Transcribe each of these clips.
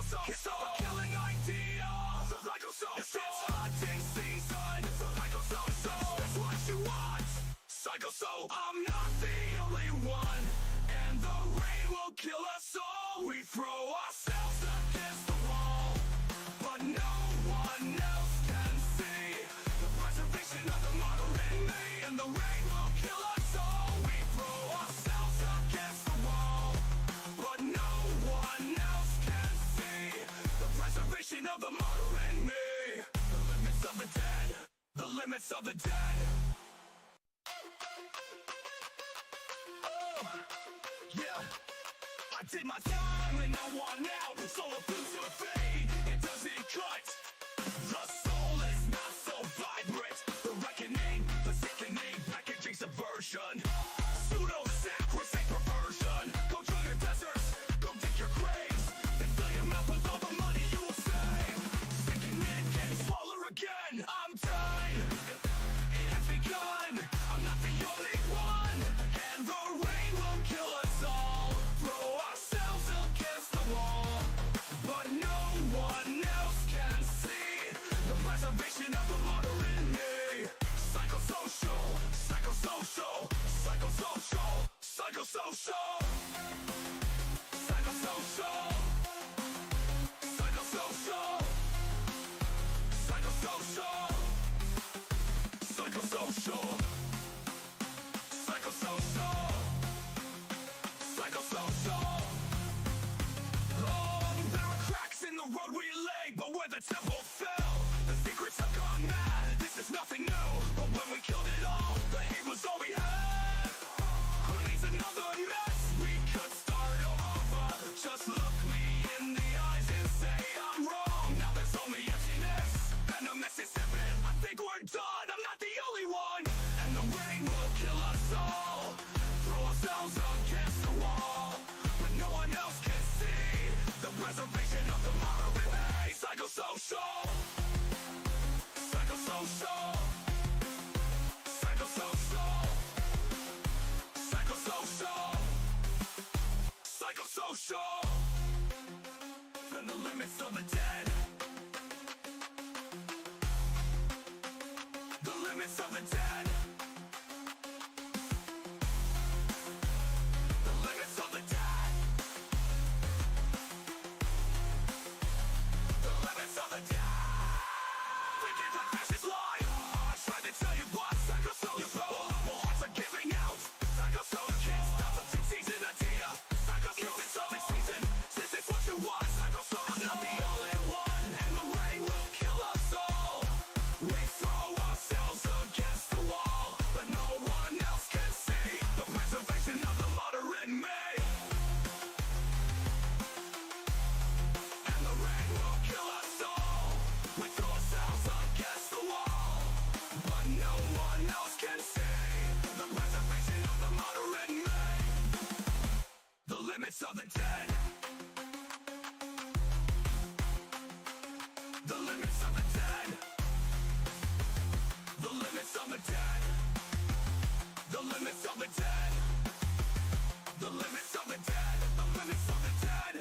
It's a killing idea. It's hunting season. That's what you want. I'm not the only one, and the rain will kill us all. We throw ourselves against the wall, but no one else can see the preservation of the modern me. And the rain will kill us all. We throw ourselves against the wall, but no one else can see the preservation of the modern me. The limits of the dead. The limits of the dead. Yeah, I did my time and I want out. So a future fade, it doesn't cut. The soul is not so vibrant. The reckoning, the sickening, packaging subversion. Pseudo-sacrosanct perversion. Go to your deserts, go dig your graves, and fill your mouth with all the money you will save. Sinking in, getting smaller again. I'm done. It has begun. I'm not the only one, and the rain will kill us all. Throw ourselves against the wall, but no one else can see the preservation of the modern me. Psychosocial, psychosocial, psychosocial, psychosocial, psychosocial, psychosocial, psychosocial, psychosocial, psychosocial, psychosocial. Oh, there are cracks in the road we lay, but where the temple fell, the secrets have gone mad. This is nothing new, but when we killed it all, the hate was all we had. Who needs another mess? We could start over. Just look me in the eyes and say I'm wrong. Now there's only emptiness, and a mess is heaven. I think we're done, I'm not the only one, and the rain will kill us all. Throw ourselves against the wall, but no one else can see the preservation of the modern me. Psychosocial, psychosocial, psychosocial, psychosocial, psychosocial. And the limits of the dead. The limits of the dead. The limits of the dead. The limits of the dead. We give a fascist lie. I tried to tell you what. Psychosocial. Your hearts are giving out. Psychosocial. Can't stop the season idea. Psychosocial. Season. This is what you want. Psychosocial. I'm not the only one, and the rain will kill us all. We throw ourselves against the wall, but no one else can see the preservation of the modern me. And the rain will kill us all. We throw ourselves against the wall, but no one else can see the preservation of the modern me. The limits of the dead. The limits of the dead. The limits of the dead. The limits of the dead. The limits of the dead. The limits of the dead.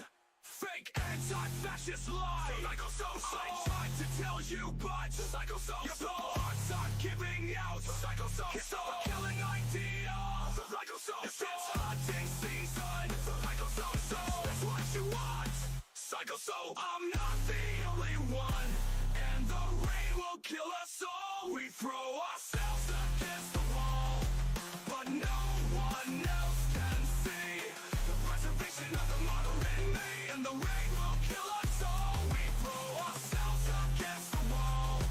Fake anti-fascist lie. Psychosocial. I tried to tell you, but psychosocial. Your hearts are giving out. Psychosocial. It's a killing idea. Psychosocial. It's hunting season. Psychosocial. That's what you want. Psychosocial. I'm not the only one, and the rain will kill us all. We throw ourselves against the wall, but no one else can see the preservation of the modern me. And the rain will kill us all. We throw ourselves against the wall,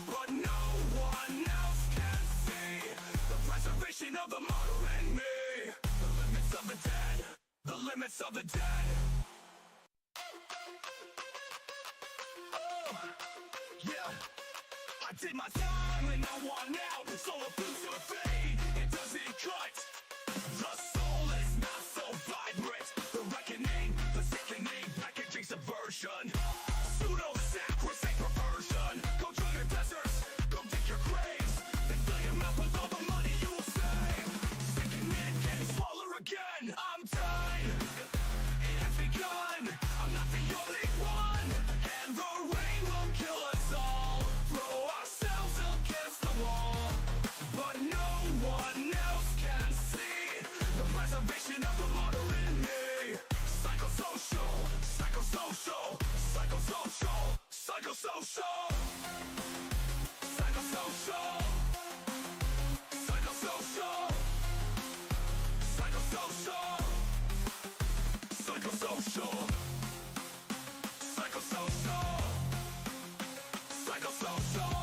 but no one else can see the preservation of the modern me. The limits of the dead. The limits of the dead. Yeah, I did my time and I want out. So a future fade, it doesn't cut. The soul is not so vibrant. The reckoning, the sickening, packaging subversion. Pseudo-sacrosanct perversion. Go to your deserts, go dig your graves, then fill your mouth with all the money you will save. Sinking in, getting smaller again. I'm done. It has begun. I'm not the only one. Psychosocial. Psychosocial. Psychosocial. Psychosocial. Psychosocial. Psychosocial. Psychosocial.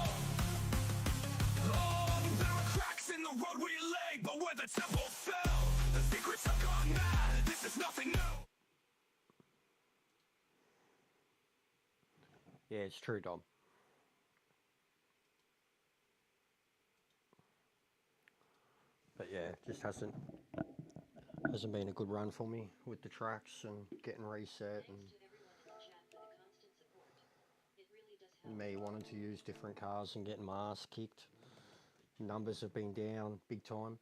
Oh, there are cracks in the road we lay, but where the temple fell, the secrets have gone mad. This is nothing new. Yeah, it's true, Dom. But yeah, it just hasn't been a good run for me with the tracks and getting reset and me wanting to use different cars and getting my ass kicked. Numbers have been down big time.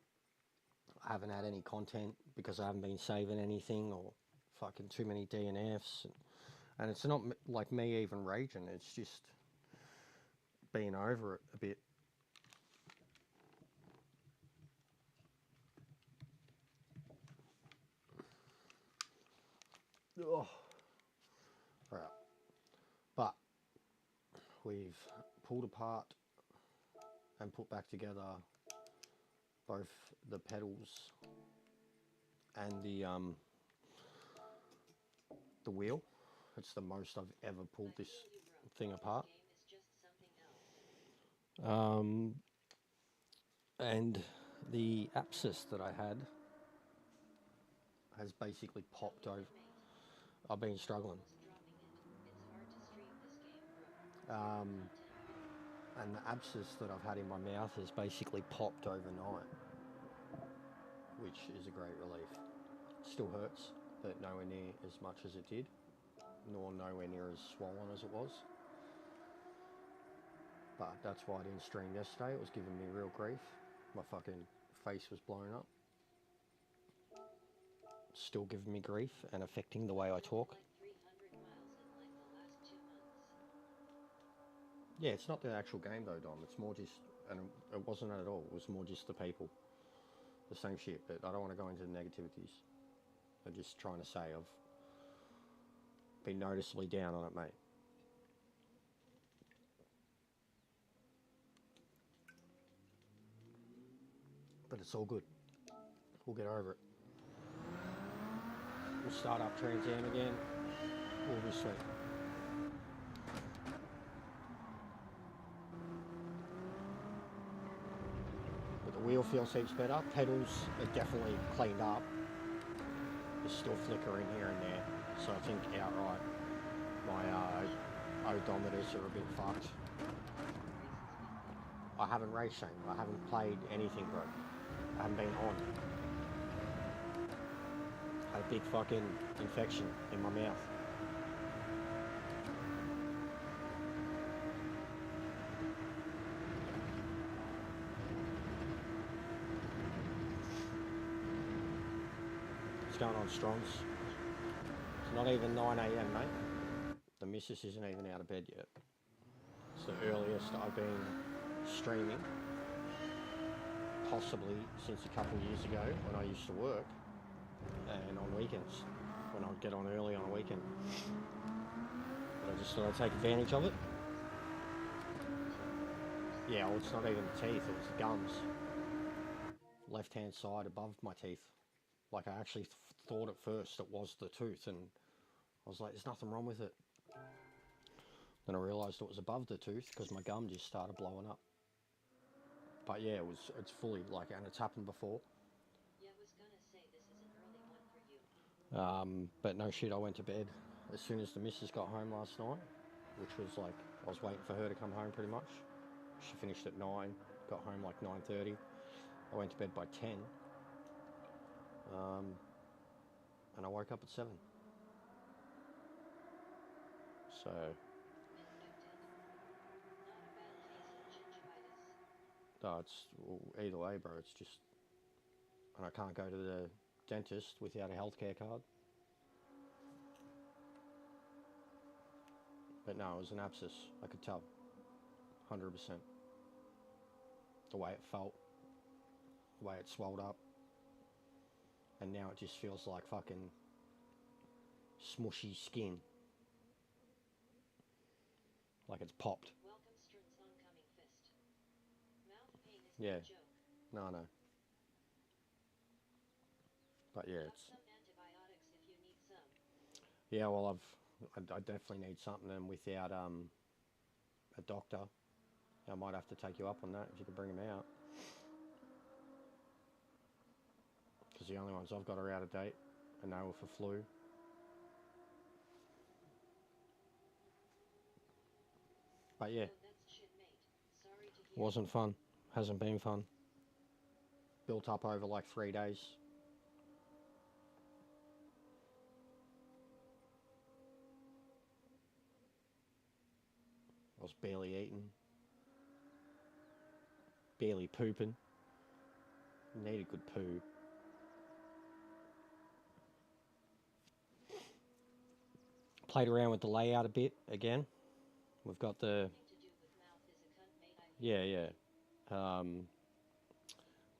I haven't had any content because I haven't been saving anything or fucking too many DNFs. And it's not like me even raging, it's just being over it a bit. Oh. Right. But we've pulled apart and put back together both the pedals and the wheel. It's the most I've ever pulled this thing apart. And the abscess that I had has basically popped over. I've been struggling. And the abscess that I've had in my mouth has basically popped overnight, which is a great relief. Still hurts, but nowhere near as much as it did, nor nowhere near as swollen as it was. But that's why I didn't stream yesterday. It was giving me real grief. My fucking face was blown up. Still giving me grief and affecting the way I talk. Yeah, it's not the actual game though, Dom. It's more just, and it wasn't at all. It was more just the people. The same shit, but I don't want to go into the negativities. I'm just trying to say I've been noticeably down on it, mate. But it's all good. We'll get over it. We'll start up Trans Am again. We'll be sweet. But the wheel feels heaps better. Pedals are definitely cleaned up. There's still flicker in here and there. So I think outright my odometers are a bit fucked. I haven't race shamed. I haven't played anything, bro. I haven't been on. I had a big fucking infection in my mouth. It's going on strongs. It's not even 9 AM, mate. The missus isn't even out of bed yet. It's the earliest I've been streaming, possibly since a couple of years ago when I used to work, and on weekends, when I'd get on early on a weekend. But I just thought I'd take advantage of it. Yeah, well, it's not even the teeth, it was the gums. Left hand side above my teeth. Like I actually thought at first it was the tooth, and I was like, there's nothing wrong with it. Then I realised it was above the tooth because my gum just started blowing up. But yeah, it's fully like, and it's happened before. Yeah, I was gonna say this is an early one for you. But no shit, I went to bed as soon as the missus got home last night, which was like, I was waiting for her to come home pretty much. She finished at 9, got home like 9:30. I went to bed by 10. And I woke up at 7. So no, it's either way, bro. It's just, and I can't go to the dentist without a healthcare card. But no, it was an abscess. I could tell, 100%. The way it felt, the way it swelled up, and now it just feels like fucking smushy skin. like it's popped. Welcome Stern's oncoming fist. Mouth pain is Yeah. no joke. No. But yeah, Got it's some antibiotics if you need some. yeah. Well, I definitely need something, and without a doctor, I might have to take you up on that if you can bring him out. Because the only ones I've got are out of date, and they were for flu. But yeah, Oh, that's shit, mate. Sorry to hear. wasn't fun. Hasn't been fun. Built up over like 3 days. I was barely eating. Barely pooping. Need a good poo. Played around with the layout a bit again. We've got the... Nothing to do with mouth is a cunt, mate, I think. Yeah.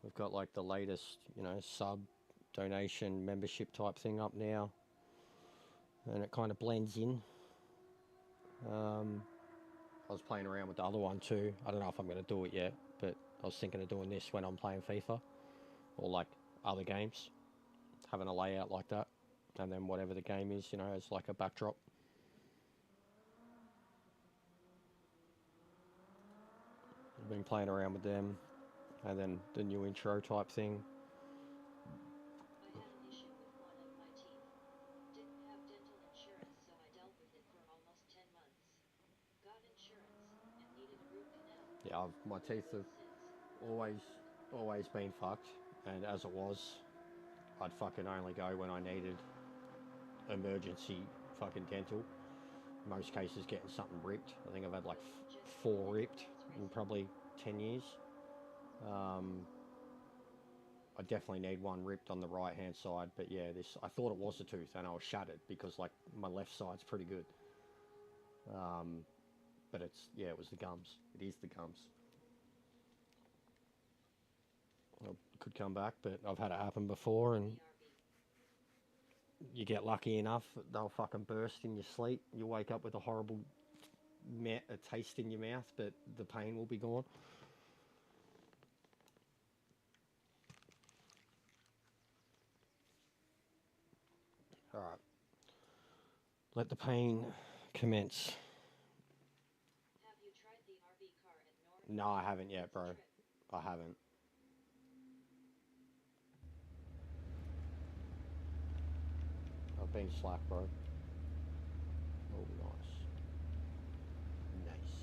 We've got like the latest, sub donation membership type thing up now. And it kind of blends in. I was playing around with the other one too. I don't know if I'm going to do it yet, but I was thinking of doing this when I'm playing FIFA or like other games, having a layout like that, and then whatever the game is, as like a backdrop. I've been playing around with them, and then the new intro type thing. I had an issue with one of my teeth. Didn't have dental insurance, so I dealt with it for almost 10 months. Got insurance and needed a root canal. Yeah, my Living teeth with have since. always been fucked, and as it was, I'd fucking only go when I needed emergency fucking dental. In most cases, getting something ripped. I think I've had like 4 ripped in probably 10 years. I definitely need one ripped on the right hand side, but yeah, this, I thought it was a tooth and I was shattered because like my left side's pretty good. But it was the gums. It is the gums. It could come back, but I've had it happen before, and you get lucky enough, they'll fucking burst in your sleep. You wake up with a horrible a taste in your mouth, but the pain will be gone. Alright. Let the pain commence. Have you tried the RV car at North? No, I haven't yet, It's a bro. trip. I haven't. I've been slack, bro. Oh, nice. Nice.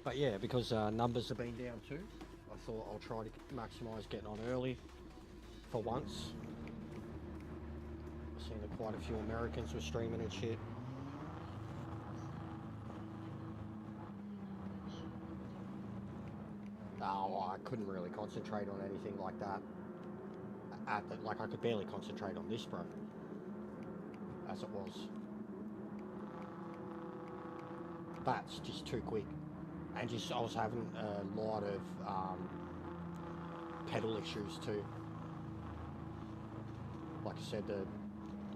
But yeah, because numbers have been down too, I thought I'll try to maximise getting on early for once. I've seen that quite a few Americans were streaming and shit. Oh, I couldn't really concentrate on anything like that. Like I could barely concentrate on this, bro. As it was. That's just too quick. And just, I was having a lot of pedal issues too. Like I said, the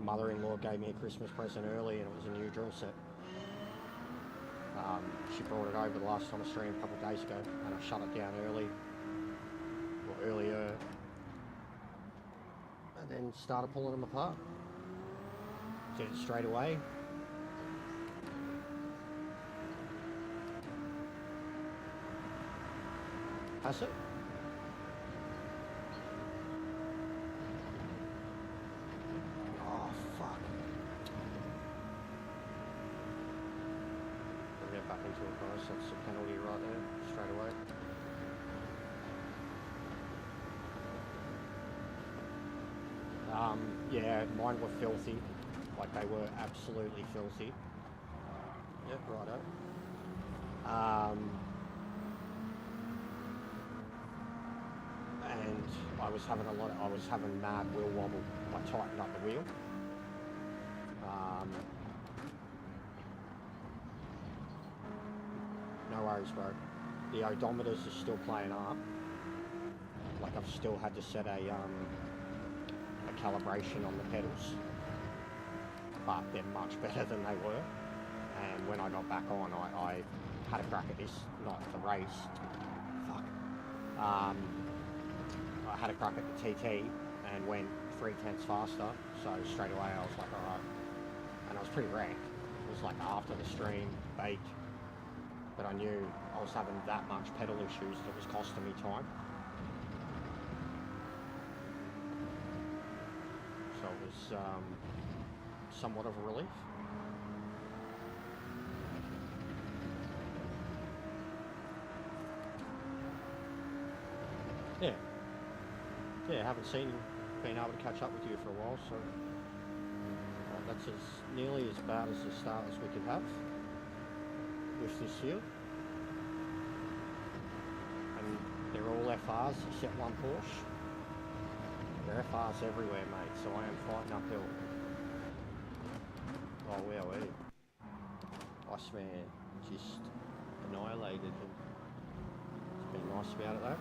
mother-in-law gave me a Christmas present early, and it was a new drill set. She brought it over the last time I streamed a couple of days ago, and I shut it down early, or earlier, and then started pulling them apart. Did it straight away. Has it? That's a penalty right there, straight away. Yeah, mine were filthy. Like, they were absolutely filthy. Yep, righto. And I was having mad wheel wobble. I tightened up the wheel. No worries, bro. The odometers are still playing up. Like, I've still had to set a calibration on the pedals, but they're much better than they were. And when I got back on, I had a crack at this, not the race. Fuck. I had a crack at the TT and went 0.3 faster. So straight away I was like, all right. And I was pretty wrecked. It was like after the stream, baked. But I knew I was having that much pedal issues that was costing me time. So it was somewhat of a relief. Yeah, haven't been able to catch up with you for a while, so that's as nearly as bad as the start as we could have with this field. And they're all FRs except one Porsche. They're FRs everywhere, mate, so I am fighting uphill. Oh, where are we? Iceman just annihilated him. It's been nice about it though.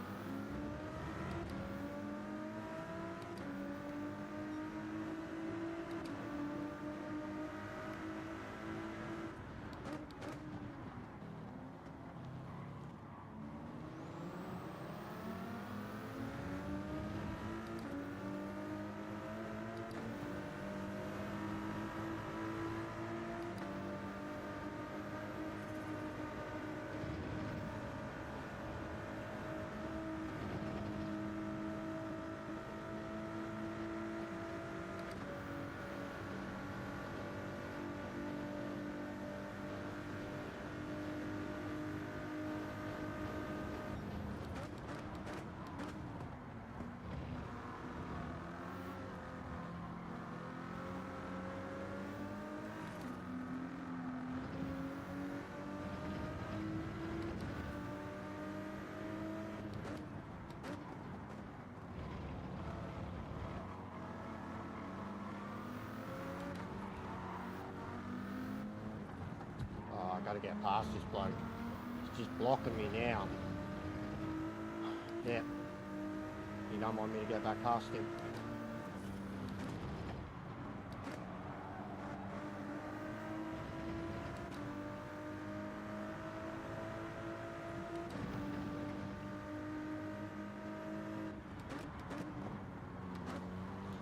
I gotta get past this bloke. He's just blocking me now. Yeah. You don't want me to get back past him.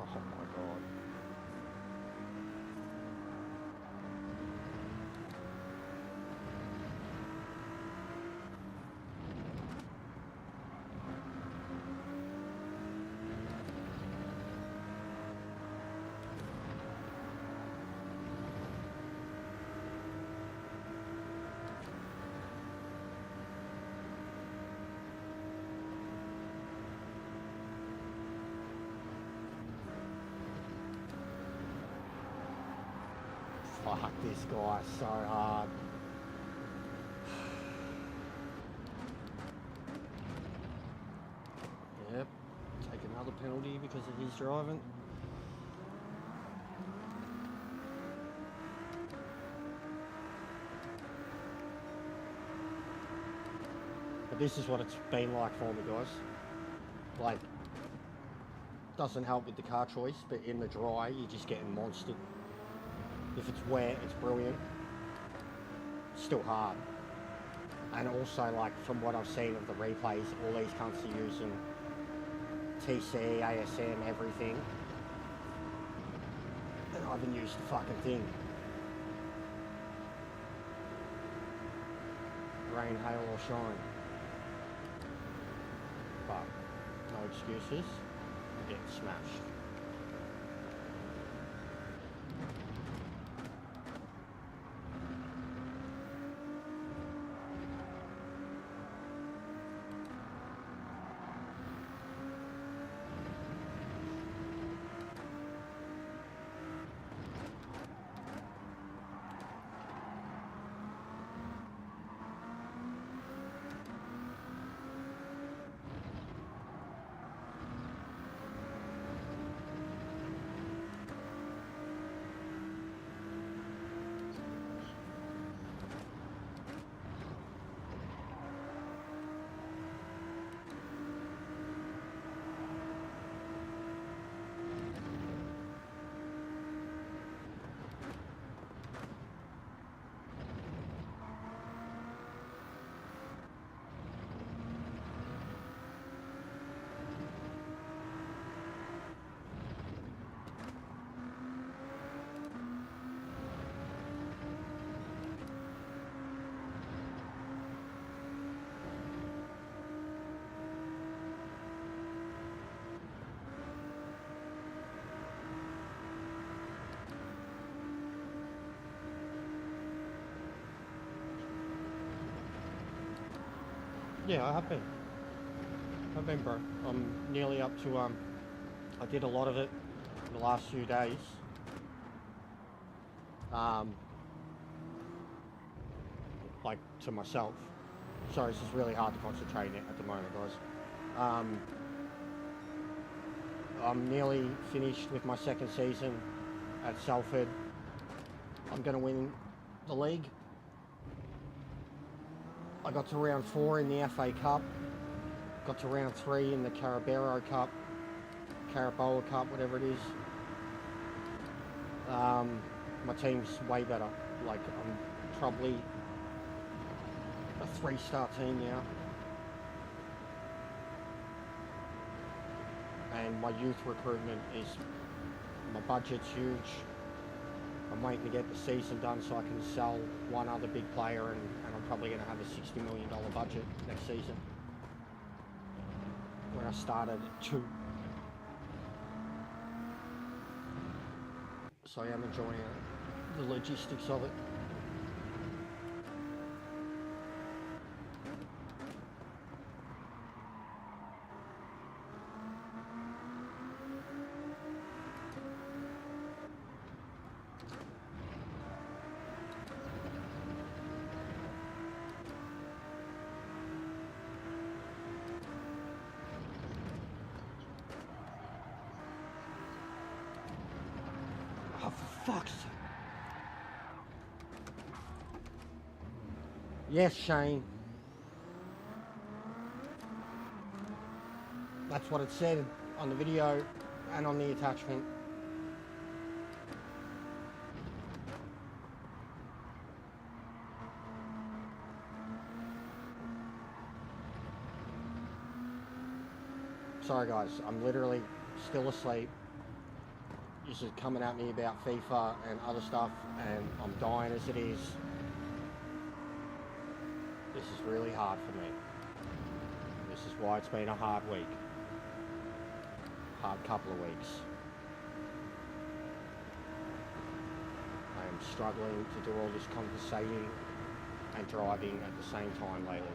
Oh my god. Fuck this guy so hard. Yep, take another penalty because of his driving. But this is what it's been like for me, guys. Like, doesn't help with the car choice, but in the dry, you're just getting monstered. If it's wet, it's brilliant. Still hard. And also, like, from what I've seen of the replays, all these cunts are using TC, ASM, everything. And I haven't used the fucking thing. Rain, hail or shine. But, no excuses. I'm getting smashed. Yeah, I have been. I've been, bro. I'm nearly up to, I did a lot of it in the last few days. Like, to myself. Sorry, it's just really hard to concentrate at the moment, guys. I'm nearly finished with my second season at Salford. I'm going to win the league. I got to round 4 in the FA Cup. Got to round 3 in the Carabao Cup. Whatever it is. My team's way better. Like, I'm probably a 3-star team now. And my youth recruitment is, my budget's huge. I'm waiting to get the season done so I can sell one other big player, and I'm probably going to have a $60 million budget next season. When I started at 2. So I am enjoying the logistics of it. Oh, for fuck's sake. Yes, Shane. That's what it said on the video and on the attachment. Sorry guys, I'm literally still asleep. This is coming at me about FIFA and other stuff, and I'm dying as it is. This is really hard for me. This is why it's been a hard week. Hard couple of weeks. I am struggling to do all this conversating and driving at the same time lately.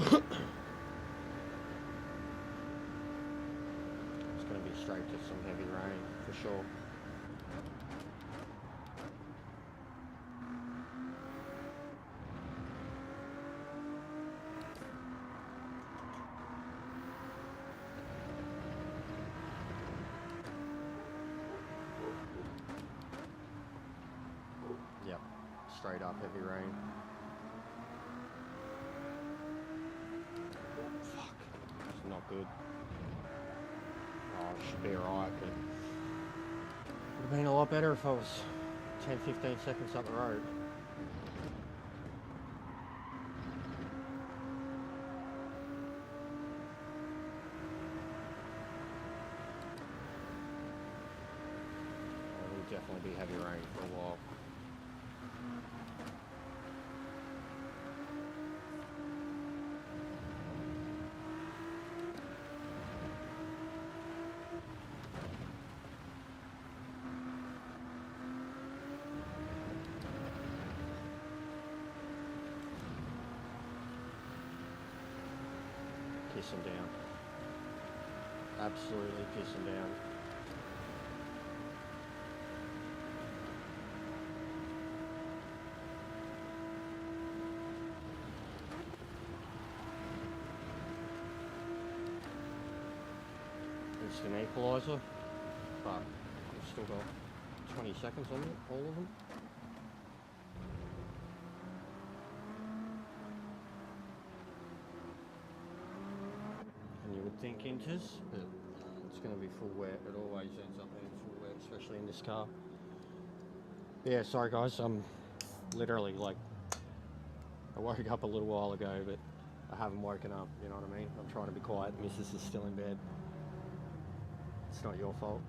It's going to be straight to some heavy rain for sure. Yep, straight up heavy rain. Fuck, it's not good. Oh, it should be alright, but it would have been a lot better if I was 10-15 seconds up the road. It will definitely be heavy rain for a while. Piss him down. Absolutely piss him down. Instant equaliser, but I've still got 20 seconds on it, all of them. think inters, but it's going to be full wet. It always ends up being full wet, especially in this car. Yeah, sorry guys, I'm literally like, I woke up a little while ago, but I haven't woken up, you know what I mean? I'm trying to be quiet, Mrs. is still in bed. It's not your fault.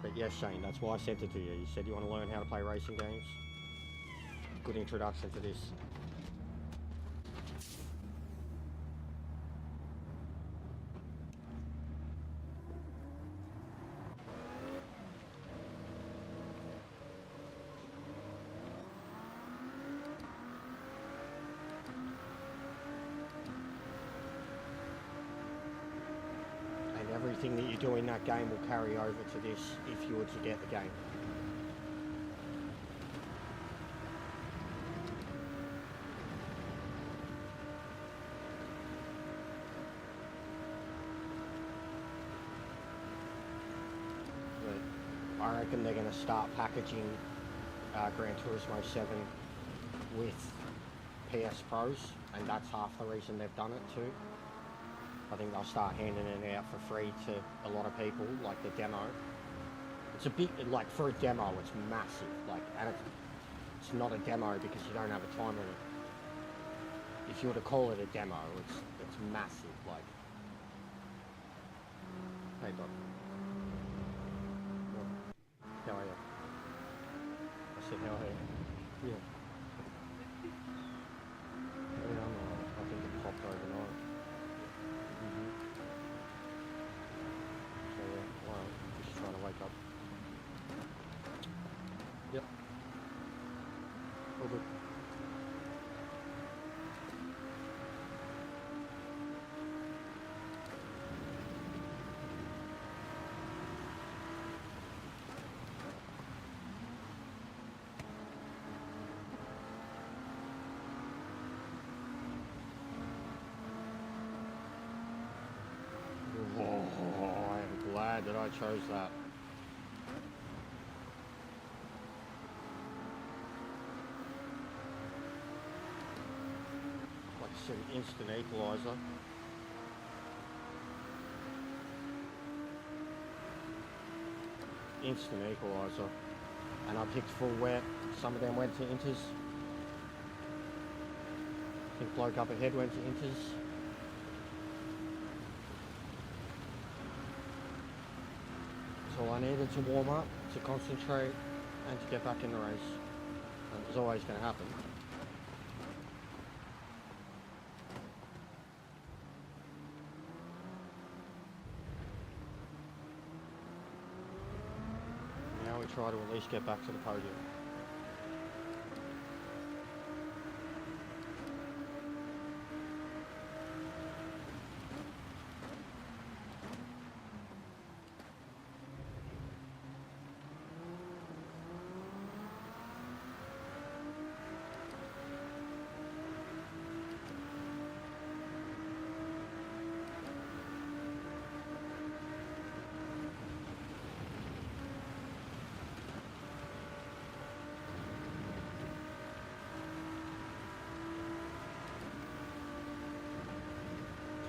But yes, Shane, that's why I sent it to you. You said you want to learn how to play racing games. Good introduction to this. And everything that you do in that game will carry over to this if you were to get the game. I reckon they're going to start packaging Gran Turismo 7 with PS Pros, and that's half the reason they've done it too. I think they'll start handing it out for free to a lot of people, like the demo. It's a bit, like for a demo, it's massive, like, and it's not a demo because you don't have a time limit. If you were to call it a demo, it's massive, like. Hey, Doc. How are you? I said, how are you? Yeah. Yeah, I'm alright. I think it popped overnight. So yeah, well, just trying to wake up. Yep. All good. Oh, I am glad that I chose that. Like I said, instant equaliser. Instant equaliser. And I picked full wet. Some of them went to inters. I think bloke up ahead went to inters. So I needed to warm up, to concentrate, and to get back in the race. And it was always going to happen. Now we try to at least get back to the podium.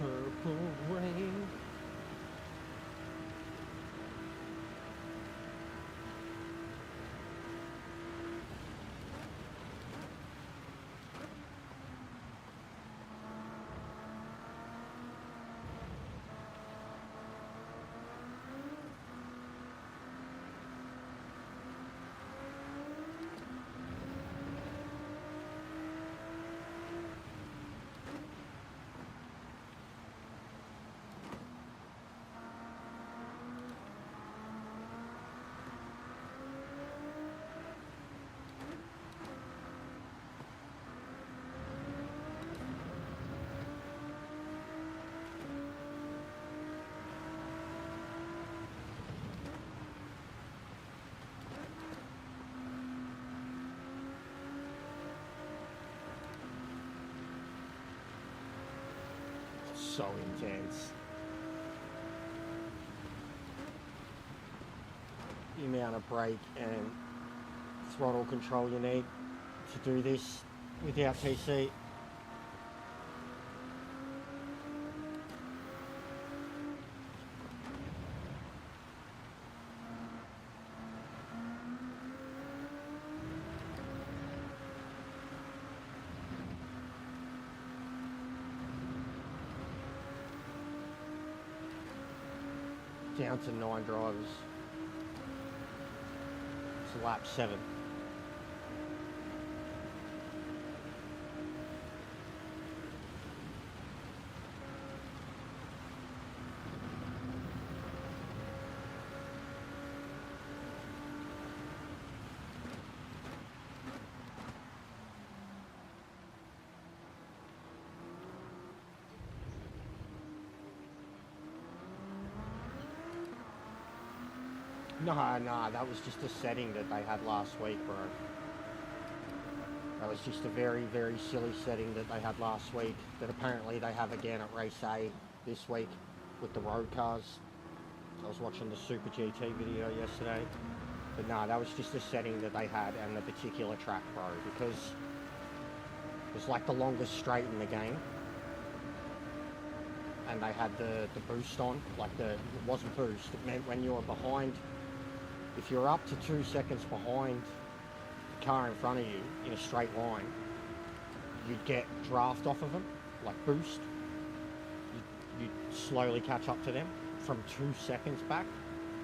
Purple rain. So intense. The amount of brake and throttle control you need to do this without TC. down to 9 drivers. It's lap 7. No, that was just a setting that they had last week, bro. That was just a very, very silly setting that they had last week that apparently they have again at race A this week with the road cars. I was watching the Super GT video yesterday. But no, that was just a setting that they had and the particular track, bro, because it was like the longest straight in the game. And they had the boost on, like it wasn't boost, it meant when you were behind, if you're up to 2 seconds behind the car in front of you in a straight line, you'd get draft off of them, like boost. You'd slowly catch up to them from 2 seconds back,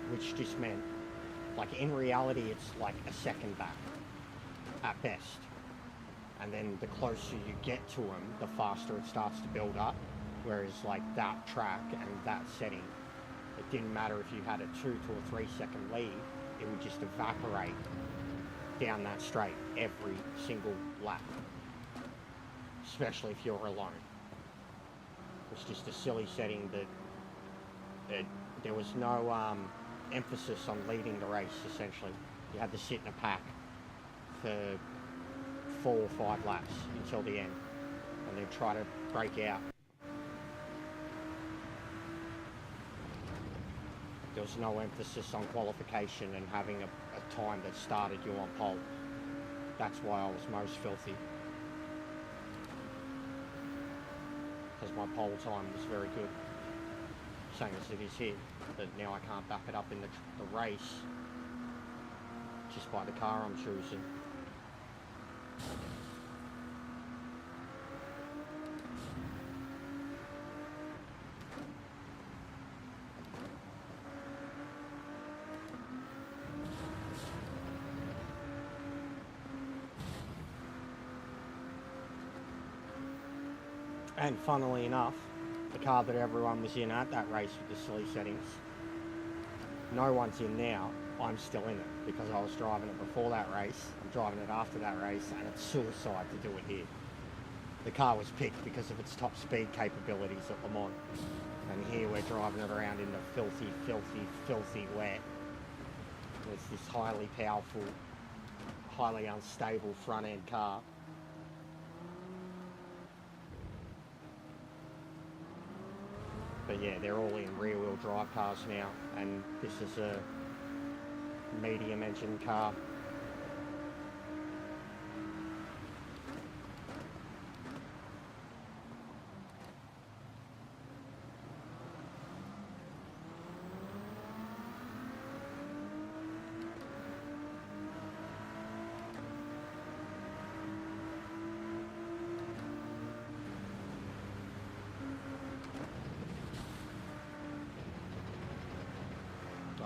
which just meant, like in reality, it's like a second back at best. And then the closer you get to them, the faster it starts to build up. Whereas like that track and that setting, it didn't matter if you had a 2 to a 3 second lead, it would just evaporate down that straight every single lap, especially if you're alone. It's just a silly setting that there was no emphasis on leading the race, essentially. You had to sit in a pack for 4 or 5 laps until the end and then try to break out. There was no emphasis on qualification and having a time that started you on pole. That's why I was most filthy. Because my pole time was very good. Same as it is here. But now I can't back it up in the race just by the car I'm choosing. And funnily enough, the car that everyone was in at that race with the silly settings, no one's in now. I'm still in it because I was driving it before that race. I'm driving it after that race, and it's suicide to do it here. The car was picked because of its top speed capabilities at Le Mans, and here we're driving it around in the filthy, filthy, filthy wet. It's this highly powerful, highly unstable front end car. But yeah, they're all in rear-wheel drive cars now, and this is a medium engine car.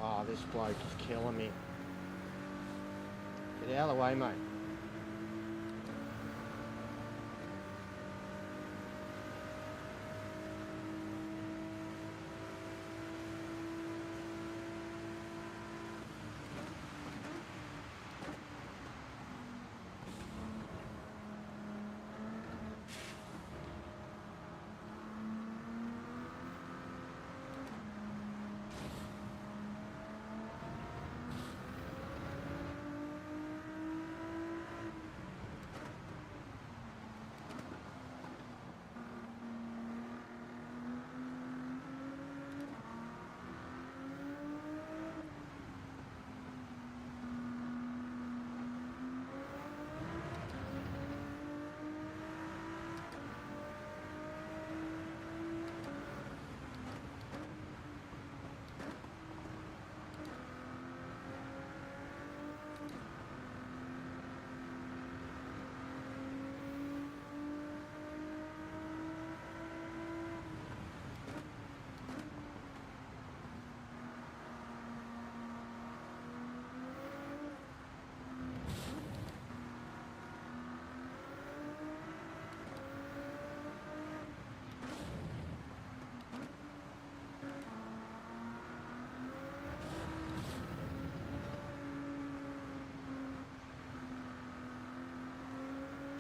Oh, this bloke is killing me. Get out of the way, mate.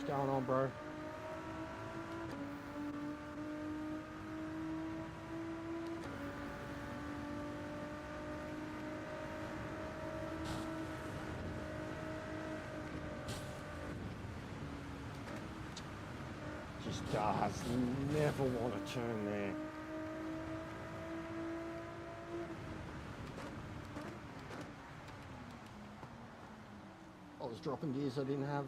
What's going on, bro? Just does never want to turn there. I was dropping gears I didn't have.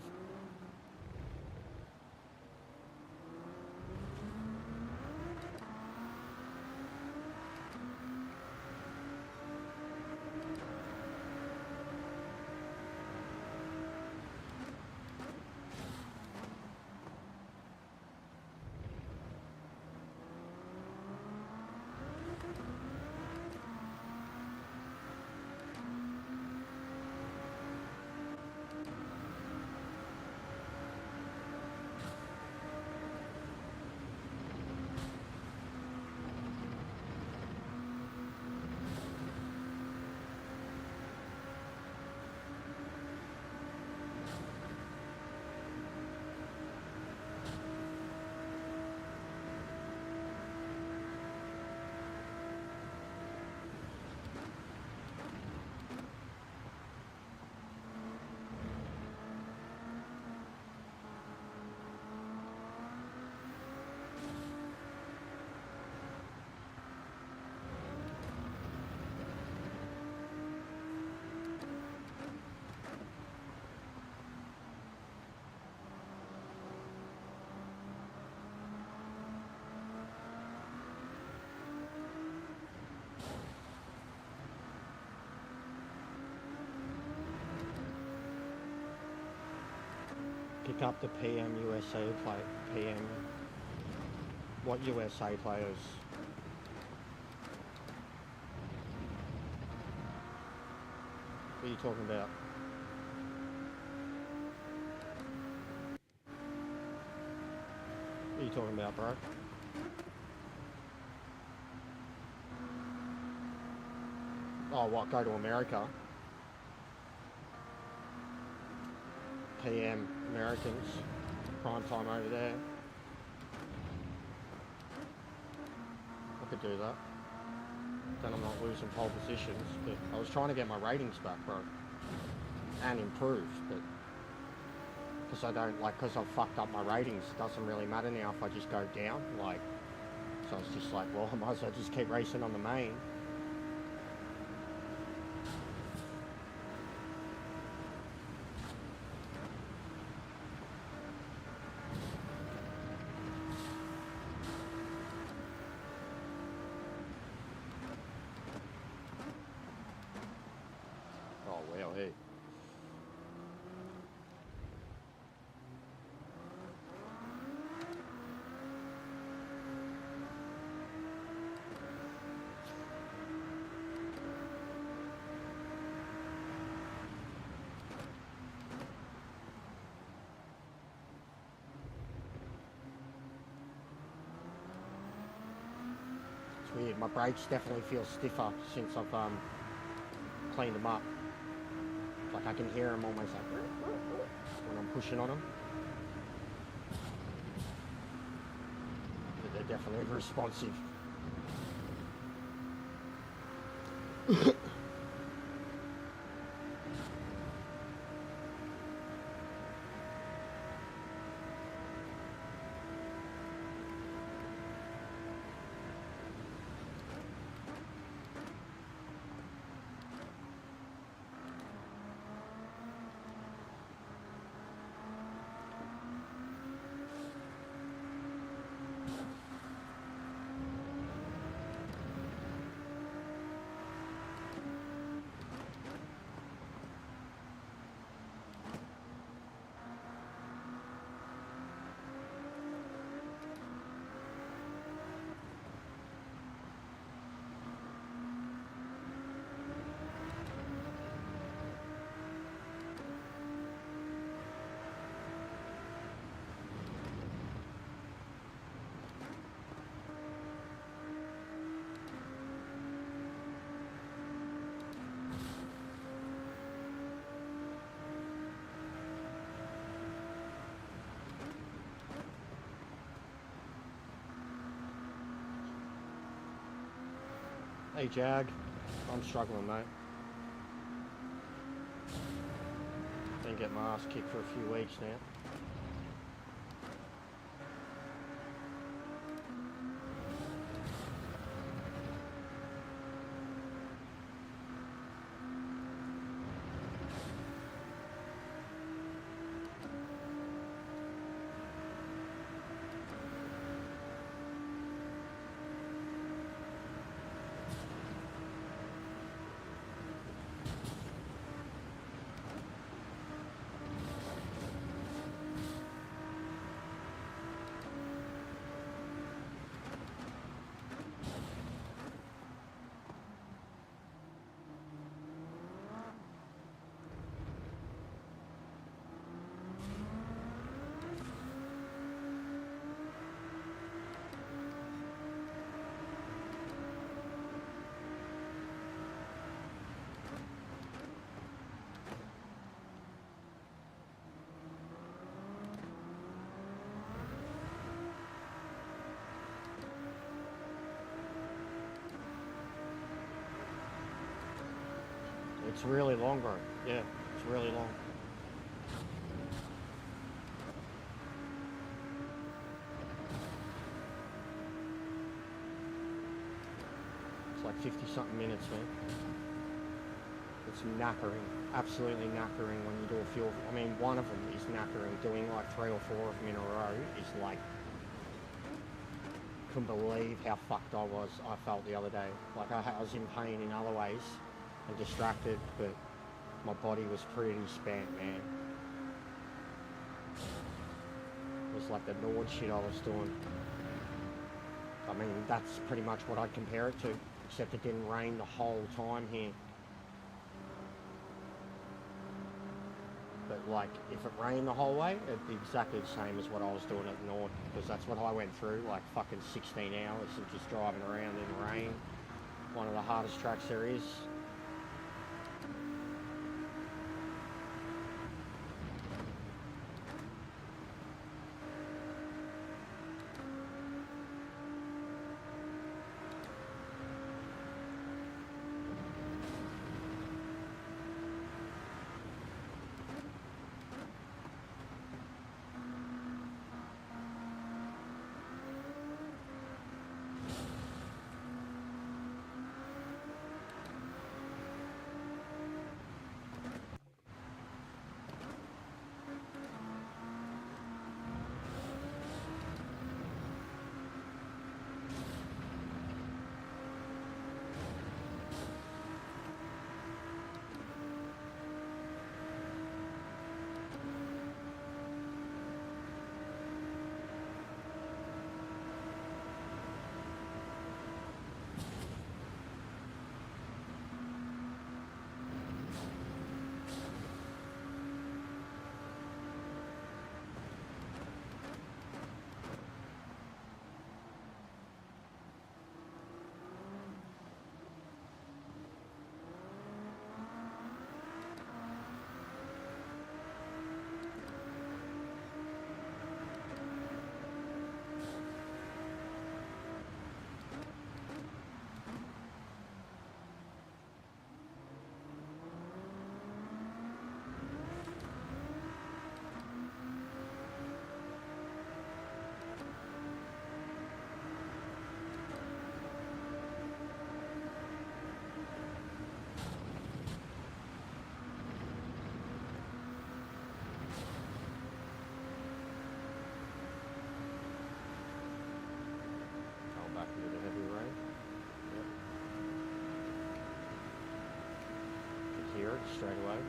Pick up the PM USA play. PM. What USA players? What are you talking about? What are you talking about, bro? Oh, what? Go to America? PM Americans. Prime time over there. I could do that. Then I'm not losing pole positions. But I was trying to get my ratings back, bro. And improve, but... Because I don't, like, because I've fucked up my ratings, it doesn't really matter now if I just go down, like... So it's just like, well, I might as well just keep racing on the main. Oh, well, hey. It's weird, my brakes definitely feel stiffer since I've cleaned them up. Like I can hear them almost like when I'm pushing on them. But they're definitely responsive. Hey Jag, I'm struggling, mate. Been getting my ass kicked for a few weeks now. It's really long, bro. Yeah, it's really long. It's like 50 something minutes, man. It's knackering, absolutely knackering when you do a fuel. I mean, one of them is knackering. Doing like 3 or 4 of them in a row is like, couldn't believe how fucked I felt the other day. Like I was in pain in other ways and distracted, but my body was pretty spent, man. It was like the Nord shit I was doing. I mean, that's pretty much what I'd compare it to, except it didn't rain the whole time here. But like, if it rained the whole way, it'd be exactly the same as what I was doing at Nord, because that's what I went through, like fucking 16 hours of just driving around in the rain. One of the hardest tracks there is. Back into the heavy rain. Yep. You hear it straight away.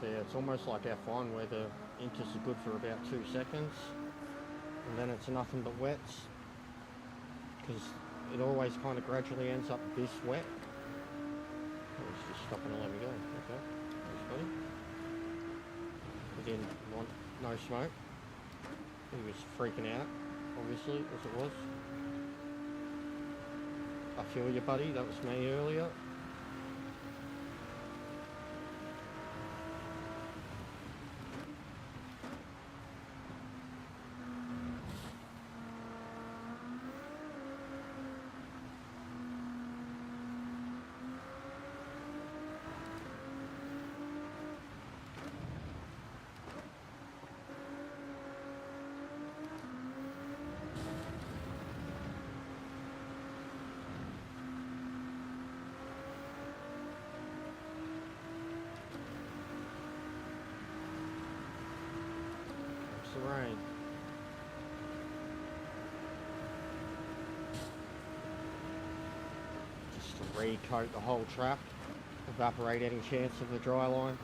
Yeah, it's almost like F1 where the inters are good for about 2 seconds and then it's nothing but wets, because it always kind of gradually ends up this wet. Oh, it's just stopping to let me go. Okay, thanks buddy. He didn't want no smoke. He was freaking out, obviously, as it was. I feel you, buddy. That was me earlier. It's the rain. Just to recoat the whole track, evaporate any chance of the dry line.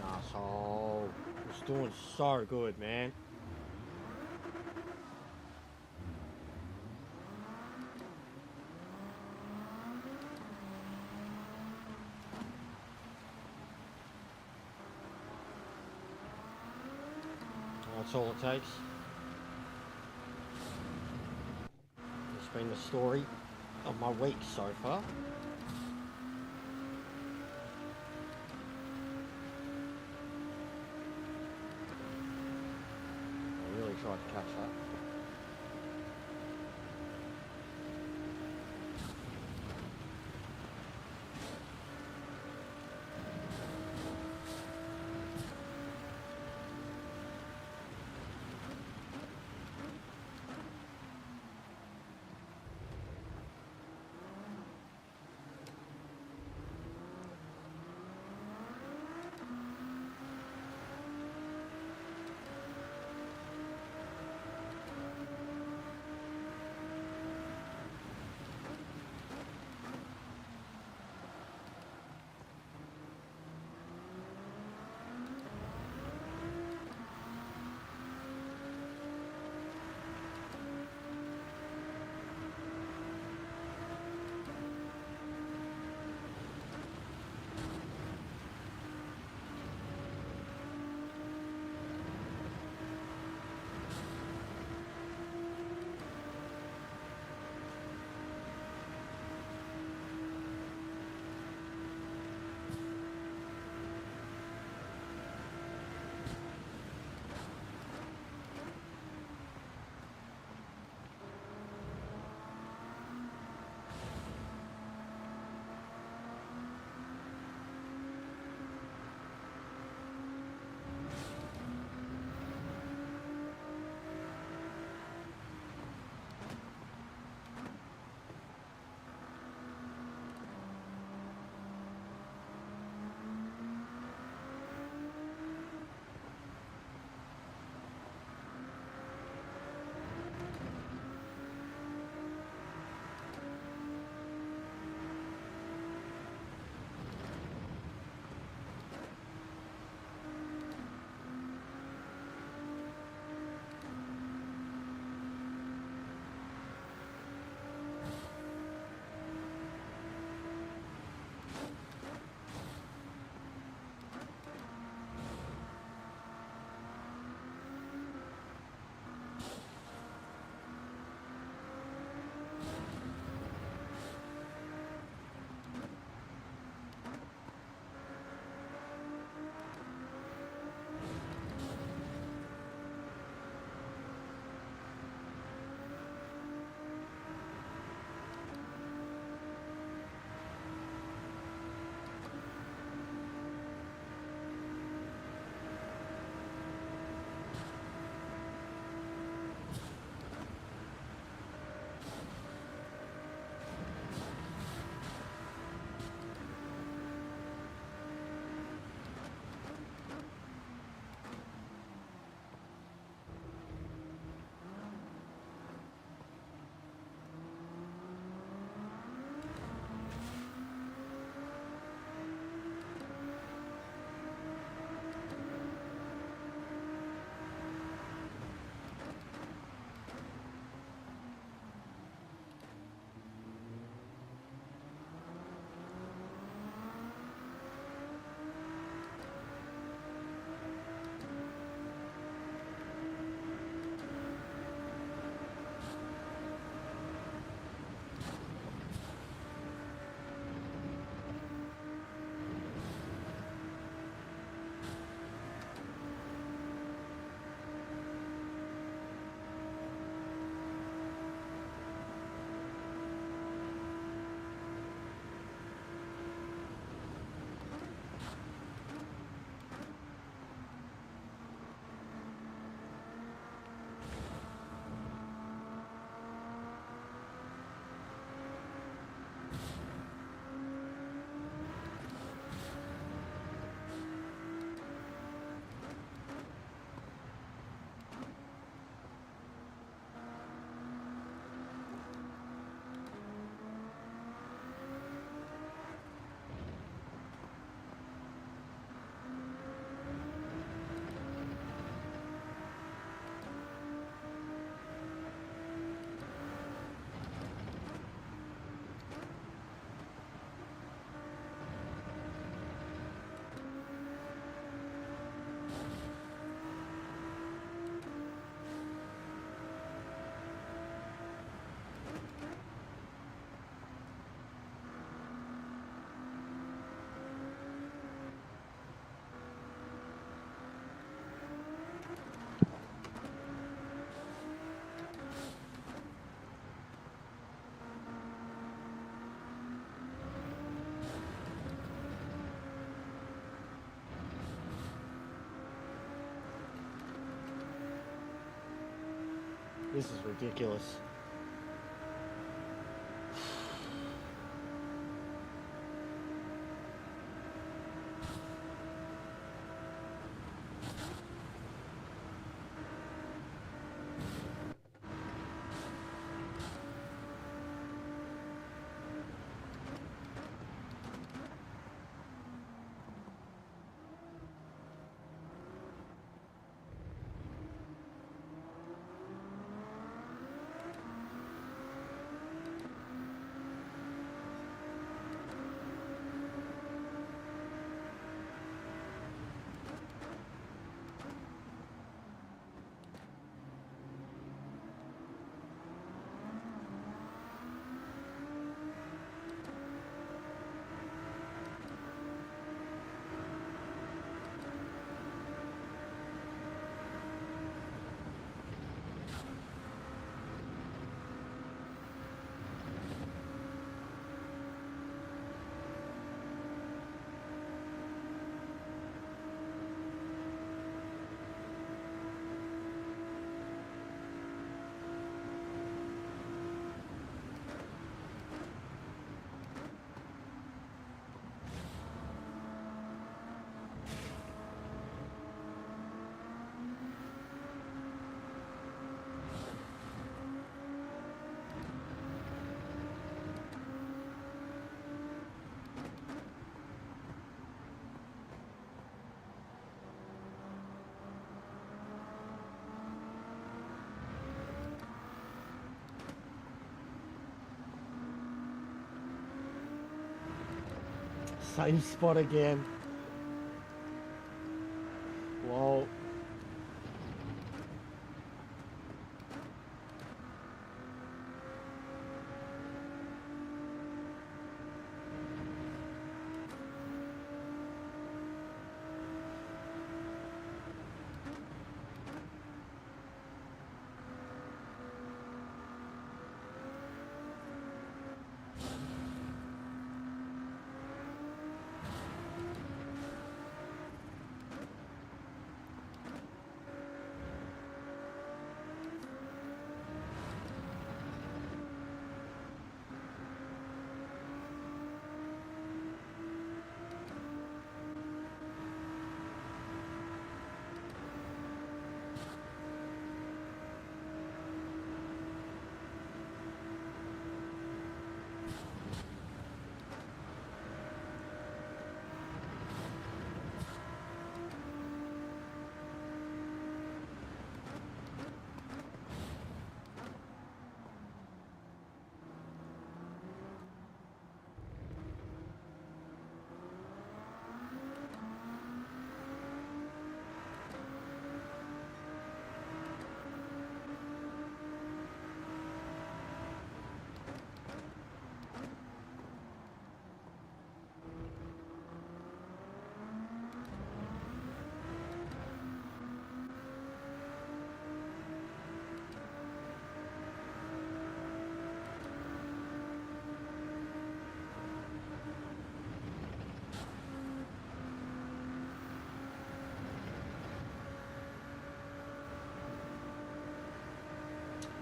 Asshole. It's doing so good, man. That's all it takes. It's been the story of my week so far. I really tried to catch that. This is ridiculous. Same spot again. Lol.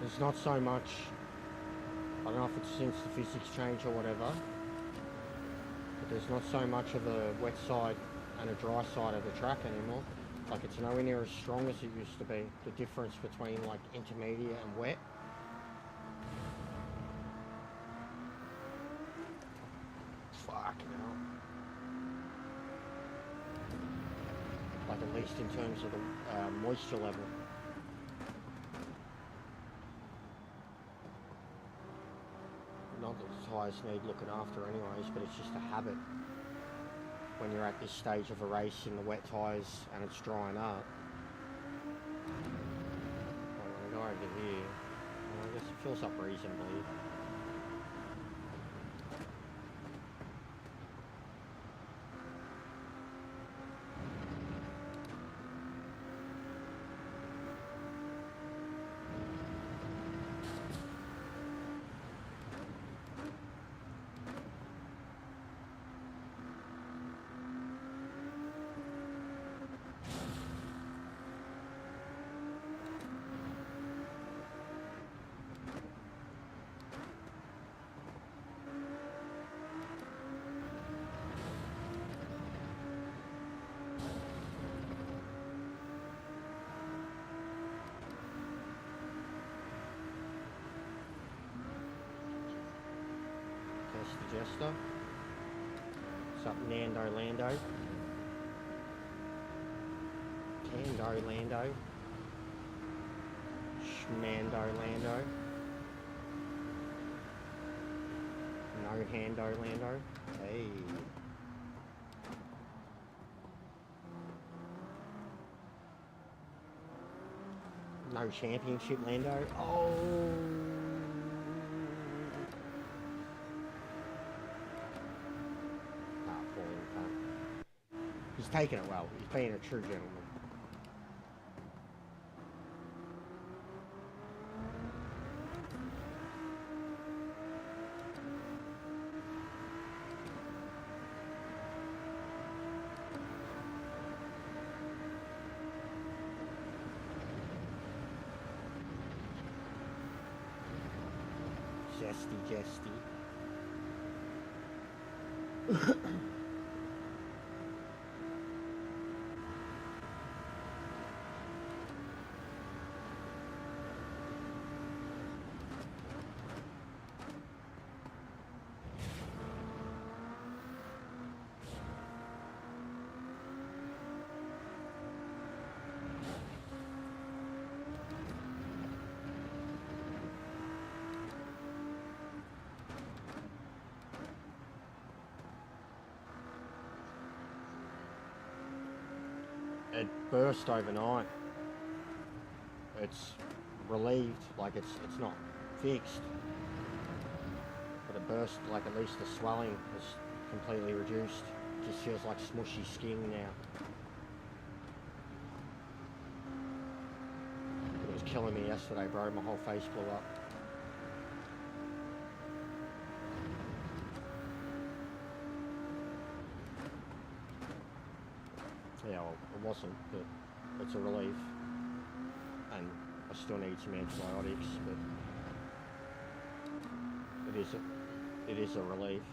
There's not so much, I don't know if it's since the physics change or whatever, but there's not so much of a wet side and a dry side of the track anymore. Like, it's nowhere near as strong as it used to be. The difference between like intermediate and wet. Fucking hell. Like, at least in terms of the moisture level. Not that the tyres need looking after anyways, but it's just a habit when you're at this stage of a race in the wet tyres and it's drying up. I'm going to go over here. Well, I guess it fills up reasonably. Monster. What's up, Nando Lando? Tando Lando. Schmando Lando. No Hando Lando. Hey. No championship Lando. Oh. Ah, poor little cunt. He's taking it well. He's being a true gentleman. Jesty. It burst overnight. It's relieved, like it's not fixed, but it burst, like at least the swelling is completely reduced. It just feels like smushy skin now. It was killing me yesterday, bro. My whole face blew up. Yeah, well, it wasn't, but it's a relief. And I still need some antibiotics, but it is a relief.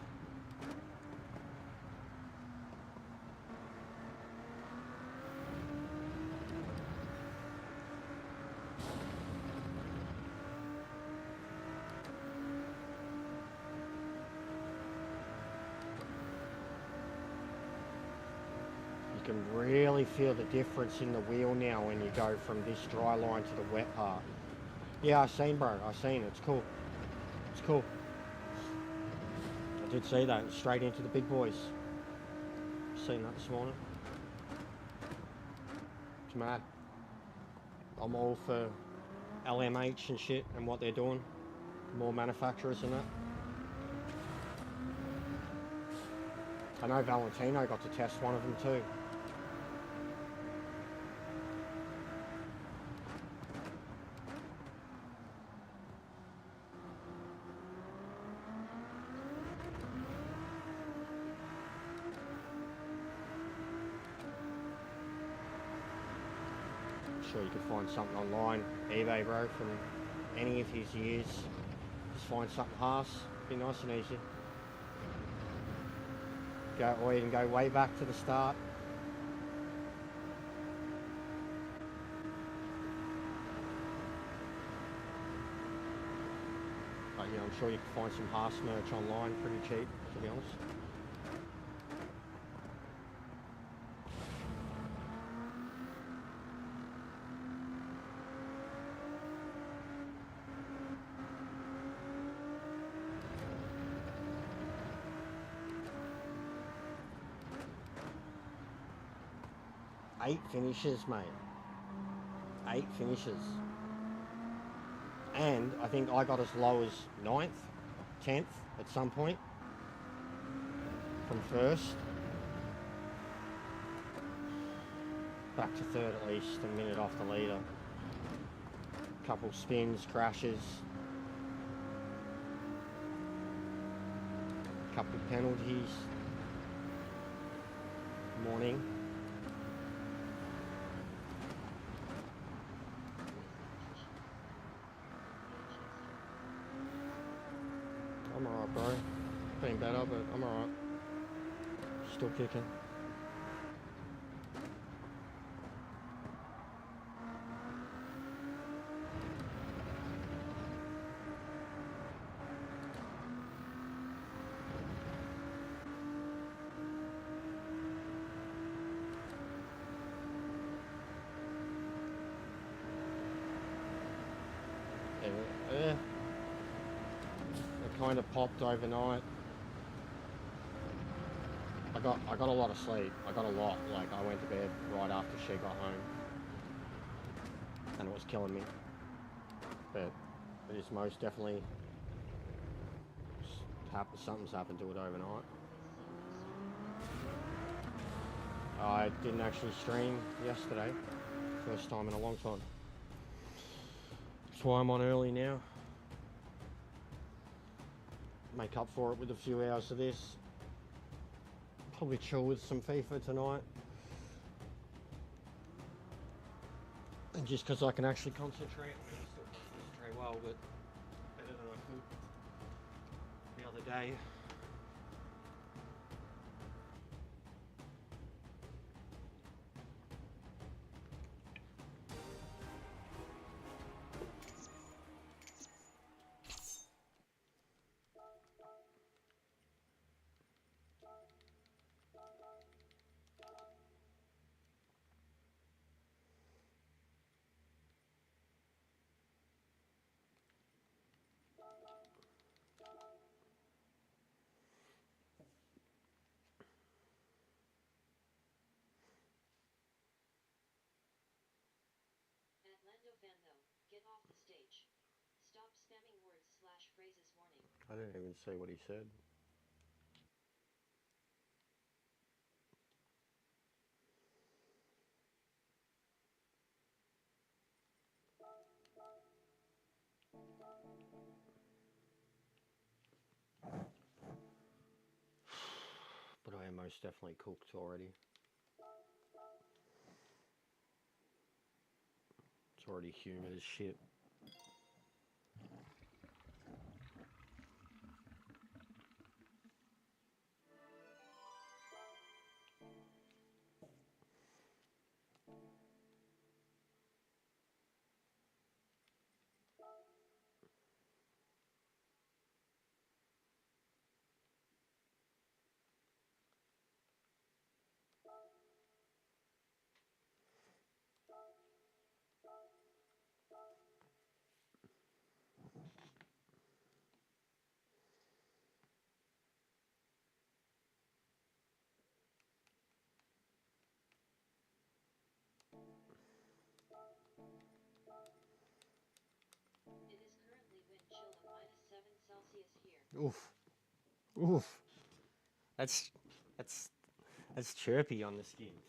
You can really feel the difference in the wheel now when you go from this dry line to the wet part. Yeah, I seen, bro. I seen. It's cool. It's cool. I did see that. Straight into the big boys. Seen that this morning. It's mad. I'm all for LMH and shit and what they're doing. More manufacturers and that. I know Valentino got to test one of them too. Sure you could find something online, eBay, bro, from any of his years. Just find something Haas, be nice and easy. Go, or you can go way back to the start. But yeah, I'm sure you can find some Haas merch online pretty cheap, to be honest. Eight finishes, mate. 8 finishes. And I think I got as low as 9th, 10th at some point. From first. Back to third at least, a minute off the leader. Couple spins, crashes. Couple penalties. Morning. I'm alright, bro. Been better, but I'm alright. Still kicking. kind of popped overnight. I got a lot of sleep. I got a lot. Like, I went to bed right after she got home, and it was killing me. But it is most definitely something's happened to it overnight. I didn't actually stream yesterday. First time in a long time. That's why I'm on early now. Make up for it with a few hours of this. Probably chill with some FIFA tonight. And just because I can actually concentrate. I still can't concentrate well, but better than I could the other day. Get off the stage. Stop spamming words/phrases warning. I didn't even see what he said. But I am most definitely cooked already. It's already humid as shit. It is currently wind chill of -7 Celsius here. Oof. Oof. That's that's chirpy on the skin.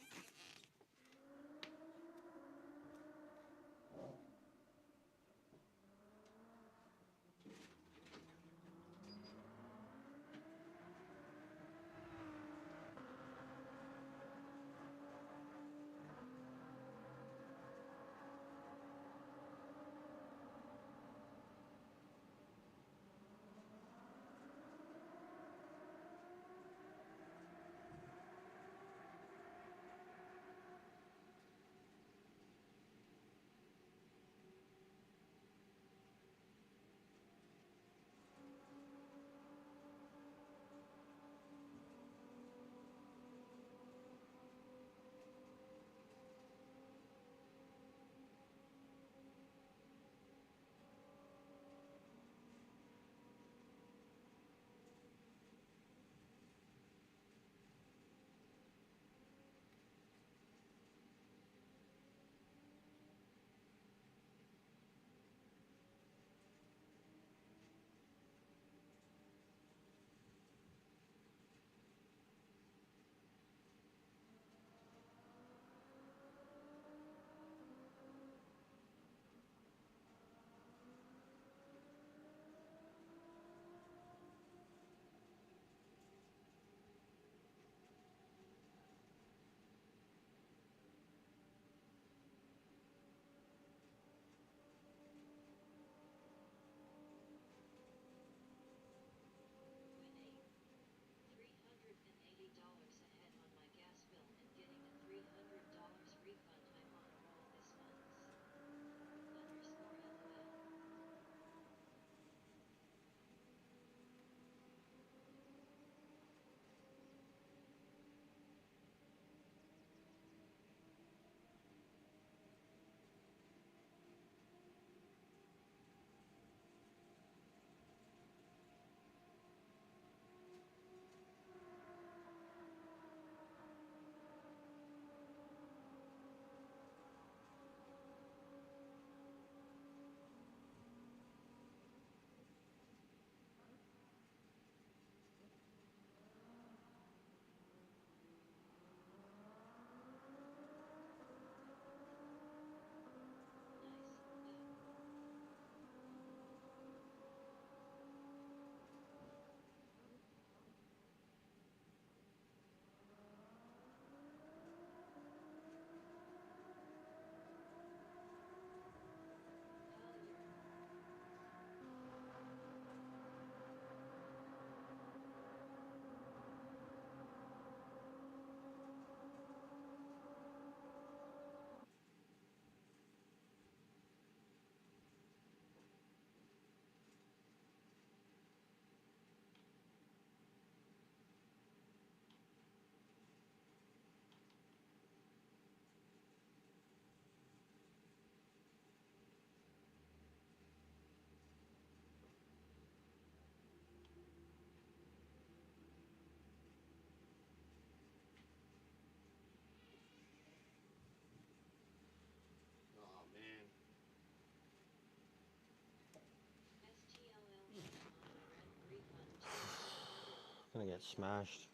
get smashed.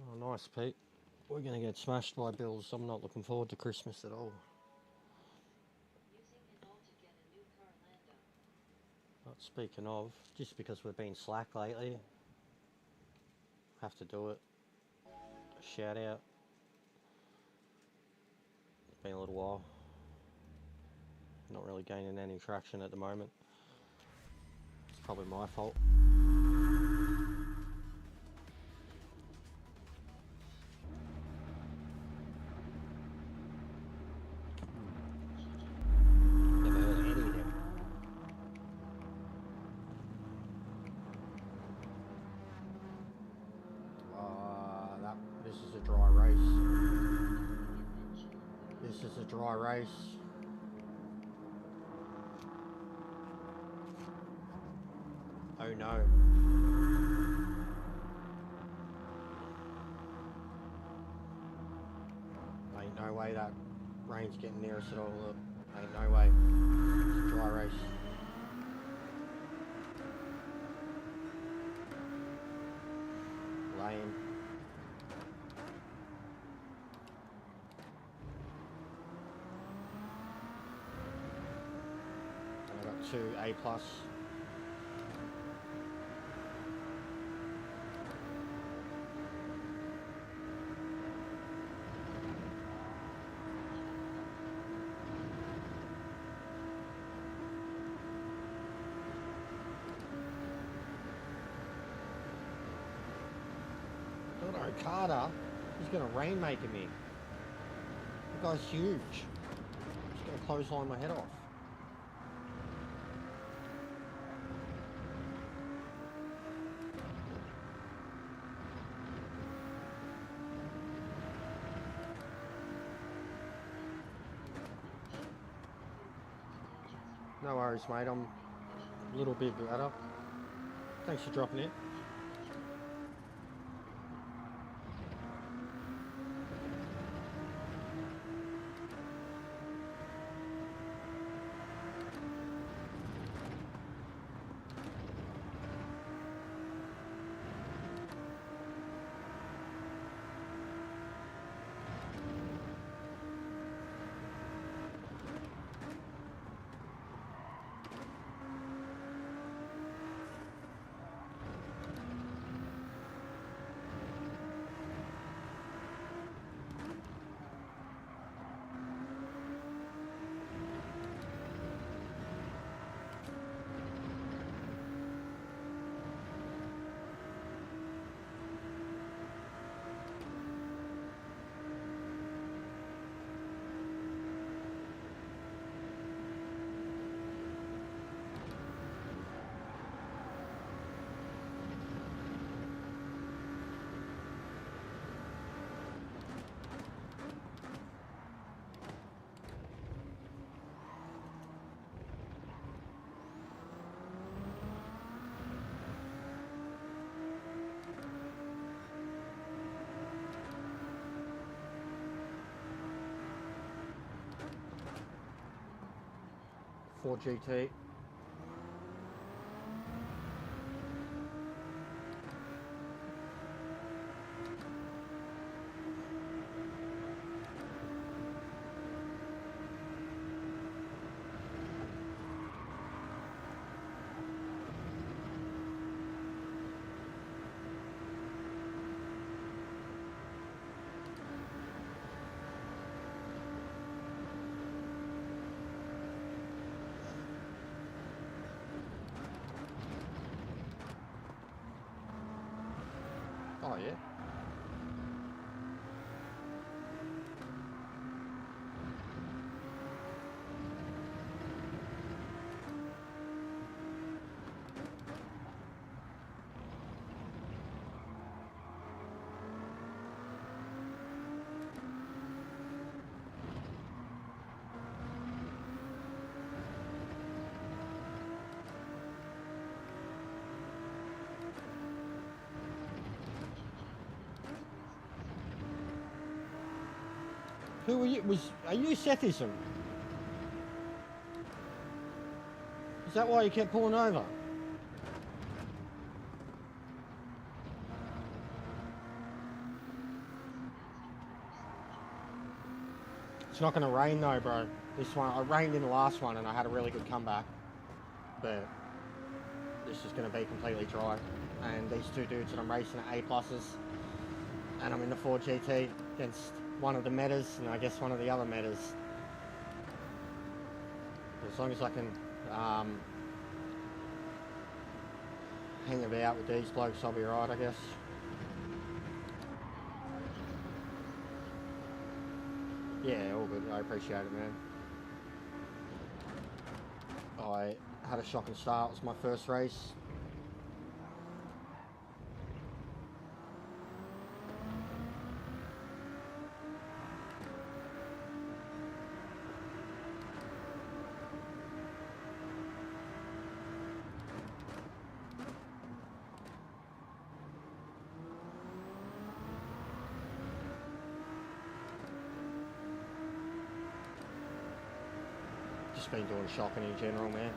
Oh, nice, Pete. We're going to get smashed by bills. I'm not looking forward to Christmas at all. Using it all to get a new car, Lando. But speaking of, just because we've been slack lately, have to do it. Shout out. It's been a little while. Not really gaining any traction at the moment. It's probably my fault. Never heard of any of them. This is a dry race. This is a dry race. Oh no. Ain't no way that rain's getting near us at all. Look, ain't no way. It's a dry race. Lame. And I got 2 A+. Carter, he's going to rainmaker me. The guy's huge. He's going to clothesline my head off. No worries, mate. I'm a little bit better. Thanks for dropping it. Ford GT. Oh yeah. Who are you? Are you Sethism? Is that why you kept pulling over? It's not going to rain though, bro. This one, I rained in the last one and I had a really good comeback. But this is going to be completely dry. And these two dudes that I'm racing are A+s. And I'm in the Ford GT against one of the metas and I guess one of the other metas. As long as I can hang about with these blokes, I'll be right, I guess. Yeah, all good. I appreciate it, man. I had a shocking start. It was my first race. Just been doing shocking in general, man.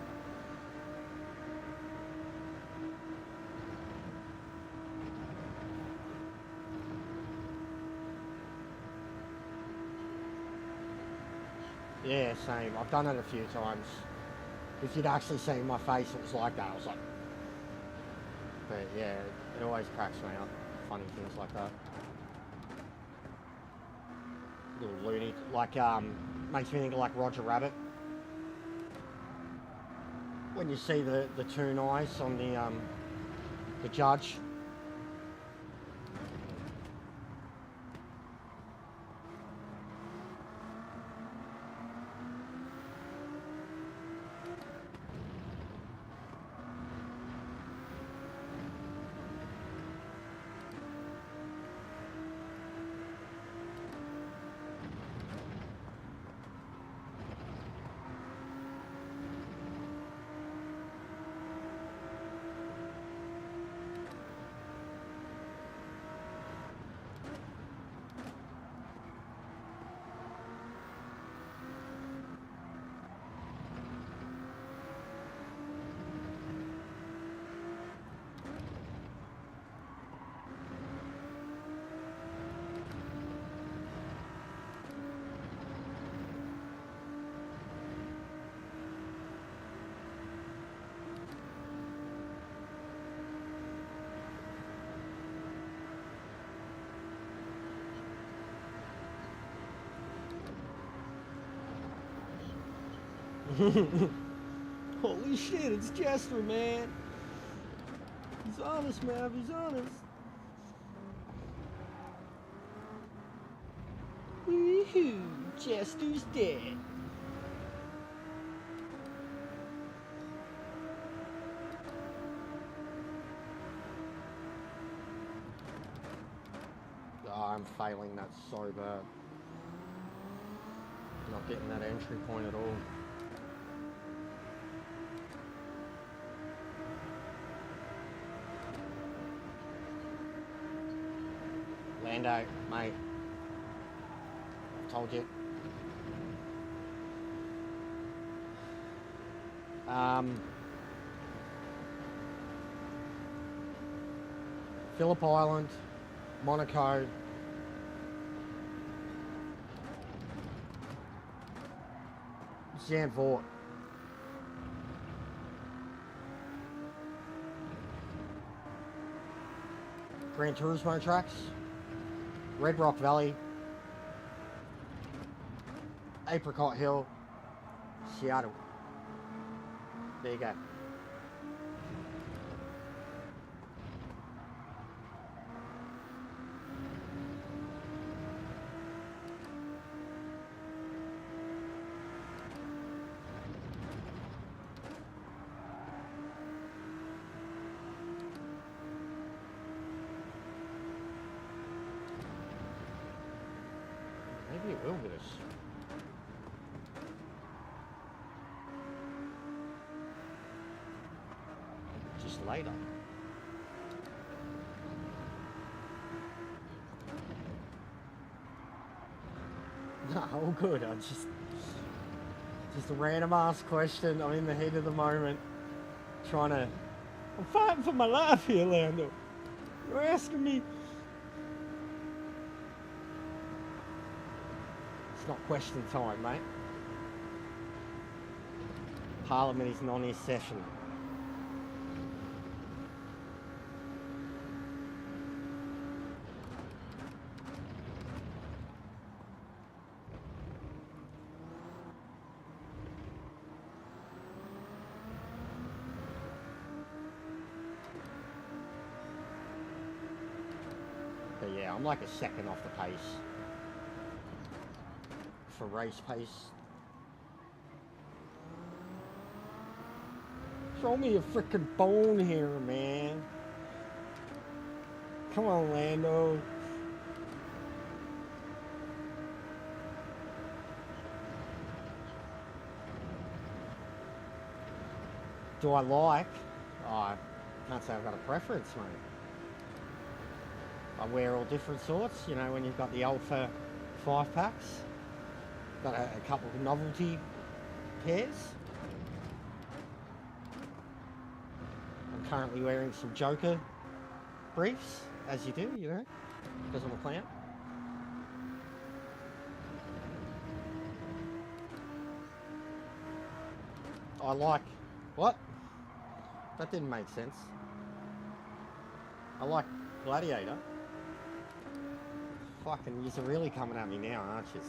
Yeah, same. I've done it a few times. If you'd actually seen my face, it was like that. I was like... But yeah, it always cracks me up. Funny things like that. Little loony. Like, makes me think of like Roger Rabbit. When you see the toon eyes on the judge. Holy shit, it's Jester, man. He's honest, Mav, he's honest. Woohoo, Jester's dead. Oh, I'm failing that so bad. Not getting that entry point at all. Lando, mate. Told you. Phillip Island, Monaco. Zandvoort. Gran Turismo tracks. Red Rock Valley, Apricot Hill, Seattle. There you go. Maybe it will get us. Just later. Nah, all good. I just a random ass question. I'm in the heat of the moment. I'm fighting for my life here, Lando. You're asking me. It's not question time, mate. Parliament is not in session. But yeah, I'm like a second off the pace for race pace. Throw me a freaking bone here, man. Come on, Lando. Do I like? Oh, I can't say I've got a preference, mate. I wear all different sorts, you know, when you've got the Alpha 5-packs. Got a couple of novelty pairs. I'm currently wearing some Joker briefs, as you do, you know, because I'm a clown. I like... What? That didn't make sense. I like Gladiator. Fucking, you're really coming at me now, aren't you?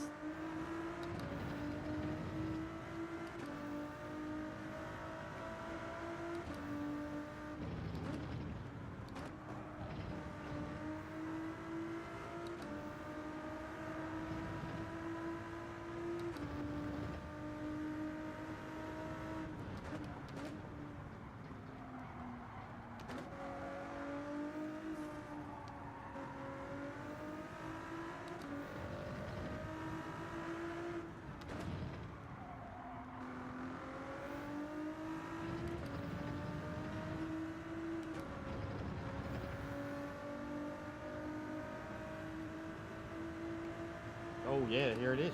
Oh yeah, here it is.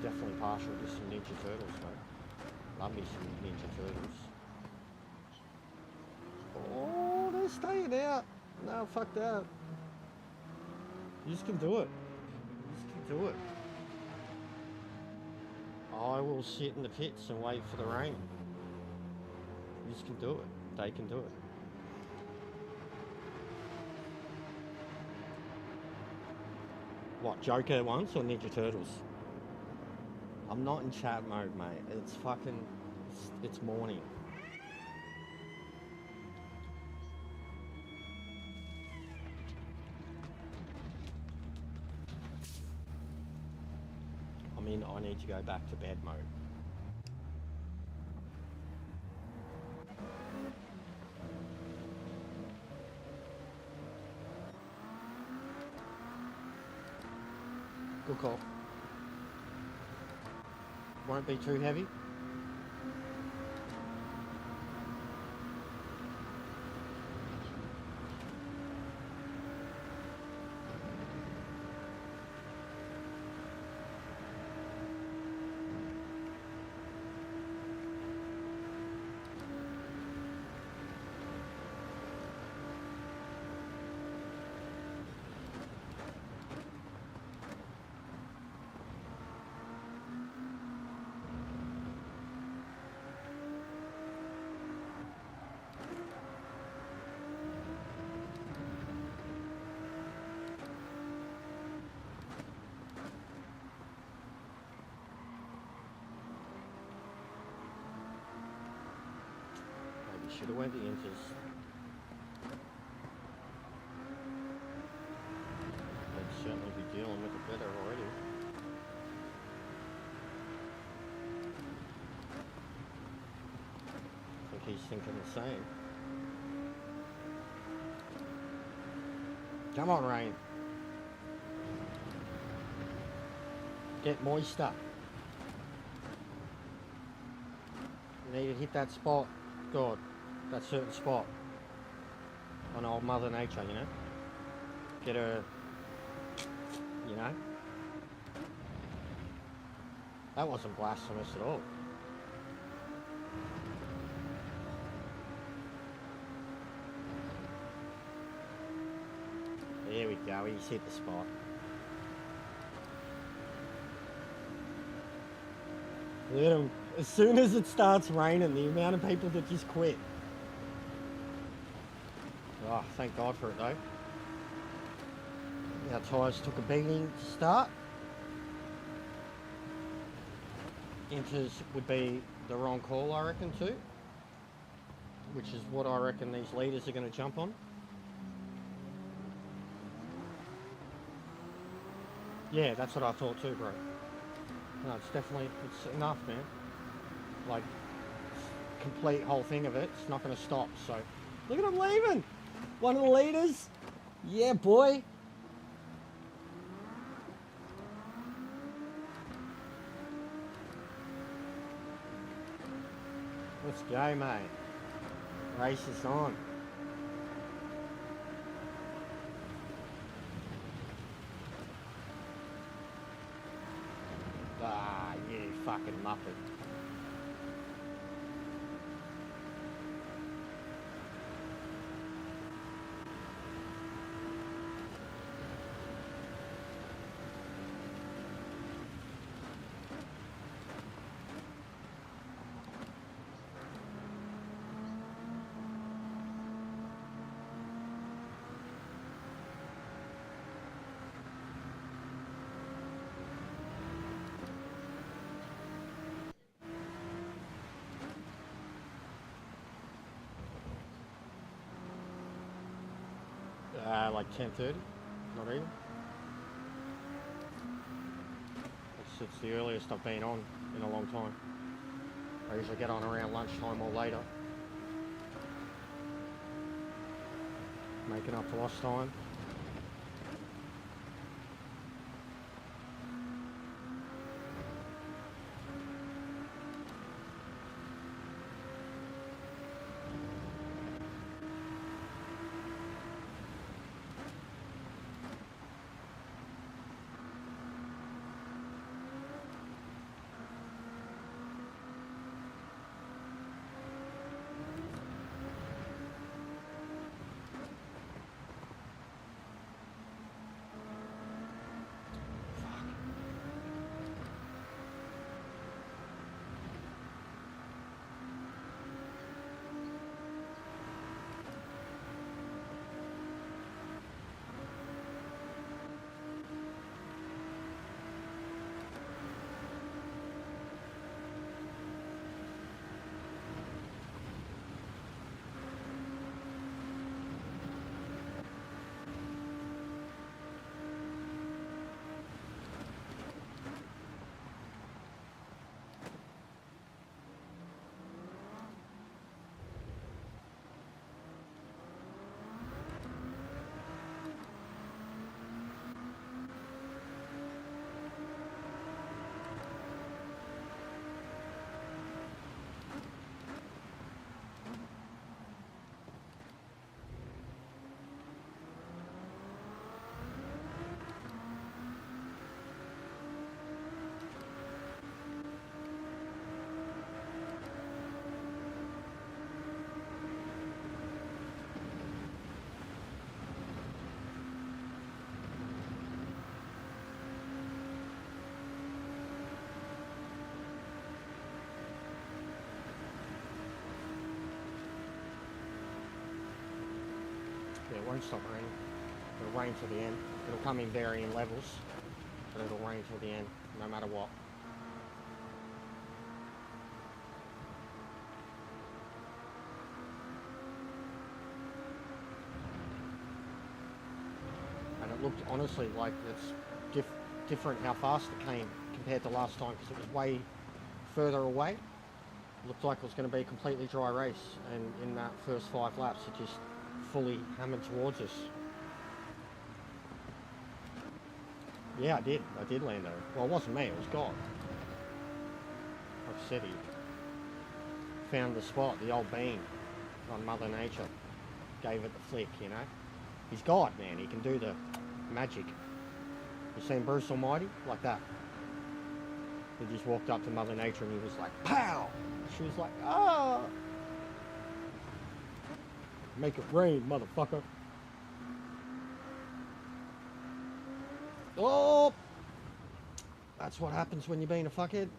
Definitely partial to some Ninja Turtles, mate. Love me some Ninja Turtles. Oh, they're staying out. No, fuck that. You just can do it. You just can do it. I will sit in the pits and wait for the rain. You just can do it. They can do it. What, Joker once or Ninja Turtles? I'm not in chat mode, mate. It's fucking... It's morning. I need to go back to bed mode. Good call. Won't be too heavy. Should have went the inches. They'd certainly be dealing with it better already. I think he's thinking the same. Come on, Rain. Get moister. You need to hit that spot. God. That certain spot. on old Mother Nature, you know? Get her, you know? That wasn't blasphemous at all. There we go, he's hit the spot. Look at him. As soon as it starts raining, the amount of people that just quit. Oh, thank God for it though. Our tyres took a beating to start. Inters would be the wrong call, I reckon, too. Which is what I reckon these leaders are going to jump on. Yeah, that's what I thought too, bro. No, it's definitely, it's enough, man. Like, complete whole thing of it, it's not going to stop, so. Look at him leaving! One of the leaders! Yeah, boy! Let's go, mate. Race is on. Ah, you fucking muppet. Like 10:30, not even. It's the earliest I've been on in a long time. I usually get on around lunchtime or later. Making up for lost time. Yeah, it won't stop raining. It'll rain till the end. It'll come in varying levels, but it'll rain till the end, no matter what. And it looked, honestly, like it's different how fast it came compared to last time, because it was way further away. It looked like it was going to be a completely dry race, and in that first 5 laps it just fully hammered towards us. Yeah, I did land over. Well, it wasn't me, it was God. Like I said, he found the spot, the old beam on Mother Nature. gave it the flick, you know. He's God, man. He can do the magic. You seen Bruce Almighty? Like that. He just walked up to Mother Nature and he was like, pow! She was like, ah! Make it rain, motherfucker. Oh! That's what happens when you're being a fuckhead.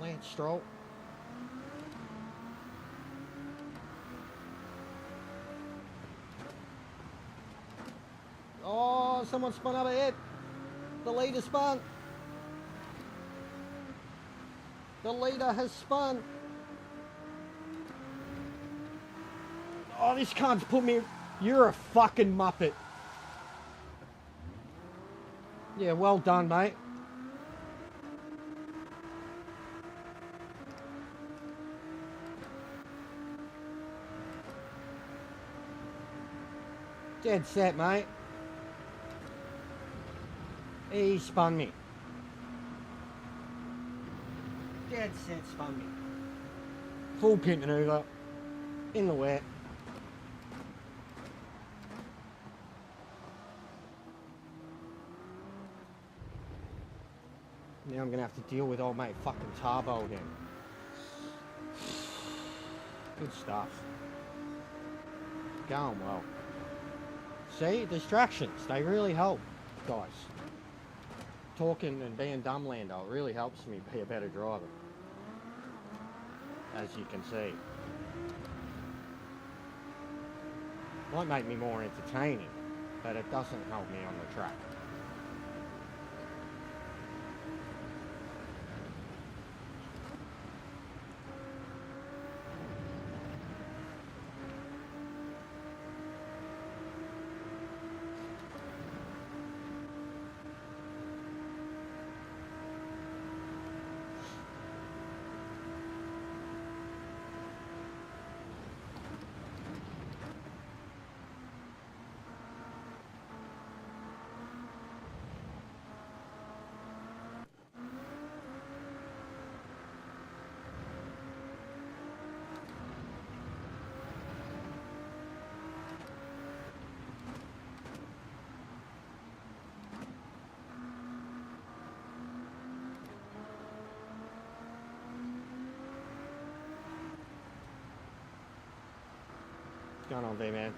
Lance Stroll. Oh, someone spun up ahead. The leader spun. The leader has spun. Oh, this cunt's put me... You're a fucking muppet. Yeah, well done, mate. Dead set, mate. He spun me. Dead set spun me. Full pit maneuver. In the wet. Now I'm going to have to deal with old mate fucking Tarbo again. Good stuff. Going well. See, distractions, they really help, guys. Talking and being dumblander really helps me be a better driver. As you can see. Might make me more entertaining, but it doesn't help me on the track. What's going on, V-Man?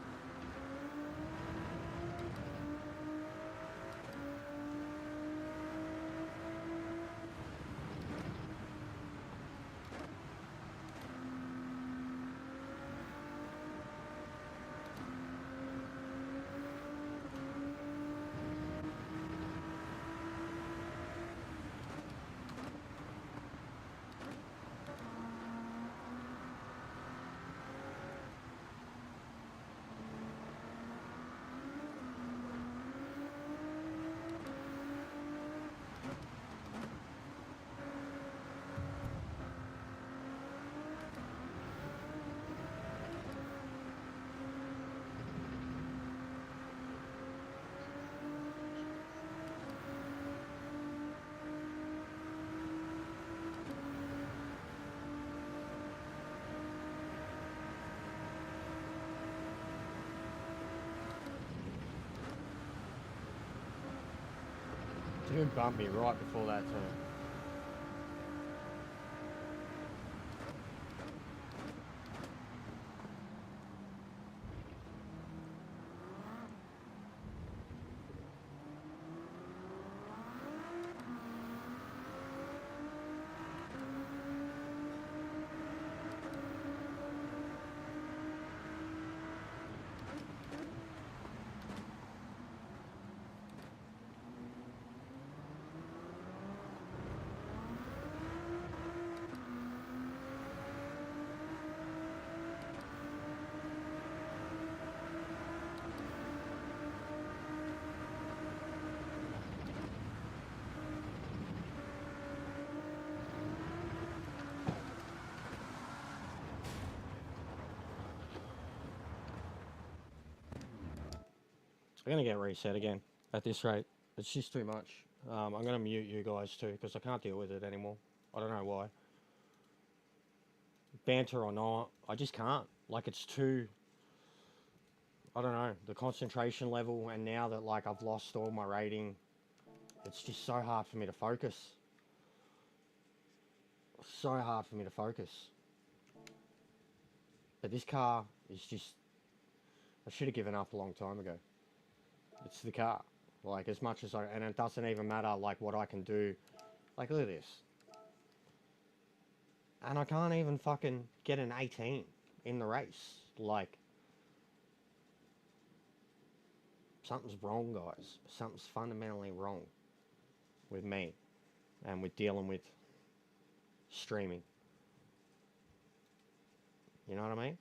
Dude bumped me right before that turn. I'm going to get reset again at this rate. It's just too much. I'm going to mute you guys too because I can't deal with it anymore. I don't know why. banter or not, I just can't. Like, it's too, I don't know, the concentration level, and now that, like, I've lost all my rating, it's just so hard for me to focus. So hard for me to focus. But this car is just, I should have given up a long time ago. It's the car. Like, as much as and it doesn't even matter, like, what I can do. Like, look at this. And I can't even fucking get an 18 in the race. Like, something's wrong, guys. Something's fundamentally wrong with me and with dealing with streaming. You know what I mean?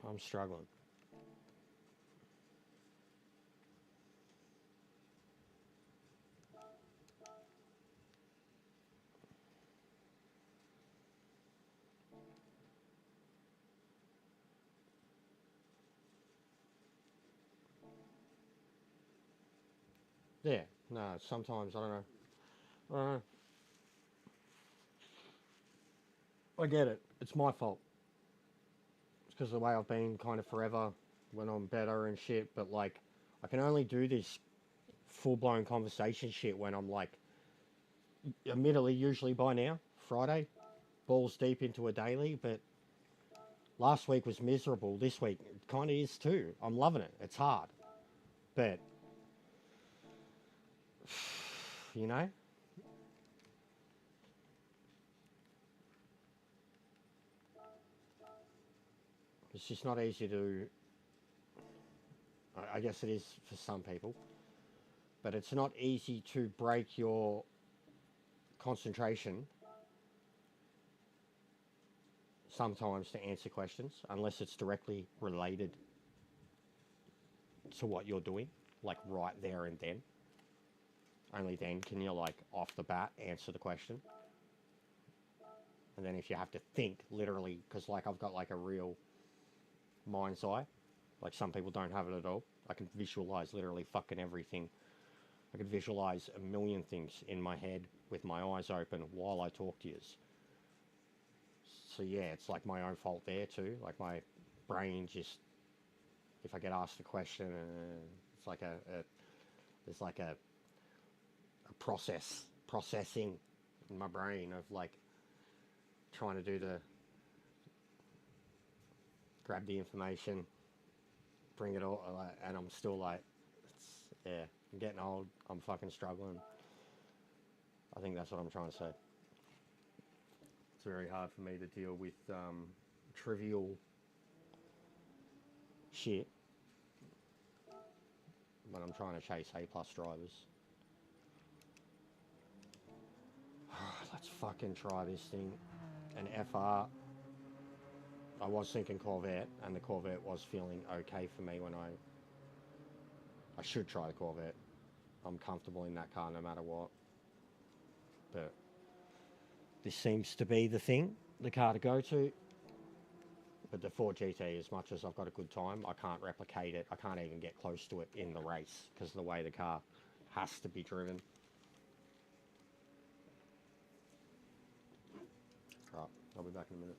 I'm struggling. Yeah, no, sometimes, I don't know. I don't know. I get it. It's my fault. It's because of the way I've been kind of forever when I'm better and shit. But, like, I can only do this full-blown conversation shit when I'm, like, admittedly, usually by now, Friday, balls deep into a daily. But last week was miserable. This week kind of is too. I'm loving it. It's hard. But, you know, it's just not easy to, I guess it is for some people, but it's not easy to break your concentration sometimes to answer questions unless it's directly related to what you're doing, like right there and then. Only then can you, like, off the bat answer the question. And then if you have to think literally, because, like, I've got, like, a real mind's eye, like some people don't have it at all. I can visualize literally fucking everything. I can visualize a million things in my head with my eyes open while I talk to you. So yeah, it's like my own fault there too. Like, my brain just, if I get asked a question, it's like there's like a processing in my brain of, like, trying to do grab the information, bring it all, and I'm still like, yeah, I'm getting old, I'm fucking struggling. I think that's what I'm trying to say. It's very hard for me to deal with trivial shit, but I'm trying to chase A+ drivers. Let's fucking try this thing. An FR. I was thinking Corvette, and the Corvette was feeling okay for me when I should try the Corvette. I'm comfortable in that car no matter what. But this seems to be the thing, the car to go to. But the Ford GT, as much as I've got a good time, I can't replicate it. I can't even get close to it in the race because of the way the car has to be driven. Right, I'll be back in a minute.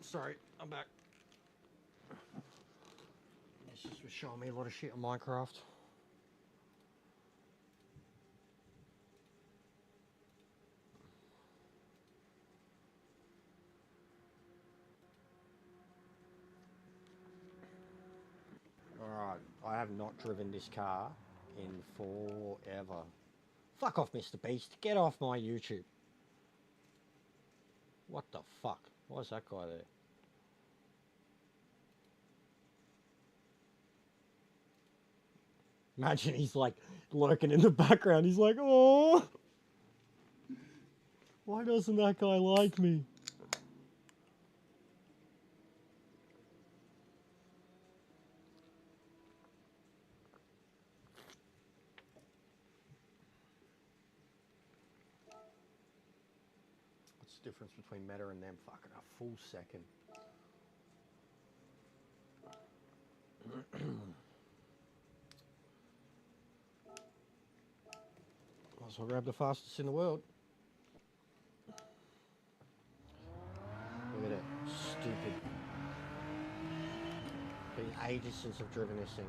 Sorry, I'm back. This just was showing me a lot of shit on Minecraft. Alright, I have not driven this car in forever. Fuck off, Mr. Beast. Get off my YouTube. What the fuck? Why is that guy there? Imagine he's like lurking in the background. He's like, oh, why doesn't that guy like me? What's the difference between Meta and them? Fucking a full second. Might as well grab the fastest in the world. Look at that. Stupid. Been ages since I've driven this thing.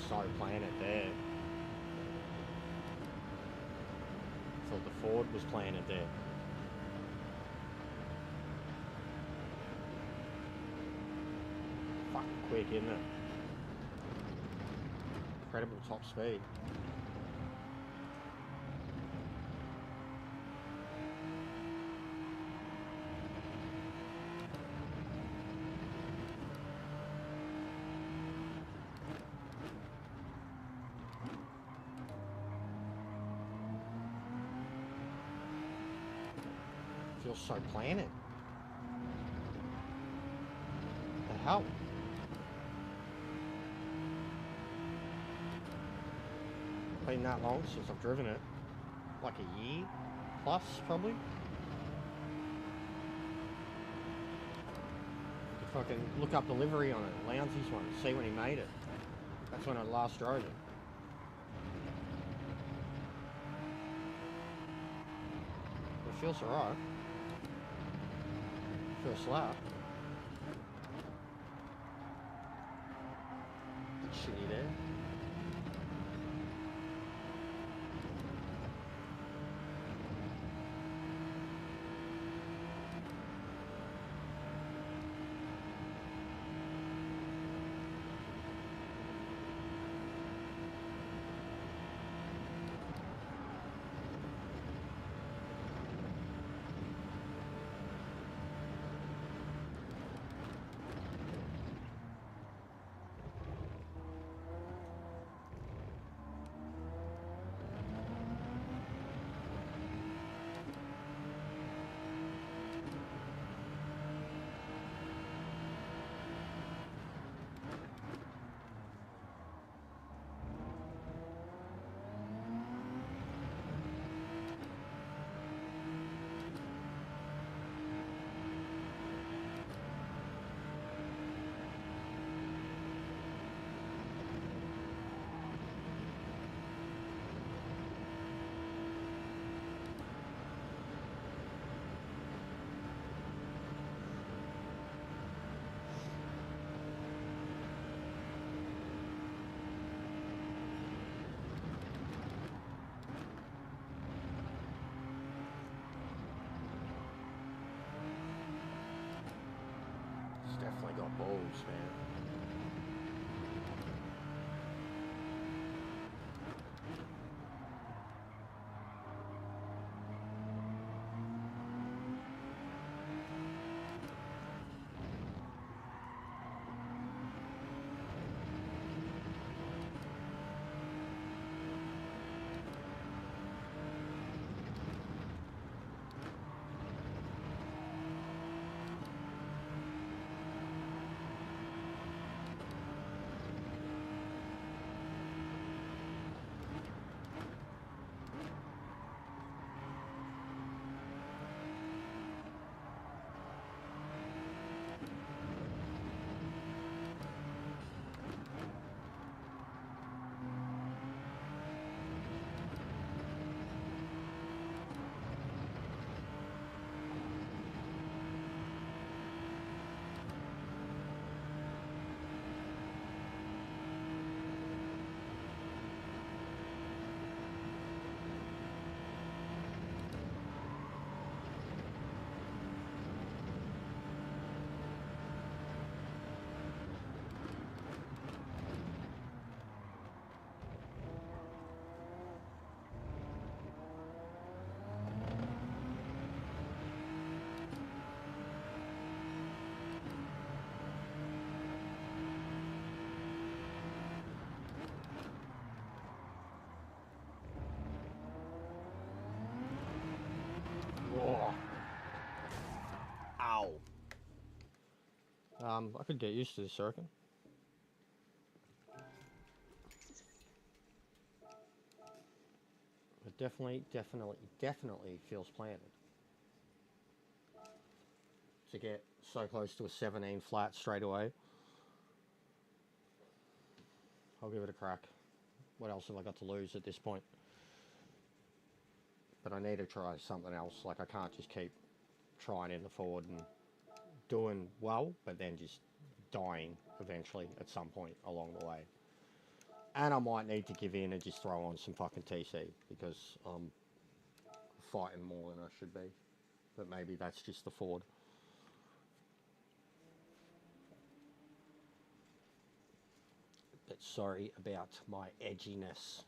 So playing it there. Thought the Ford was playing it there. Fucking quick, isn't it? Incredible top speed. Feels so planet. The hell? Been that long since I've driven it. Like a year plus, probably. You fucking look up the livery on it, Lounsy's one, see when he made it. That's when I last drove it. It feels alright. First lap. Shitty there. Definitely got balls, man. I could get used to this circuit. It definitely feels planted. To get so close to a 17 flat straight away. I'll give it a crack. What else have I got to lose at this point? But I need to try something else. Like, I can't just keep trying in the Ford and doing well, but then just dying eventually at some point along the way. And I might need to give in and just throw on some fucking TC, because I'm fighting more than I should be. But maybe that's just the Ford. But sorry about my edginess.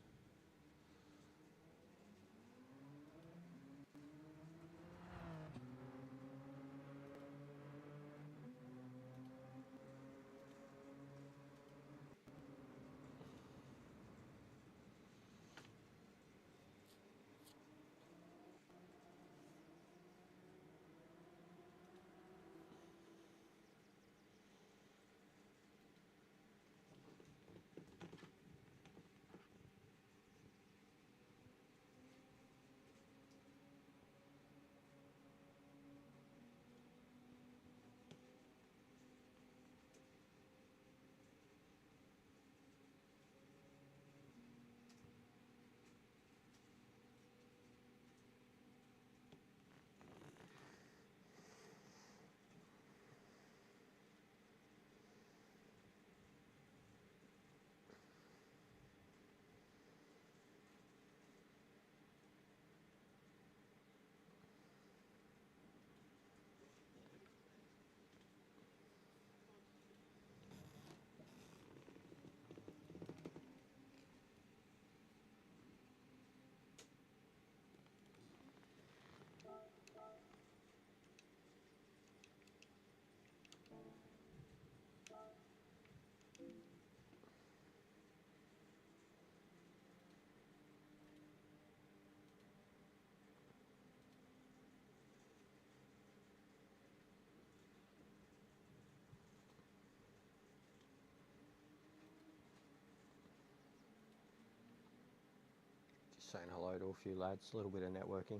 Saying hello to a few lads, a little bit of networking.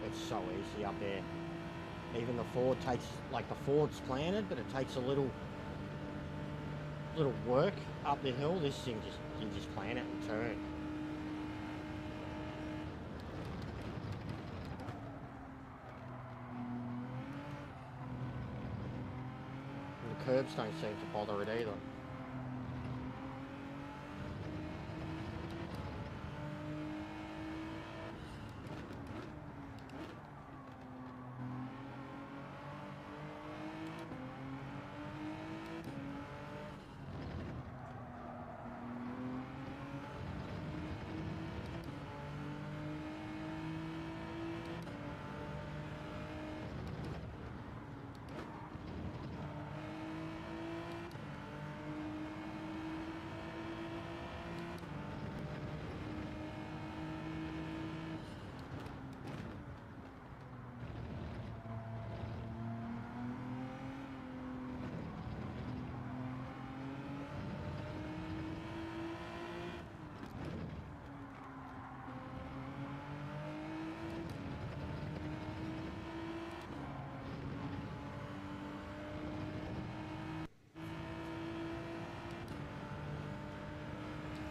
It's so easy up there. Even the Ford takes, like, the Ford's planted, but it takes a little work up the hill. This thing just, you just plan it and turn. And the curbs don't seem to bother it either.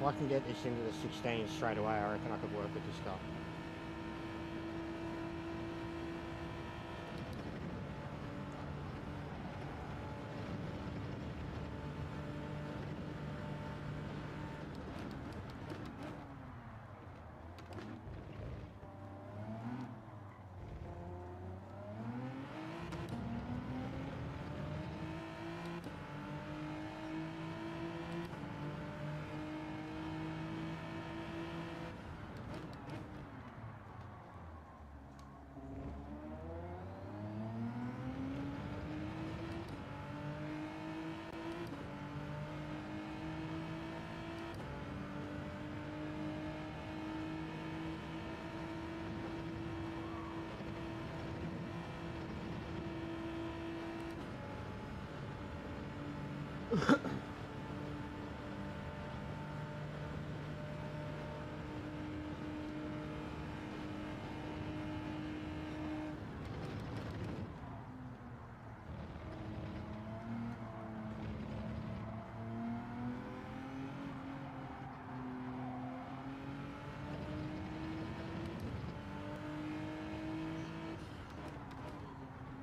I can get this into the 16 straight away, I reckon I could work with this car.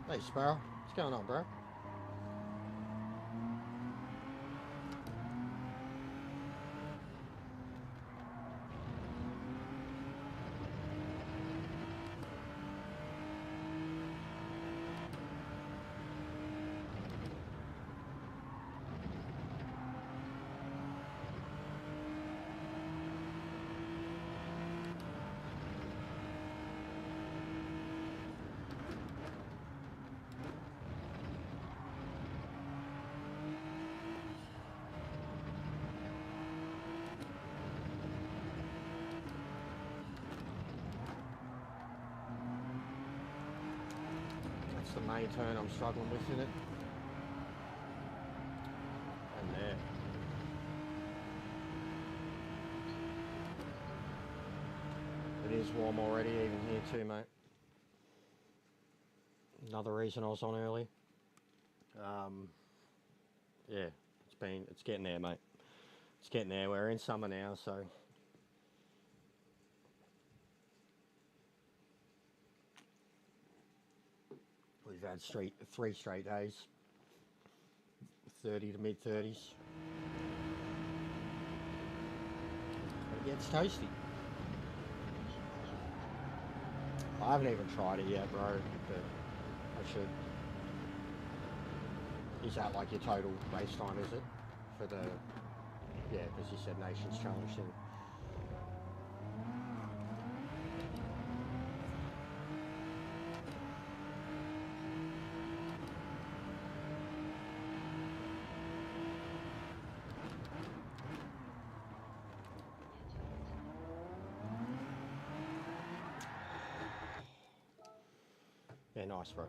Hey Sparrow, what's going on, bro? That's the main turn I'm struggling with in it. And there. It is warm already, even here too, mate. Another reason I was on early. Yeah, it's getting there, mate. It's getting there. We're in summer now, so we've had 3 straight days, 30 to mid 30s. It gets toasty. I haven't even tried it yet, bro, but I should. Is that like your total race time, is it? For the, yeah, because you said Nations Challenge thing. Yeah, nice, bro.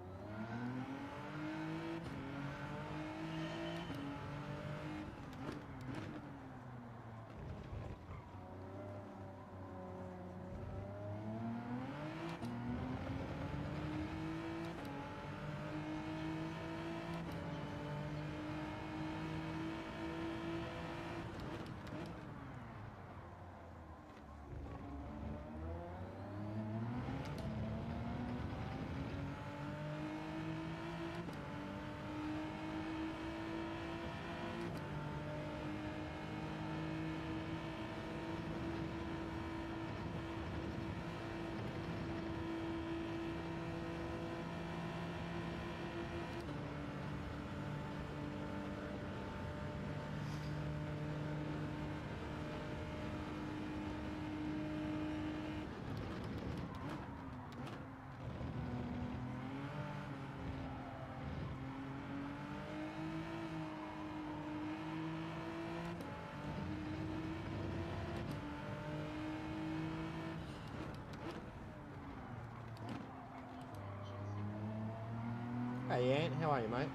Hey Ant, how are you, mate?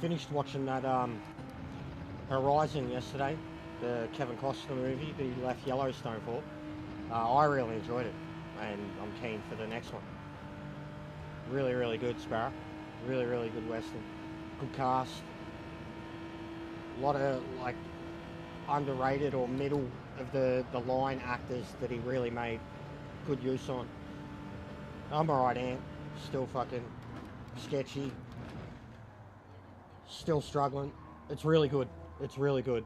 finished watching that Horizon yesterday, the Kevin Costner movie that he left Yellowstone for. I really enjoyed it, and I'm keen for the next one. Really, really good, Sparrow. Really, really good Western. Good cast. A lot of, like, underrated or middle of the line actors that he really made good use on. I'm alright, Ant. Still fucking sketchy. Still struggling. It's really good. It's really good.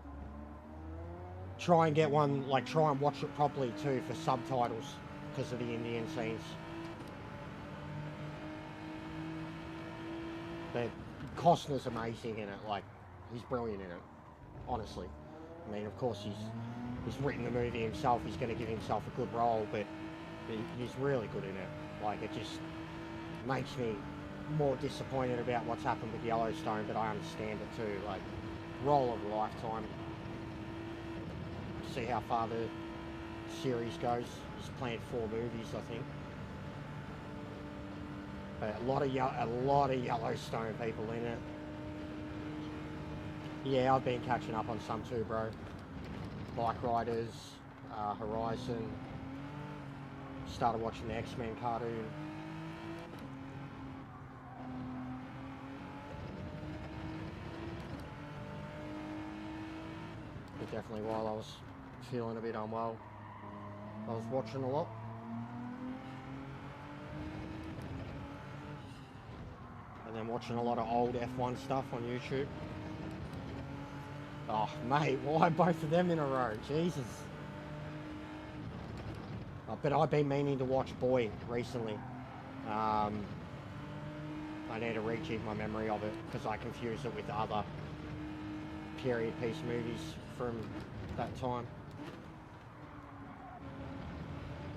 Try and get one, like, try and watch it properly too for subtitles because of the Indian scenes. But Costner's amazing in it. Like, he's brilliant in it. Honestly. I mean, of course, he's written the movie himself. He's going to give himself a good role, but he's really good in it. Like, it just makes me more disappointed about what's happened with Yellowstone, but I understand it too. Like, role of a lifetime. See how far the series goes. He's planned 4 movies, I think. But a lot of Yellowstone people in it. Yeah, I've been catching up on some too, bro. Bike Riders, Horizon. Started watching the X-Men cartoon. But definitely while I was feeling a bit unwell, I was watching a lot. And then watching a lot of old F1 stuff on YouTube. Oh, mate, why both of them in a row? Jesus. But I've been meaning to watch Boy recently. I need to rejig my memory of it because I confused it with other period piece movies from that time.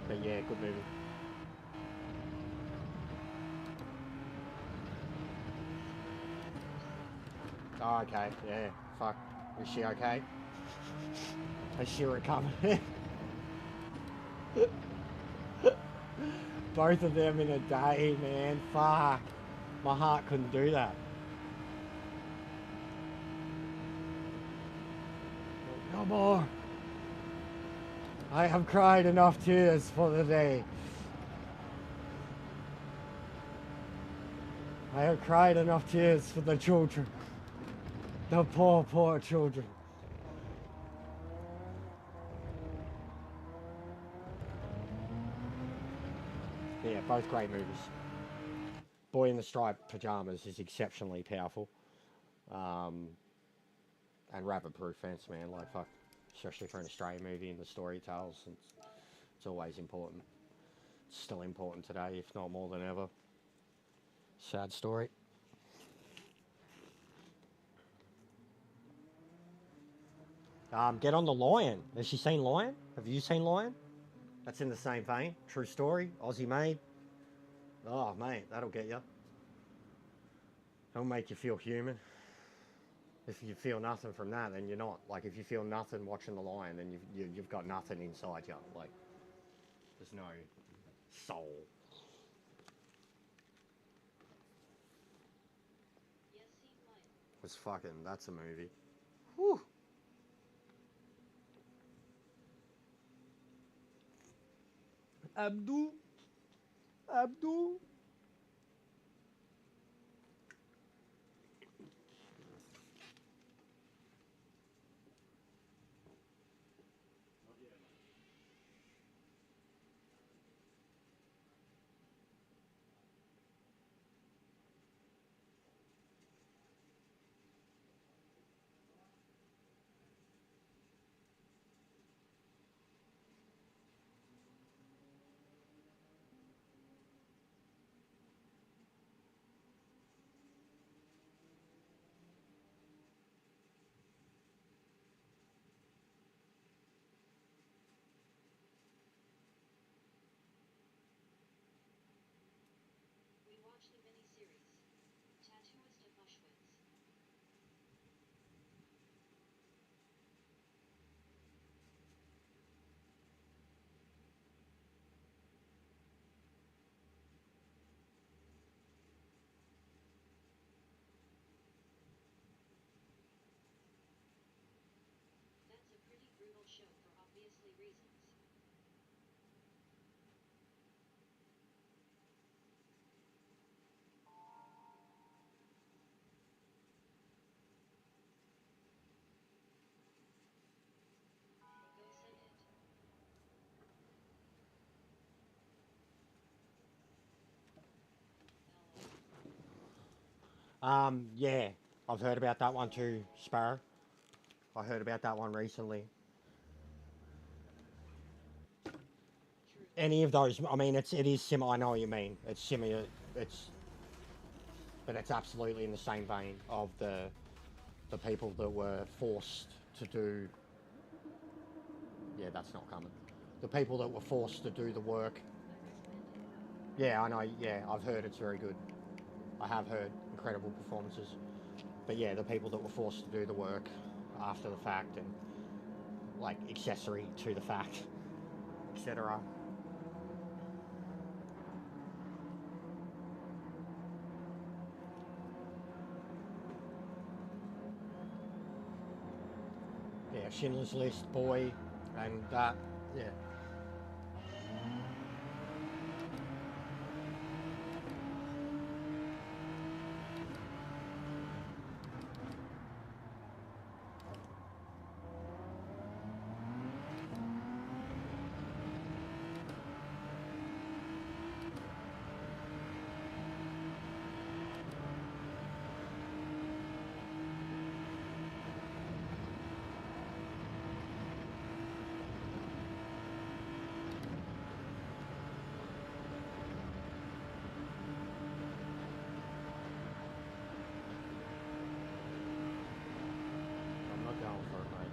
But yeah, good movie. Oh, okay, yeah, fuck. Is she okay? Has she recovered? Both of them in a day, man. Fuck. My heart couldn't do that. No more. I have cried enough tears for the day. I have cried enough tears for the children. The poor, poor children. Yeah, both great movies. Boy in the Striped Pajamas is exceptionally powerful. And Rabbit Proof Fence, man, like fuck. Especially for an Australian movie and the story tells. It's always important. It's still important today, if not more than ever. Sad story. Get on the Lion. Has she seen Lion? Have you seen Lion? That's in the same vein. True story. Aussie made. Oh, mate, that'll get you. That'll make you feel human. If you feel nothing from that, then you're not. Like, if you feel nothing watching The Lion, then you've got nothing inside you. Like, there's no soul. It's fucking, that's a movie. Whew. Abdul. Yeah, I've heard about that one too, Sparrow. I heard about that one recently. Any of those, I mean, it is similar. I know what you mean. It's similar. But it's absolutely in the same vein of the people that were forced to do. Yeah, that's not coming. The people that were forced to do the work. Yeah, I know. Yeah, I've heard it's very good. I have heard incredible performances. But yeah, the people that were forced to do the work after the fact and like accessory to the fact, etc. Yeah, Schindler's List, Boy, and that. Yeah. I'm not going for it, mate.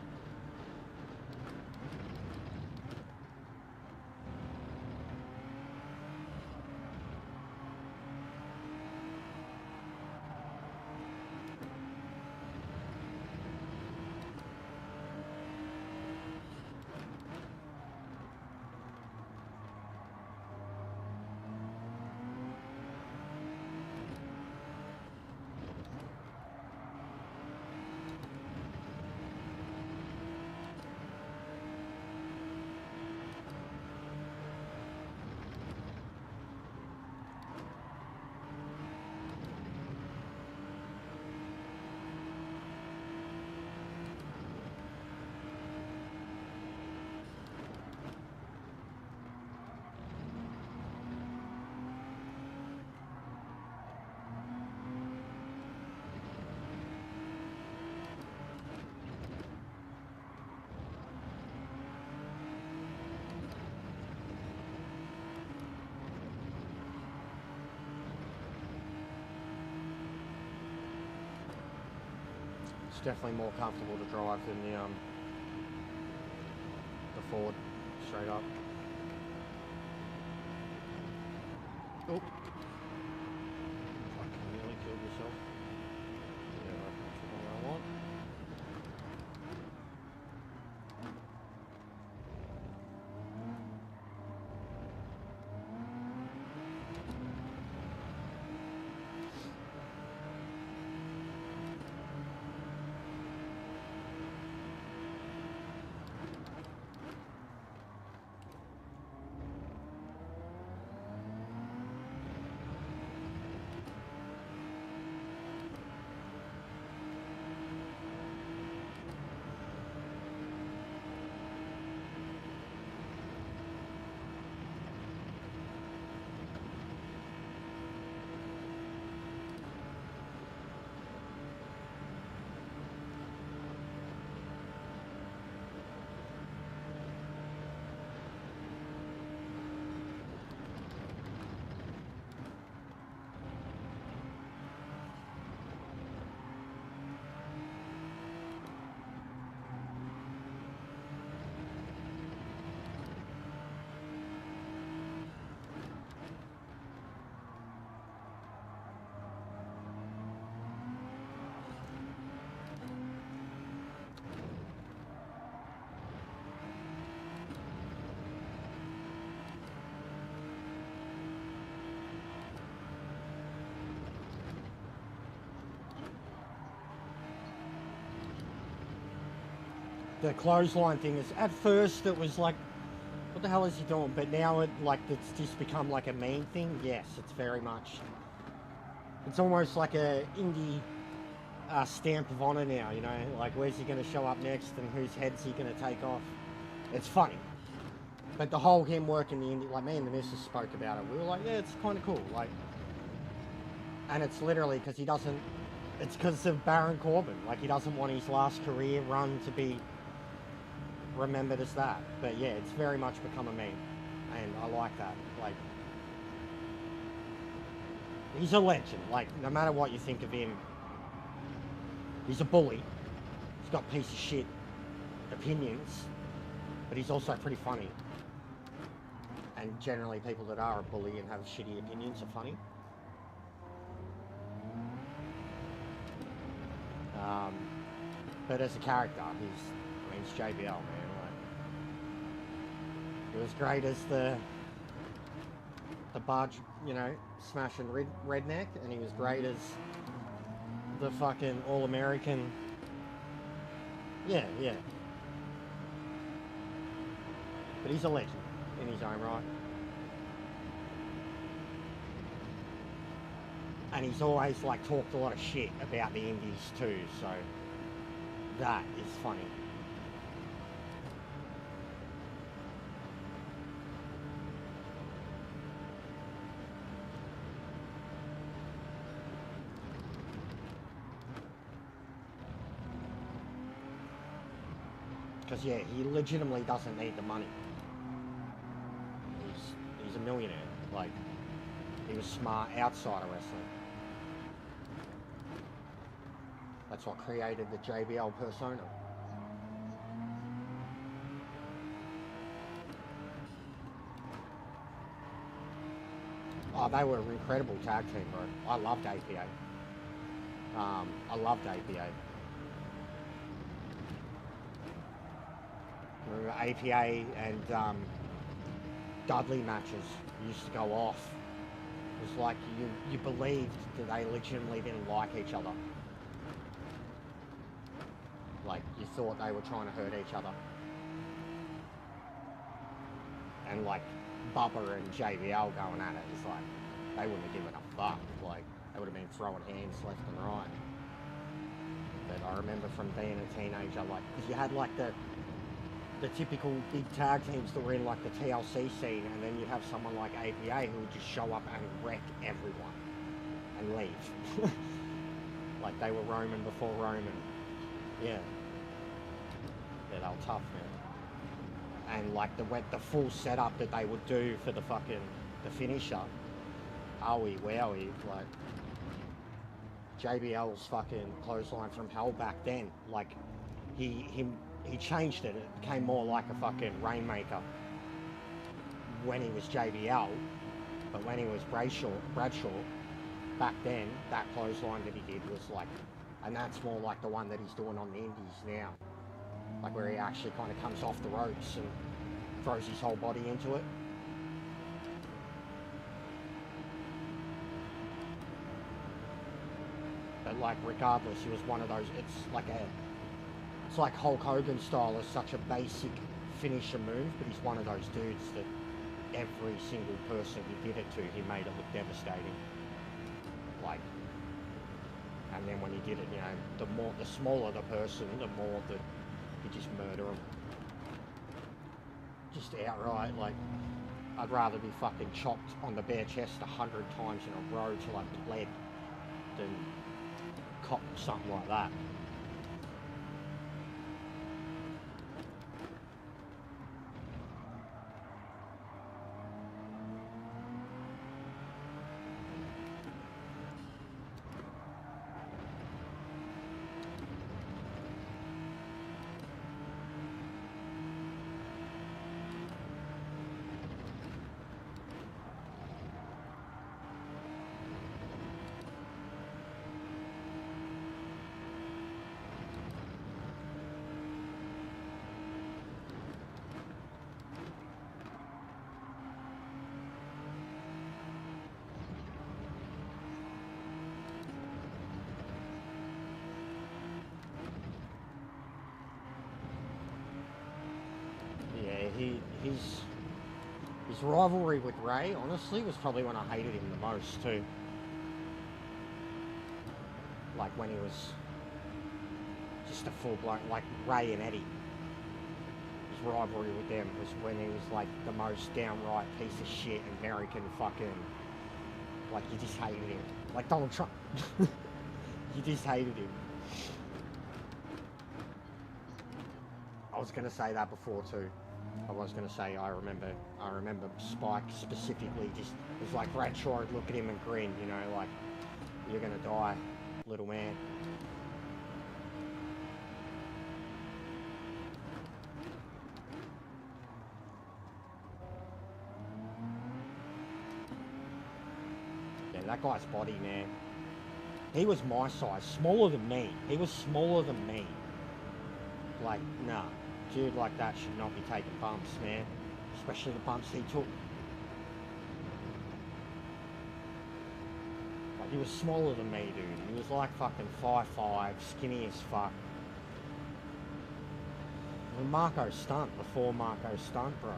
It's definitely more comfortable to drive than the Ford, straight up. Oh, fucking nearly killed yourself. Yeah, that's what I want. The clothesline thing is, at first it was like, what the hell is he doing? But now it's just become like a meme thing. Yes, it's very much. It's almost like a indie stamp of honor now, you know? Like, where's he going to show up next and whose head's he going to take off? It's funny. But the whole him working the indie, like me and the missus spoke about it. We were like, yeah, it's kind of cool. Like, and it's literally because he doesn't It's because of Baron Corbin. Like, he doesn't want his last career run to be remembered as that. But yeah, it's very much become a meme. And I like that. Like, he's a legend. Like, no matter what you think of him, he's a bully. He's got piece of shit opinions, but he's also pretty funny. And generally people that are a bully and have shitty opinions are funny. But as a character, he's JBL, man. Like, he was great as the barge, you know, smashing redneck, and he was great as the fucking all-American. Yeah. But he's a legend in his own right. And he's always, like, talked a lot of shit about the indies too, so that is funny. Because, yeah, he legitimately doesn't need the money. He's a millionaire. Like, he was smart outside of wrestling. That's what created the JBL persona. Oh, they were an incredible tag team, bro. I loved APA. I loved APA. Remember APA and Dudley matches used to go off. It was like you believed that they legitimately didn't like each other. Like, you thought they were trying to hurt each other. And like Bubba and JBL going at it, it's like they wouldn't have given a fuck. Like, they would have been throwing hands left and right. But I remember from being a teenager, like, because you had like the typical big tag teams that were in like the TLC scene, and then you'd have someone like APA who would just show up and wreck everyone and leave. Like, they were Roman before Roman. Yeah, they were tough, man. And like the full setup that they would do for the finisher, owie wowie, like JBL's fucking clothesline from hell back then, like he changed it. It became more like a fucking Rainmaker when he was JBL, but when he was Bradshaw, back then, that clothesline that he did was like, and that's more like the one that he's doing on the indies now, like where he actually kind of comes off the ropes and throws his whole body into it. But like, regardless, he was one of those, it's like Hulk Hogan style is such a basic finisher move, but he's one of those dudes that every single person he did it to, he made it look devastating. Like, and then when he did it, you know, the smaller the person, the more that you just murder them. Just outright, like, I'd rather be fucking chopped on the bare chest 100 times in a row till I bled than cop something like that. His rivalry with Ray, honestly, was probably when I hated him the most too. Like when he was just a full-blown, like Ray and Eddie. His rivalry with them was when he was like the most downright piece of shit American fucking, like, you just hated him. Like Donald Trump. You just hated him. I was going to say that before too. I was going to say I remember Spike specifically just was like Bradshaw would look at him and grin, you know, like, you're going to die, little man. Yeah, that guy's body, man. He was my size, smaller than me. He was smaller than me. Like, nah. Dude like that should not be taking bumps, man. Especially the bumps he took. Like, he was smaller than me, dude. He was like fucking 5'5", skinny as fuck. And Marco Stunt before Marco Stunt, bro.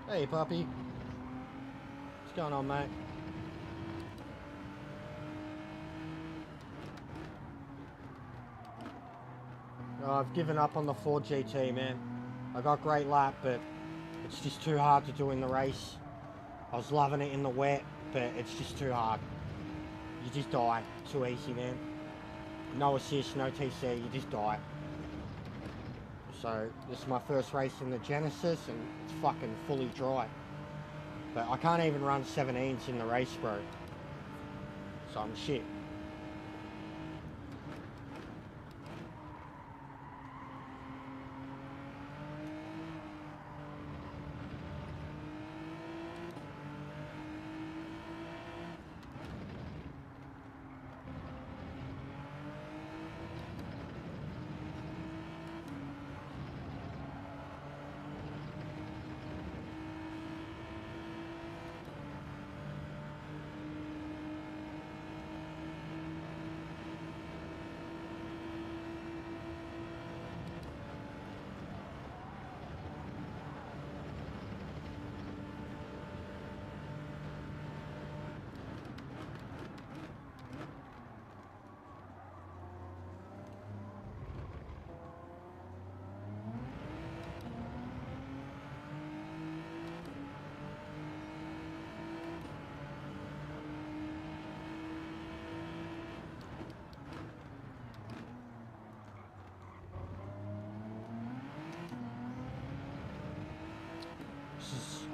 Hey, puppy. What's going on, mate? Oh, I've given up on the Ford GT, man. I got great lap, but it's just too hard to do in the race. I was loving it in the wet, but it's just too hard. You just die. Too easy, man. No assist, no TC, you just die. So, this is my first race in the Genesis, and it's fucking fully dry. But I can't even run 17s in the race, bro. So I'm shit.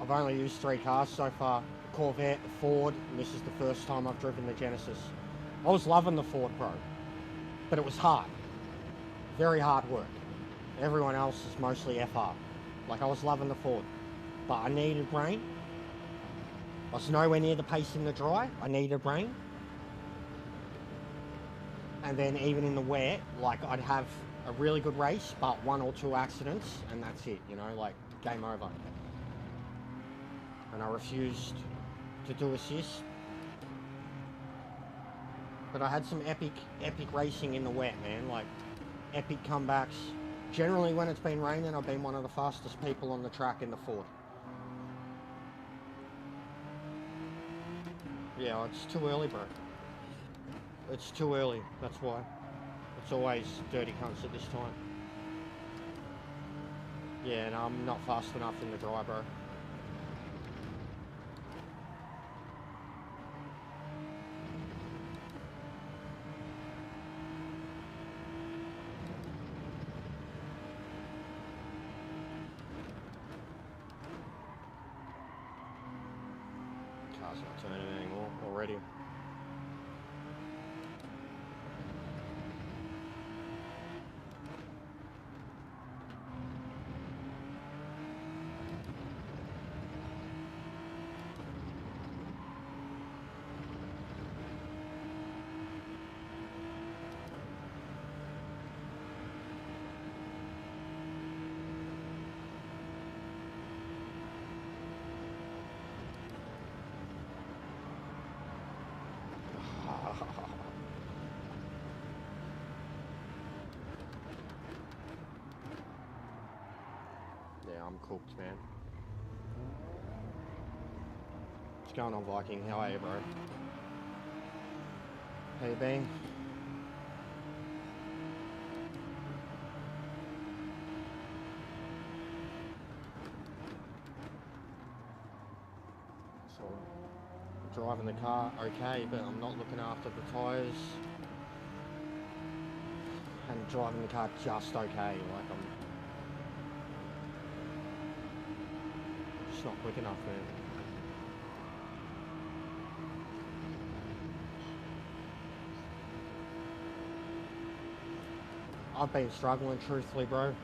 I've only used 3 cars so far. The Corvette, the Ford, and this is the first time I've driven the Genesis. I was loving the Ford, bro. But it was hard. Very hard work. Everyone else is mostly FR. Like, I was loving the Ford. But I needed rain. I was nowhere near the pace in the dry. I needed rain. And then even in the wet, like, I'd have a really good race, but 1 or 2 accidents, and that's it, you know, like, game over. And I refused to do assist. But I had some epic racing in the wet, man, like, epic comebacks. Generally, when it's been raining, I've been one of the fastest people on the track in the Ford. Yeah, it's too early, bro. It's too early, that's why. It's always dirty cunts at this time. Yeah, no, I'm not fast enough in the dry, bro. Car's not turning anymore already. Yeah, I'm cooked, man. What's going on, Viking? How are you, bro? How you been? So, driving the car okay, but I'm not looking after the tyres. And driving the car just okay, like I'm just not quick enough, man. I've been struggling, truthfully, bro.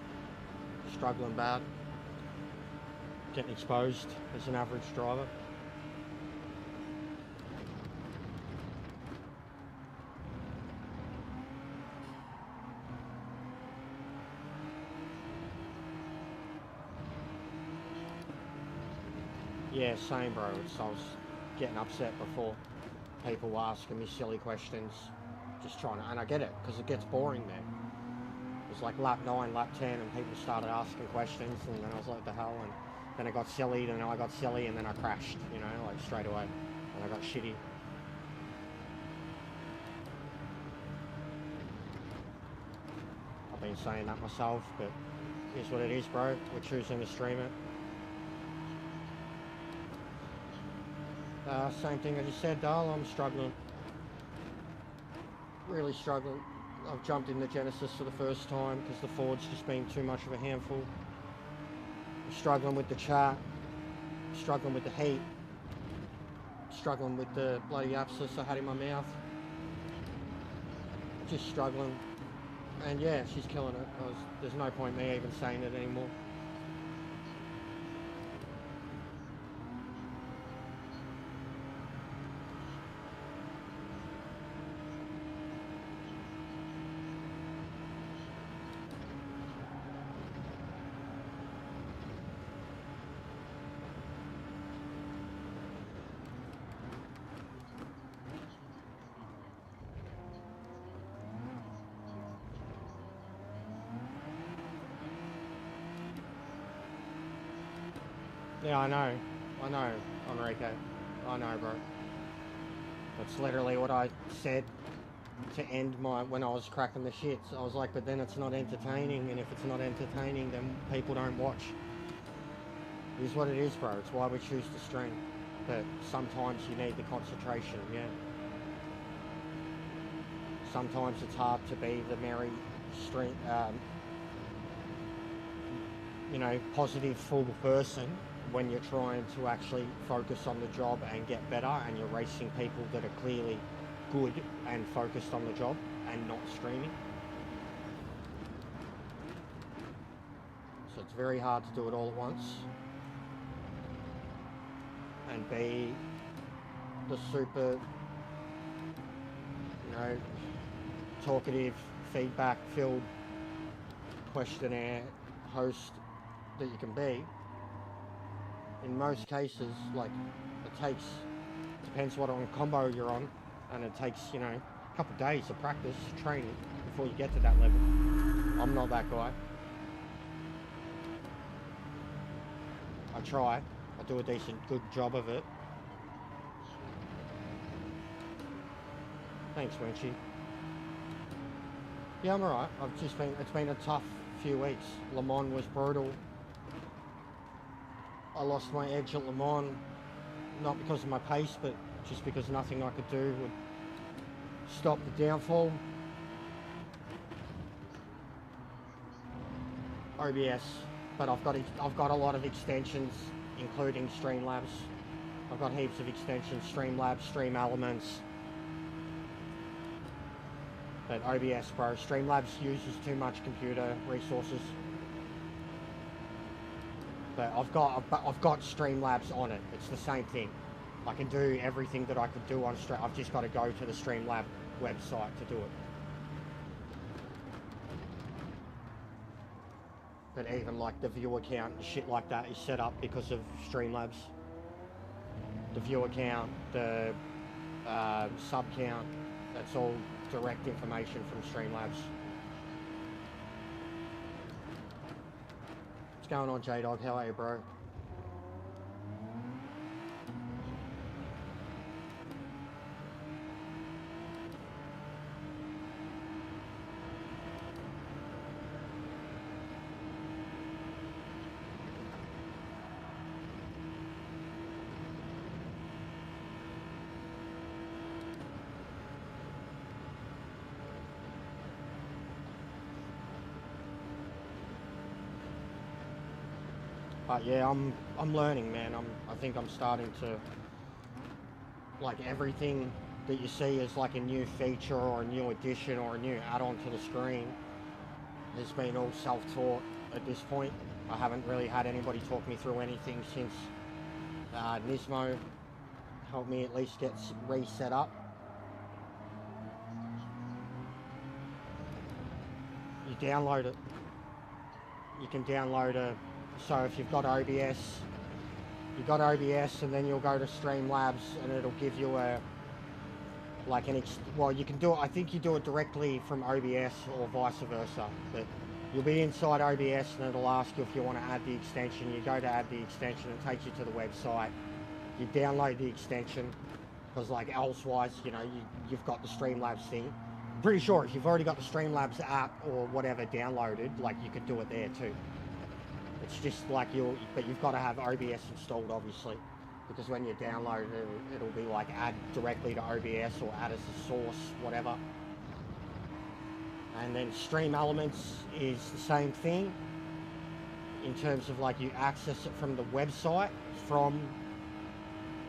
Struggling bad. Getting exposed as an average driver. Yeah, same, bro. I was getting upset before. People asking me silly questions. Just trying to, and I get it, because it gets boring, man. It was like lap 9, lap 10, and people started asking questions, and then I was like, the hell, and then I got silly, and then I got silly, and then I crashed, you know, like straight away, and I got shitty. I've been saying that myself, but here's what it is, bro. We're choosing to stream it. Same thing I just said, Dale. I'm struggling. Really struggling. I've jumped in the Genesis for the first time because the Ford's just been too much of a handful. I'm struggling with the chat. I'm struggling with the heat. I'm struggling with the bloody abscess I had in my mouth. Just struggling. And yeah, she's killing it. There's no point me even saying it anymore. Yeah, I know, Enrique. I know, bro. That's literally what I said to end when I was cracking the shits. I was like, but then it's not entertaining, and if it's not entertaining, then people don't watch. It is what it is, bro. It's why we choose to stream. But sometimes you need the concentration, yeah. Sometimes it's hard to be the merry stream, you know, positive, full person when you're trying to actually focus on the job and get better, and you're racing people that are clearly good and focused on the job and not streaming. So it's very hard to do it all at once and be the super, you know, talkative, feedback filled questionnaire host that you can be. In most cases, like, it takes, depends what on combo you're on, and it takes, you know, a couple of days of practice, training, before you get to that level. I'm not that guy. I try. I do a decent, good job of it. Thanks, Winchy. Yeah, I'm alright. It's been a tough few weeks. Le Mans was brutal. I lost my edge at Le Mans, not because of my pace, but just because nothing I could do would stop the downfall. OBS, but I've got a lot of extensions, including Streamlabs. I've got heaps of extensions, Streamlabs, Stream Elements. But OBS, bro, Streamlabs uses too much computer resources. But I've got Streamlabs on it. It's the same thing. I can do everything that I could do on Stream. I've just got to go to the Streamlab website to do it. But even like the view account and shit like that is set up because of Streamlabs. The view account, the sub count, that's all direct information from Streamlabs. What's going on, J-Dog? How are you, bro? But yeah, I'm learning, man. I think I'm starting to, like, everything that you see as like a new feature or a new addition or a new add-on to the screen has been all self-taught at this point. I haven't really had anybody talk me through anything since Nismo helped me at least get reset up. You download it. You can download a. So if you've got OBS, and then you'll go to Streamlabs and it'll give you a, like well, you can do it, I think you do it directly from OBS or vice versa, but you'll be inside OBS and it'll ask you if you want to add the extension. You go to add the extension, it takes you to the website. You download the extension, because like elsewise, you know, you've got the Streamlabs thing. I'm pretty sure if you've already got the Streamlabs app or whatever downloaded, like you could do it there too. It's just like but you've got to have OBS installed, obviously, because when you download it, it'll be like add directly to OBS or add as a source, whatever. And then Stream Elements is the same thing in terms of like you access it from the website, from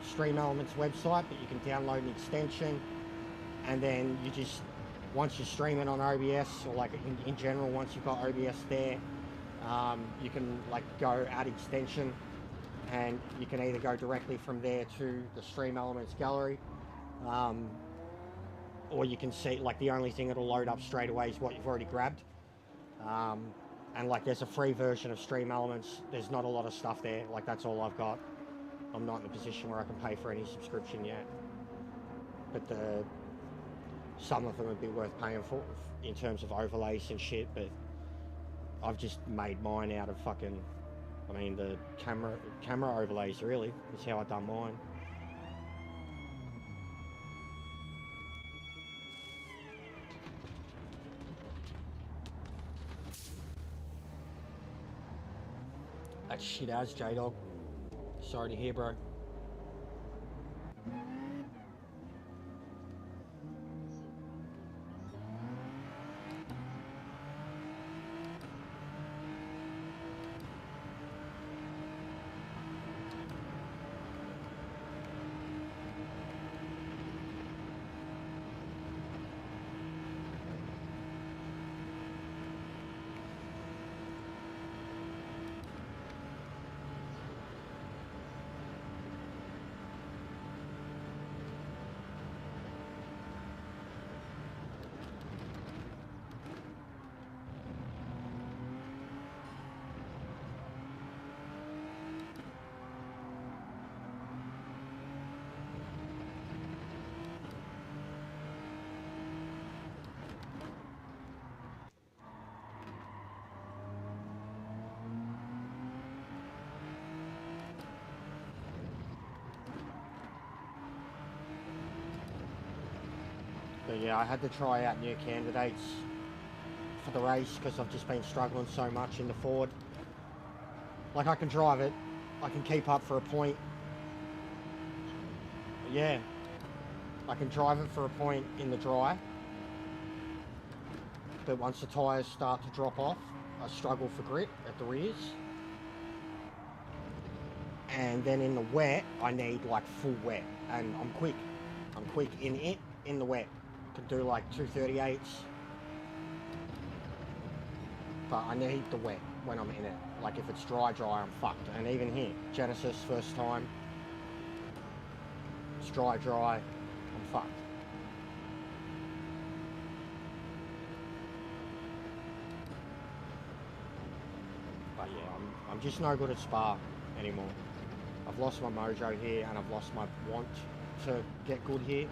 Stream Elements website, but you can download an extension, and then you just, once you're streaming on OBS, or like in general, once you've got OBS there, you can like go add extension, and you can either go directly from there to the Stream Elements gallery, or you can see, like, the only thing that'll load up straight away is what you've already grabbed. And like there's a free version of Stream Elements. There's not a lot of stuff there. Like, that's all I've got. I'm not in a position where I can pay for any subscription yet, but some of them would be worth paying for in terms of overlays and shit. But I've just made mine out of fucking, I mean, the camera overlays, really. That's how I've done mine. That shit as J-Dog. Sorry to hear, bro. But yeah, I had to try out new candidates for the race because I've just been struggling so much in the Ford. Like, I can drive it, I can keep up for a point. Yeah, I can drive it for a point in the dry. But once the tyres start to drop off, I struggle for grip at the rears. And then in the wet, I need like full wet. And I'm quick. I'm quick in it, in the wet. Can do like 238s. But I need the wet when I'm in it. Like if it's dry, I'm fucked. And even here, Genesis, first time. It's dry, I'm fucked. But yeah, I'm just no good at Spa anymore. I've lost my mojo here and I've lost my want to get good here.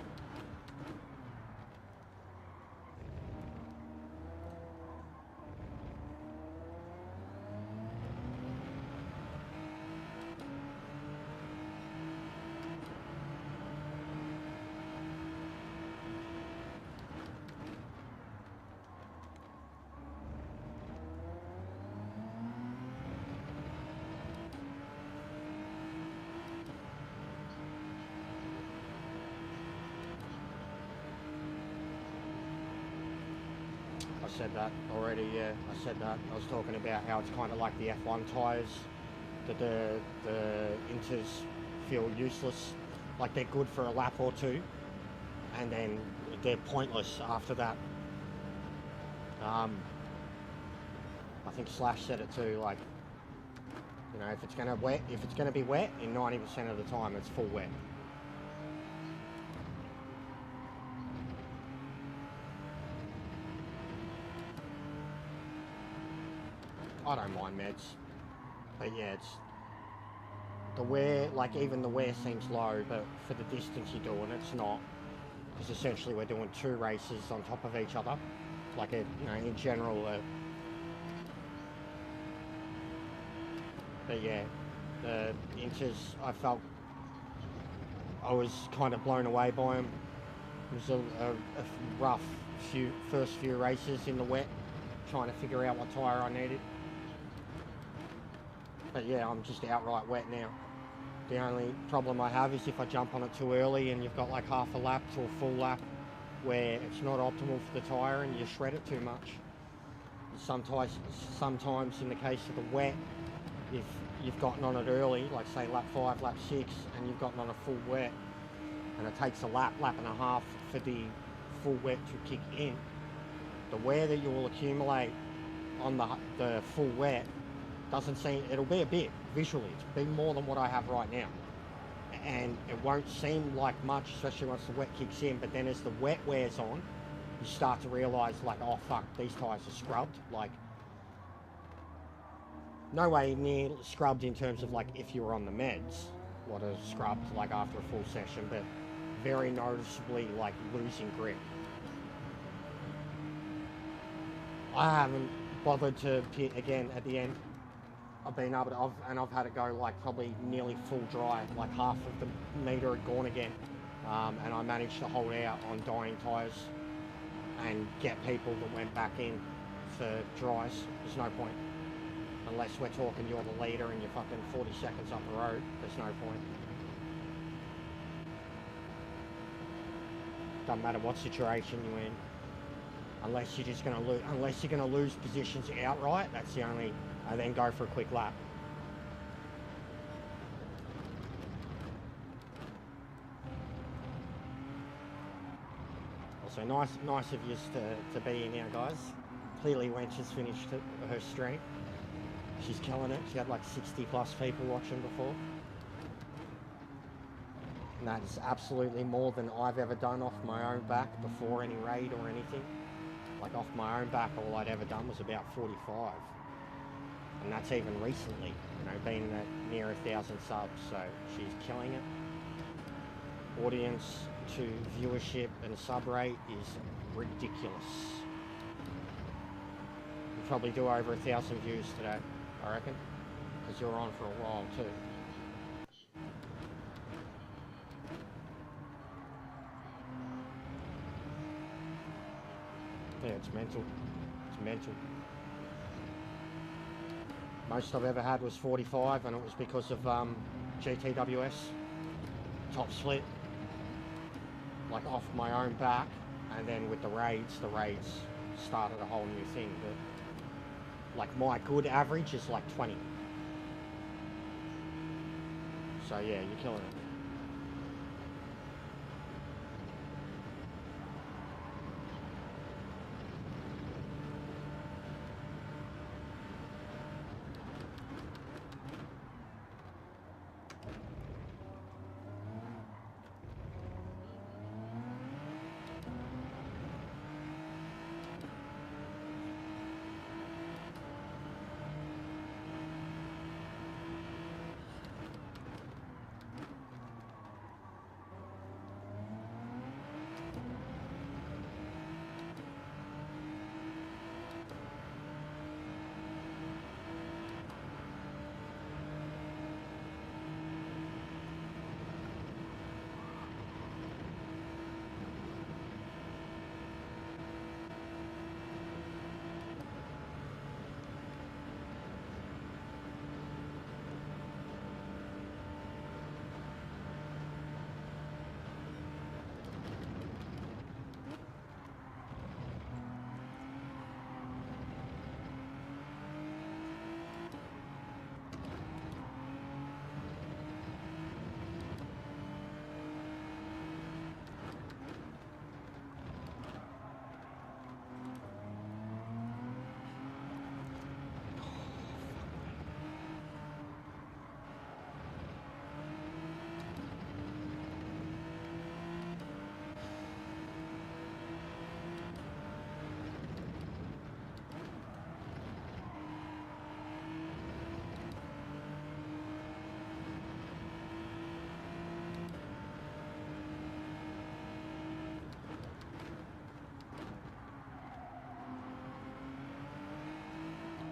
I said that already, yeah, I said that. I was talking about how it's kind of like the F1 tyres, that the inters feel useless, like they're good for a lap or two, and then they're pointless after that. I think Slash said it too, like, you know, if it's gonna be wet, in 90% of the time it's full wet. I don't mind meds, but yeah, it's the wear, like even the wear seems low, but for the distance you're doing, it's not, because essentially we're doing 2 races on top of each other, like a, you know, in general. But yeah, the inters, I felt I was kind of blown away by them. It was a rough first few races in the wet, trying to figure out what tyre I needed. But yeah, I'm just outright wet now. The only problem I have is if I jump on it too early and you've got like half a lap to a full lap where it's not optimal for the tyre and you shred it too much. Sometimes in the case of the wet, if you've gotten on it early, like say lap 5, lap 6, and you've gotten on a full wet, and it takes a lap and a half for the full wet to kick in, the wear that you will accumulate on the full wet doesn't seem, it'll be a bit visually, it's been more than what I have right now, and it won't seem like much, especially once the wet kicks in. But then as the wet wears on, you start to realise like, oh fuck, these tyres are scrubbed. Like, no way near scrubbed in terms of like if you were on the meds, what are scrubbed like after a full session, but very noticeably like losing grip. I haven't bothered to pit again at the end. I've been able to, I've had it go like probably nearly full dry, like half of the meter had gone again, and I managed to hold out on dying tyres and get people that went back in for dries. There's no point. Unless we're talking you're the leader and you're fucking 40 seconds up the road, there's no point. Doesn't matter what situation you're in. Unless you're just gonna lose, unless you're gonna lose positions outright, that's the only, and then go for a quick lap. Also, nice of you to be here now, guys. Clearly, Wench has finished her stream. She's killing it. She had like 60 plus people watching before. And that's absolutely more than I've ever done off my own back before any raid or anything. Like off my own back, all I'd ever done was about 45. And that's even recently, you know, being at near 1,000 subs, so she's killing it. Audience to viewership and sub rate is ridiculous. We'll probably do over 1,000 views today, I reckon, because you're on for a while too. Yeah, it's mental. It's mental. Most I've ever had was 45, and it was because of GTWS top split, like off my own back, and then with the raids started a whole new thing. But like my good average is like 20. So yeah, you're killing it.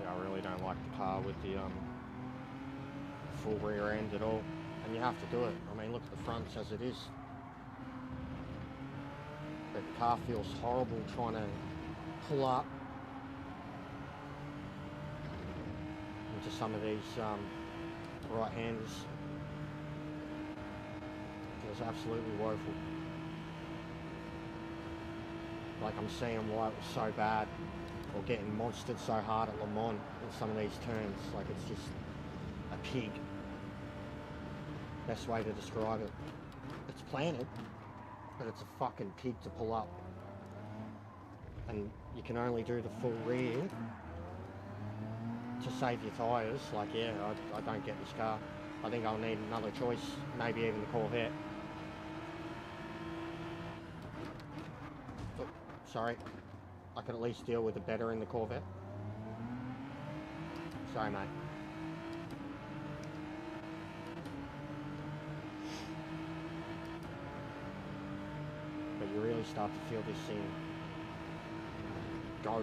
I really don't like the car with the full rear end at all, and you have to do it. I mean, look at the fronts as it is. But the car feels horrible trying to pull up into some of these right-handers. It was absolutely woeful. Like I'm seeing why it was so bad, or getting monstered so hard at Le Mans in some of these turns. Like it's just a pig. Best way to describe it. It's planted, but it's a fucking pig to pull up. And you can only do the full rear to save your tyres. Like, yeah, I don't get this car. I think I'll need another choice, maybe even the Corvette. Oh, sorry. I could at least deal with the better in the Corvette. Sorry, mate. But you really start to feel this thing go.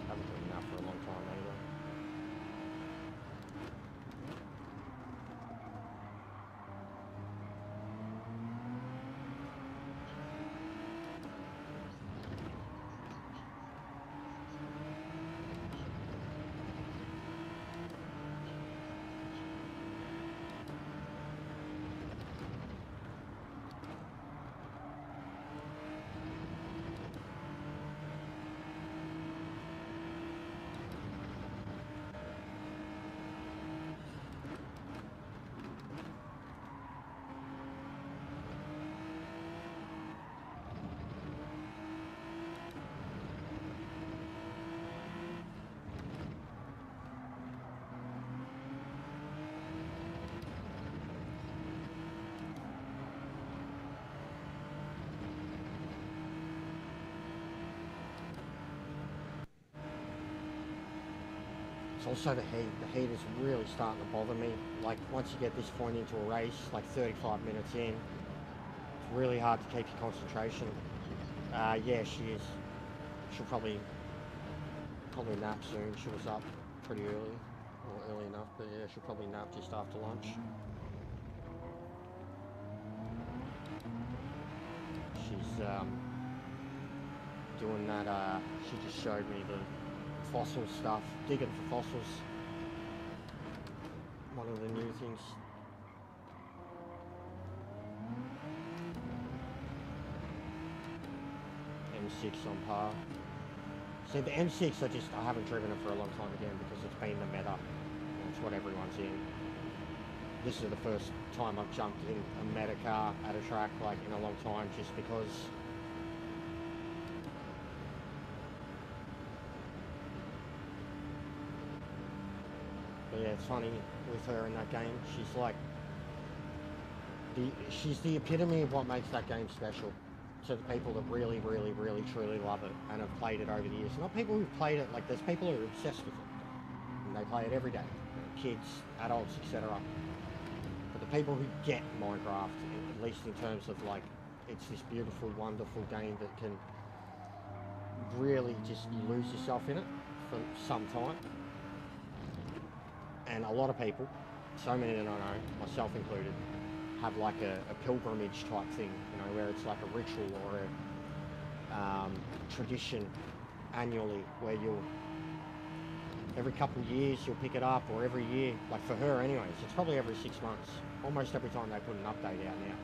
Haven't done that for a long time either. also the heat. The heat is really starting to bother me. Like, once you get this point into a race, like 35 minutes in, it's really hard to keep your concentration. Yeah, she is. She'll probably nap soon. She was up pretty early, or early enough, but yeah, she'll probably nap just after lunch. She's doing that, she just showed me the fossil stuff, digging for fossils. One of the new things. M6 on par. See, the M6, I haven't driven it for a long time again because it's been the meta. It's what everyone's in. This is the first time I've jumped in a meta car at a track, like, in a long time, just because but yeah, it's funny with her in that game. She's like she's the epitome of what makes that game special to the people that really, really, really, truly love it and have played it over the years. Not people who've played it, like, there's people who are obsessed with it and they play it every day, kids, adults, etc. But the people who get Minecraft, at least in terms of, like, it's this beautiful, wonderful game that can really just, you lose yourself in it for some time. And a lot of people, so many that I know, myself included, have like a pilgrimage type thing, you know, where it's like a ritual or a tradition annually, where you'll, every couple of years you'll pick it up, or every year, like for her anyways, it's probably every 6 months, almost every time they put an update out now.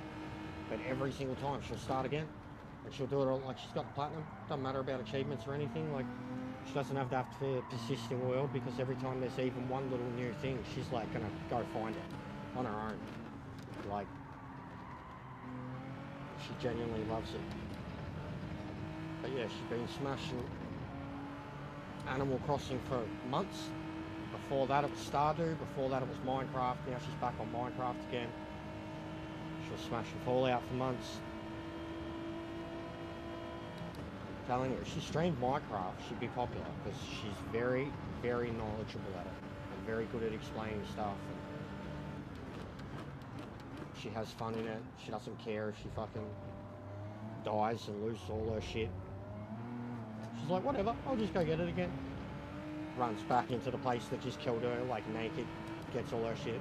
But every single time she'll start again, and she'll do it all, like, she's got platinum, doesn't matter about achievements or anything, like, she doesn't have to persist in the world, because every time there's even one little new thing, she's like gonna go find it on her own. Like, she genuinely loves it. But yeah, she's been smashing Animal Crossing for months. Before that it was Stardew, before that it was Minecraft, now she's back on Minecraft again. She was smashing Fallout for months. I'm telling you, if she streamed Minecraft, she'd be popular, because she's very, very knowledgeable at it, and very good at explaining stuff. She has fun in it. She doesn't care if she fucking dies and loses all her shit. She's like, whatever, I'll just go get it again. Runs back into the place that just killed her, like, naked, gets all her shit.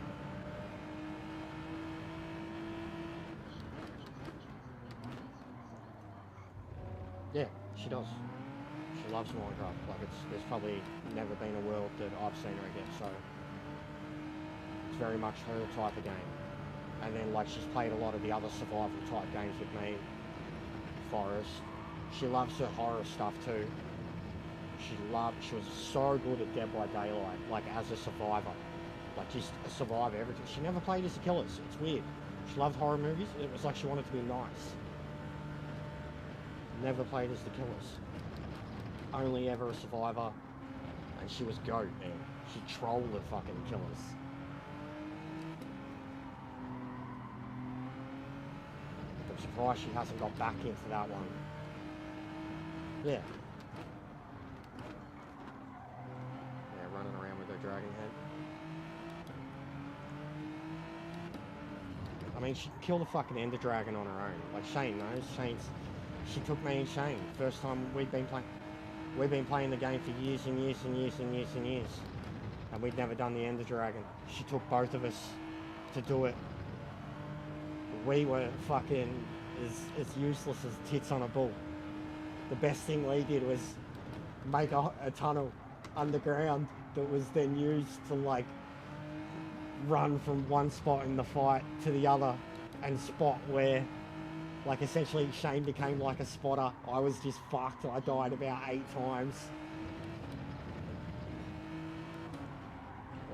Yeah, she does. She loves Minecraft. Like, there's probably never been a world that I've seen her get, so it's very much her type of game. And then, like, she's played a lot of the other survival type games with me. Forest. She loves her horror stuff too. She was so good at Dead by Daylight, like, as a survivor. Like, just a survivor, everything. She never played as a killer. It's weird. She loved horror movies. It was like she wanted to be nice. Never played as the killers. Only ever a survivor. And she was GOAT, man. She trolled the fucking killers. I'm surprised she hasn't got back into that one. Yeah. Yeah, running around with her dragon head. I mean, she killed the fucking Ender Dragon on her own. Like, Shane knows. She took me and Shane. First time we've been playing the game for years and years and years and years and years. And we'd never done the Ender Dragon. She took both of us to do it. We were fucking as useless as tits on a bull. The best thing we did was make a tunnel underground that was then used to, like, run from one spot in the fight to the other and spot where, like, essentially Shane became like a spotter. I was just fucked. I died about 8 times.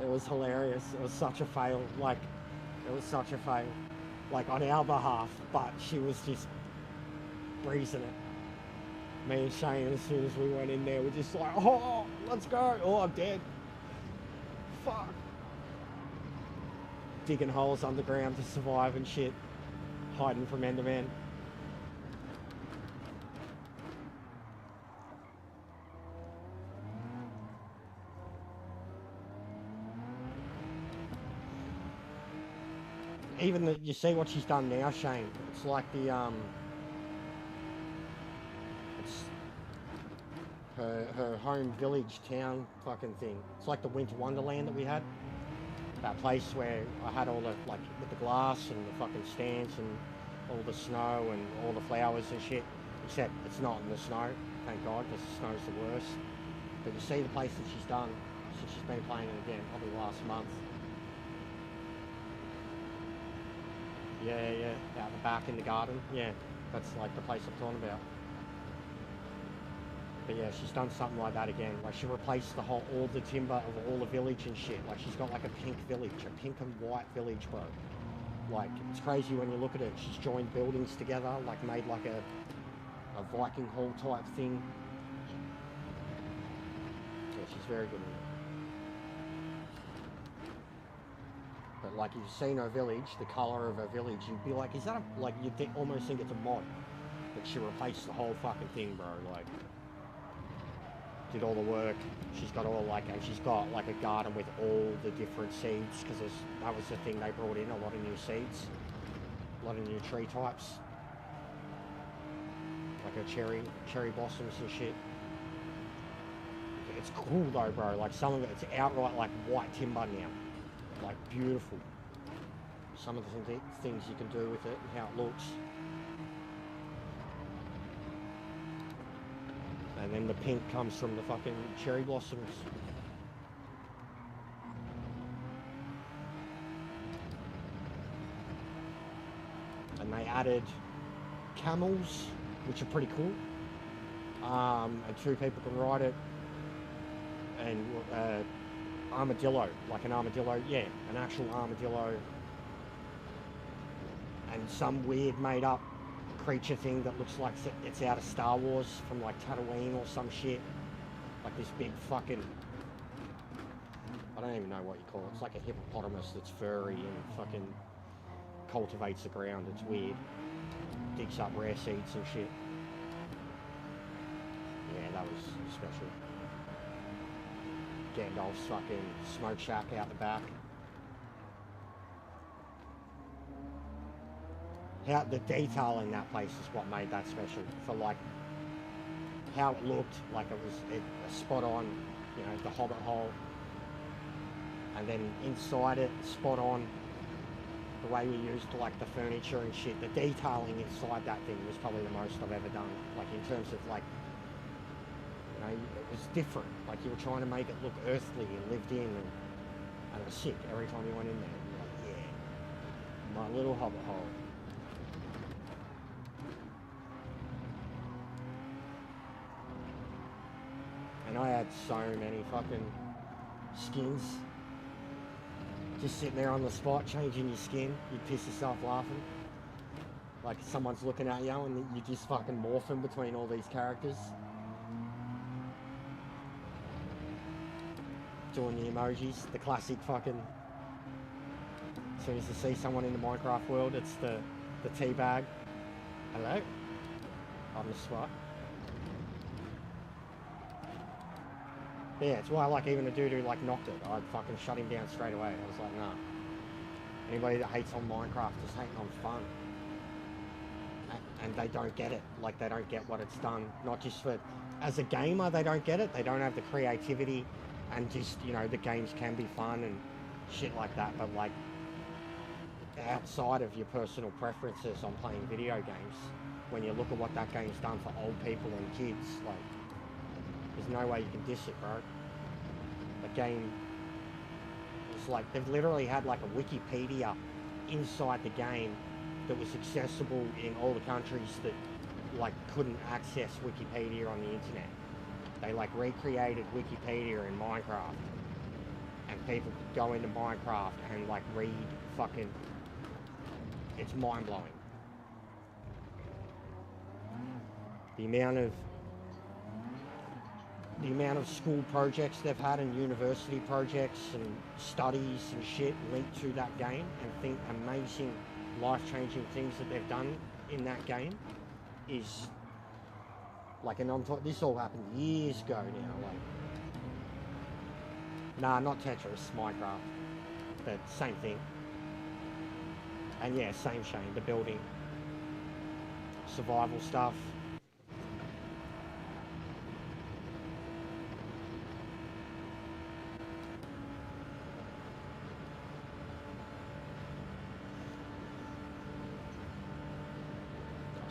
It was hilarious. It was such a fail. Like, it was such a fail. Like, on our behalf, but she was just breezing it. Me and Shane, as soon as we went in there, we're just like, oh, let's go. Oh, I'm dead. Fuck. Digging holes underground to survive and shit. Hiding from Enderman. even the, you see what she's done now, Shane. It's like the it's her home village town fucking thing. It's like the Winter Wonderland that we had. That place where I had all the, like, with the glass and the fucking stands and all the snow and all the flowers and shit. Except it's not in the snow, thank God, because the snow's the worst. But you see the place that she's done since she's been playing it again, probably last month. Yeah, out the back in the garden. Yeah, that's like the place I'm talking about. But yeah, she's done something like that again. Like she replaced all the timber of all the village and shit. Like she's got like a pink village, a pink and white village, bro. Like it's crazy when you look at it. She's joined buildings together, like made like a Viking hall type thing. Yeah, she's very good at it. But like if you've seen her village, the colour of her village, you'd be like, is that a, like you'd almost think it's a mod. But she replaced the whole fucking thing, bro. Like did all the work. She's got all like, and she's got like a garden with all the different seeds because that was the thing they brought in, a lot of new seeds, a lot of new tree types, like her cherry blossoms and shit. It's cool though, bro. Like some of it's outright like white timber now, like beautiful. Some of the things you can do with it and how it looks. And then the pink comes from the fucking cherry blossoms. And they added camels, which are pretty cool. And 2 people can ride it. And armadillo, like an armadillo, yeah, an actual armadillo. And some weird made up creature thing that looks like it's out of Star Wars from like Tatooine or some shit. Like this big fucking, I don't even know what you call it. It's like a hippopotamus that's furry and fucking cultivates the ground. It's weird. Digs up rare seeds and shit. Yeah, that was special. Gandalf's fucking smoke shack out the back. How the detail in that place is what made that special. For like how it looked, like it was spot on, you know, the hobbit hole, and then inside it, spot on. The way we used like the furniture and shit, the detailing inside that thing was probably the most I've ever done. Like in terms of like, you know, it was different. Like you were trying to make it look earthly and lived in, and it was sick every time you went in there. You're like, yeah, my little hobbit hole. And I had so many fucking skins. Just sitting there on the spot, changing your skin. You'd piss yourself laughing. Like someone's looking at you and you just fucking morphing between all these characters. Doing the emojis, the classic fucking... As soon as you see someone in the Minecraft world, it's the tea bag. Hello? On the spot. Yeah, it's why like even a dude who like knocked it, I'd fucking shut him down straight away. I was like, nah. Anybody that hates on Minecraft is hating on fun. And they don't get it. Like they don't get what it's done. Not just for, as a gamer they don't get it. They don't have the creativity and just, you know, the games can be fun and shit like that. But like outside of your personal preferences on playing video games, when you look at what that game's done for old people and kids, like, there's no way you can diss it, bro. The game is like, they've literally had like a Wikipedia inside the game that was accessible in all the countries that like couldn't access Wikipedia on the internet. They like recreated Wikipedia in Minecraft, and people could go into Minecraft and like read fucking, it's mind-blowing. The amount of school projects they've had and university projects and studies and shit linked to that game, and think amazing life-changing things that they've done in that game is like, and I'm talking, this all happened years ago now, like, nah, not Tetris, Minecraft, but same thing. And yeah, same Shane, the building, survival stuff.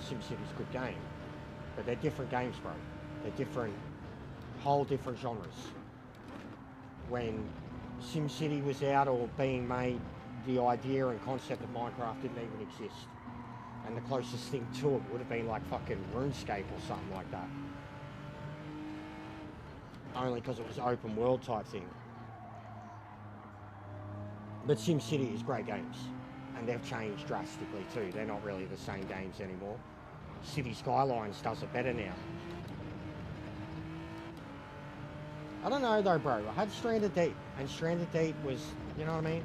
SimCity's a good game, but they're different games, bro. They're different, whole different genres. When SimCity was out or being made, the idea and concept of Minecraft didn't even exist. And the closest thing to it would have been like fucking RuneScape or something like that. Only because it was open world type thing. But SimCity is great games. And they've changed drastically too. They're not really the same games anymore. City Skylines does it better now. I don't know though, bro. I had Stranded Deep, and Stranded Deep was, you know what I mean?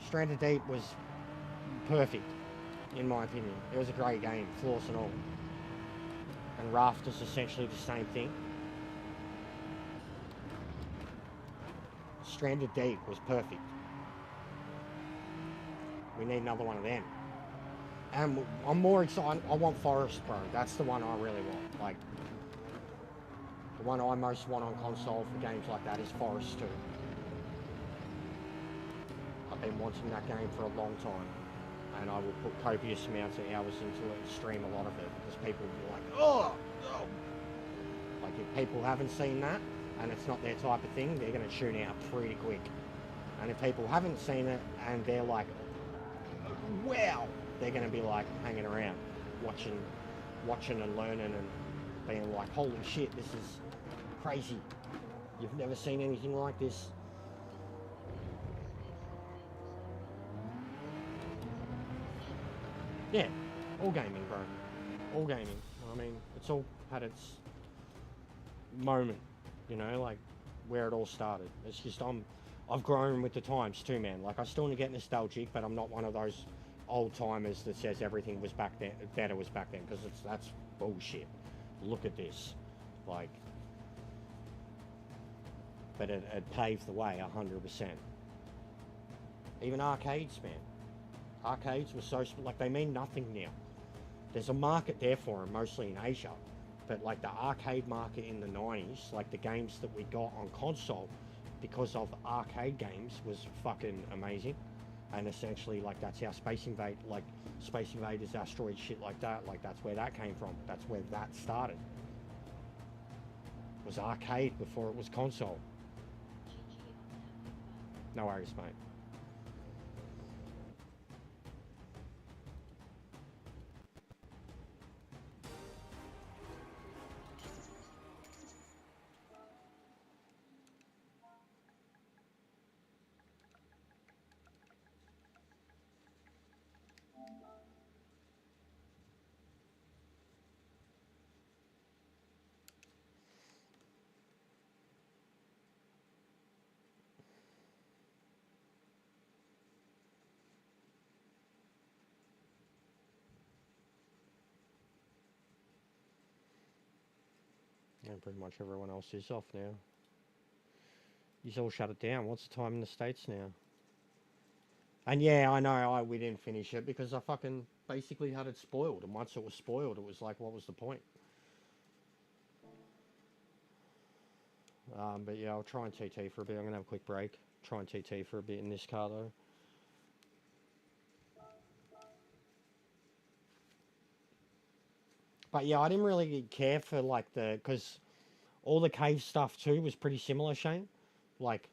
Stranded Deep was perfect, in my opinion. It was a great game, flaws and all. And Raft is essentially the same thing. Stranded Deep was perfect. We need another one of them. And I'm more excited. I want Forest, bro. That's the one I really want. Like, the one I most want on console for games like that is Forest 2. I've been wanting that game for a long time. And I will put copious amounts of hours into it and stream a lot of it. Because people will be like, oh, oh. Like, if people haven't seen that, and it's not their type of thing, they're going to tune out pretty quick. And if people haven't seen it, and they're like, wow, they're going to be like hanging around, watching and learning and being like, holy shit, this is crazy. You've never seen anything like this. Yeah, all gaming, bro. All gaming. I mean, it's all had its moment, you know, like where it all started. It's just I've grown with the times too, man. Like, I still want to get nostalgic, but I'm not one of those old timers that says everything was back then, better was back then, because that's bullshit. Look at this, like, but it paved the way 100%. Even arcades, man. Arcades were so, like, they mean nothing now. There's a market there for them, mostly in Asia, but like the arcade market in the 90s, like the games that we got on console because of arcade games was fucking amazing. And essentially, like, that's how Space Invaders, Asteroid, shit like that, like, that's where that came from. That's where that started. It was arcade before it was console. No worries, mate. And pretty much everyone else is off now. He's all shut it down. What's the time in the States now? And yeah, I know we didn't finish it because I fucking basically had it spoiled. And once it was spoiled, it was like, what was the point? But yeah, I'll try and TT for a bit. I'm going to have a quick break. Try and TT for a bit in this car though. But yeah, I didn't really care for like because all the cave stuff too was pretty similar, Shane. Like,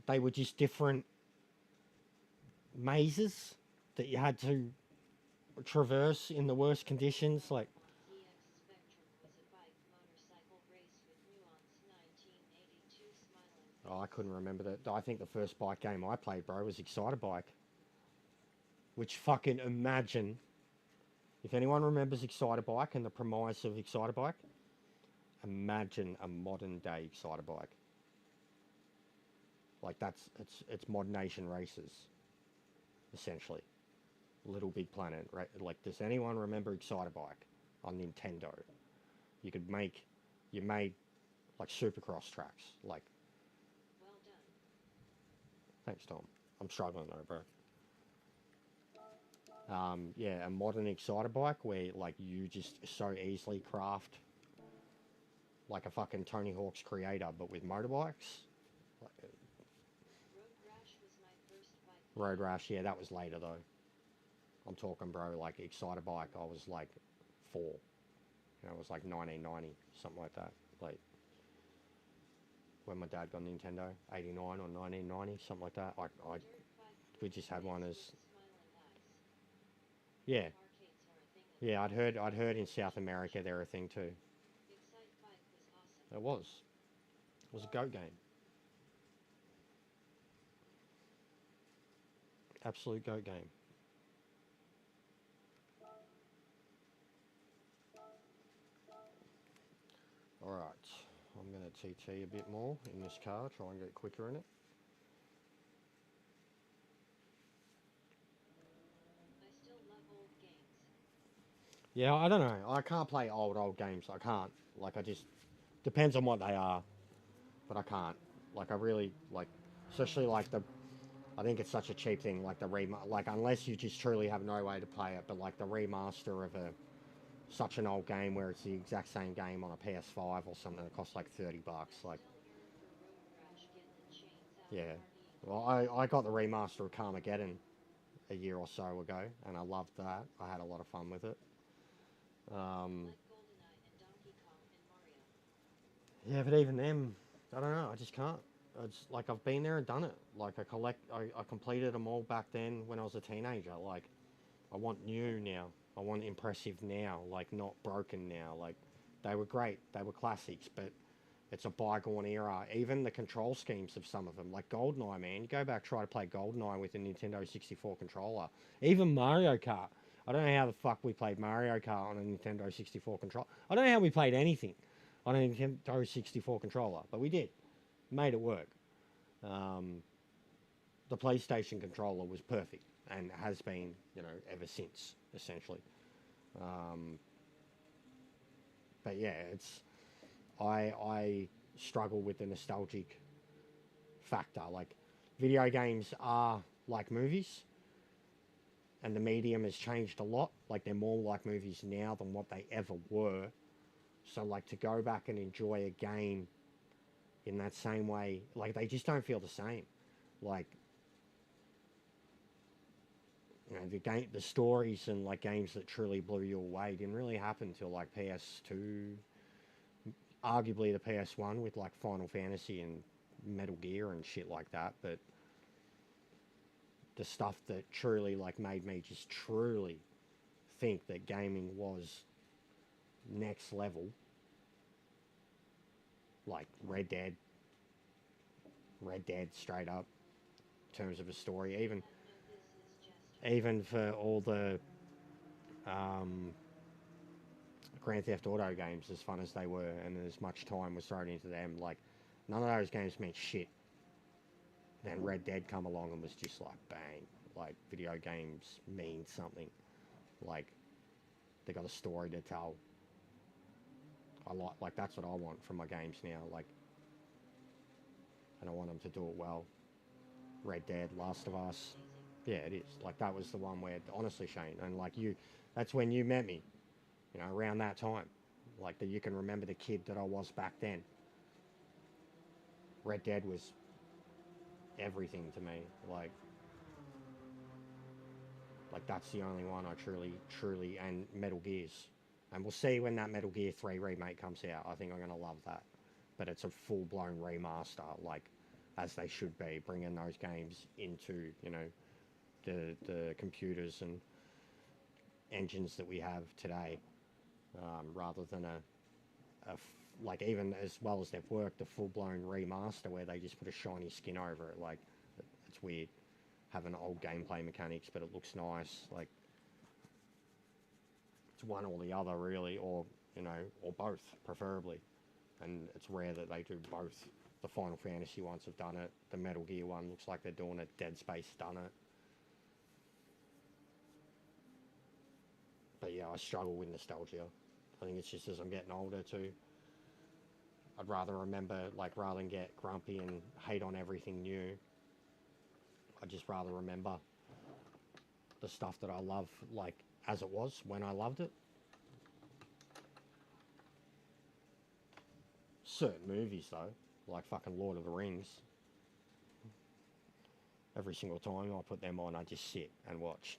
they were just different mazes that you had to traverse in the worst conditions. Like, oh, I couldn't remember that. I think the first bike game I played, bro, was Exciter Bike. Which fucking imagine, if anyone remembers Exciter Bike and the premise of Exciter Bike, imagine a modern day Exciter Bike. Like, it's Mod Nation races, essentially. Little Big Planet, right? Like, does anyone remember Exciter Bike on Nintendo? You made like Supercross tracks, like. Well done. Thanks, Tom. I'm struggling though, bro. Yeah, a modern exciter bike where like you just so easily craft like a fucking Tony Hawk's creator, but with motorbikes. Like, Road Rash was my first bike. Road Rash, yeah, that was later though. I'm talking, bro, like exciter bike. I was like 4. You know, it was like 1990, something like that. Like when my dad got Nintendo, 89 or 1990, something like that. Dirt bike We just had one as, with smiling eyes. yeah, Arcades are a thing in yeah. the I'd heard in South America they're a thing too. Excite bike was awesome. It was. It was a goat game. Absolute goat game. Alright, I'm going to TT a bit more in this car, try and get quicker in it. I still love old games. Yeah, I don't know. I can't play old games. I can't. Like, I just... Depends on what they are. But I can't. Like, I really... Like, especially like the... I think it's such a cheap thing, like the like unless you just truly have no way to play it, but like the remaster of such an old game where it's the exact same game on a PS5 or something that costs like $30. Like, Still yearn for Road Rash getting the chains out yeah. partying. Well, I got the remaster of Carmageddon a year or so ago, and I loved that. I had a lot of fun with it. Like GoldenEye and Donkey Kong and Mario. Yeah, but even them, I don't know. I just can't. It's like I've been there and done it. Like I completed them all back then when I was a teenager. Like I want new now. I want impressive now. Like not broken now. Like they were great. They were classics, but it's a bygone era. Even the control schemes of some of them, like GoldenEye, man. You go back, try to play GoldenEye with a Nintendo 64 controller. Even Mario Kart. I don't know how the fuck we played Mario Kart on a Nintendo 64 controller. I don't know how we played anything on a Nintendo 64 controller, but we did. Made it work. The PlayStation controller was perfect and has been, you know, ever since, essentially. But yeah, it's I struggle with the nostalgic factor. Like, video games are like movies, and the medium has changed a lot. Like, they're more like movies now than what they ever were. So, like, to go back and enjoy a game in that same way, like, they just don't feel the same. Like, you know, the stories and like games that truly blew you away didn't really happen till like PS2, arguably the PS1 with like Final Fantasy and Metal Gear and shit like that. But the stuff that truly like made me just truly think that gaming was next level, like Red Dead straight up in terms of a story, even And this is just even for all the um, Grand Theft Auto games, as fun as they were, and as much time was thrown into them, like none of those games meant shit. Then Red Dead come along and was just like bang, like video games mean something. Like they got a story to tell. I like that's what I want from my games now. Like, and I want them to do it well. Red Dead, Last of Us, amazing. yeah, it is. Like that was the one where honestly, Shane, and like you, that's when you met me. You know, around that time, like that you can remember the kid that I was back then. Red Dead was everything to me. Like that's the only one I truly, and Metal Gears. And we'll see when that Metal Gear 3 remake comes out. I think I'm going to love that. But it's a full-blown remaster, like, as they should be, bringing those games into, you know, the computers and engines that we have today, rather than like, even as well as they've worked, a full-blown remaster where they just put a shiny skin over it. Like, it's weird having old gameplay mechanics, but it looks nice. Like, it's one or the other, really, or, you know, or both, preferably. And it's rare that they do both. The Final Fantasy ones have done it. The Metal Gear one looks like they're doing it. Dead Space done it. But yeah, I struggle with nostalgia. I think it's just as I'm getting older too. I'd rather remember, like, rather than get grumpy and hate on everything new, I'd just rather remember the stuff that I love, like as it was when I loved it. Certain movies though, like fucking Lord of the Rings. Every single time I put them on, I just sit and watch.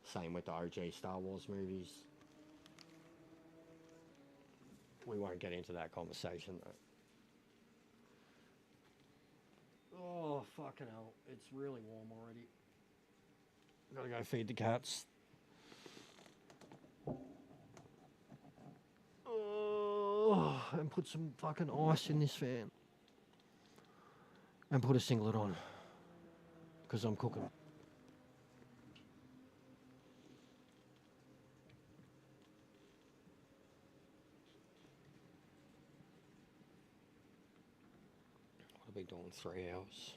Same with the OG Star Wars movies. We won't get into that conversation though. Oh, fucking hell. It's really warm already. Gotta go feed the cats. Oh, and put some fucking ice in this fan. And put a singlet on. Because I'm cooking. I'll be doing 3 hours.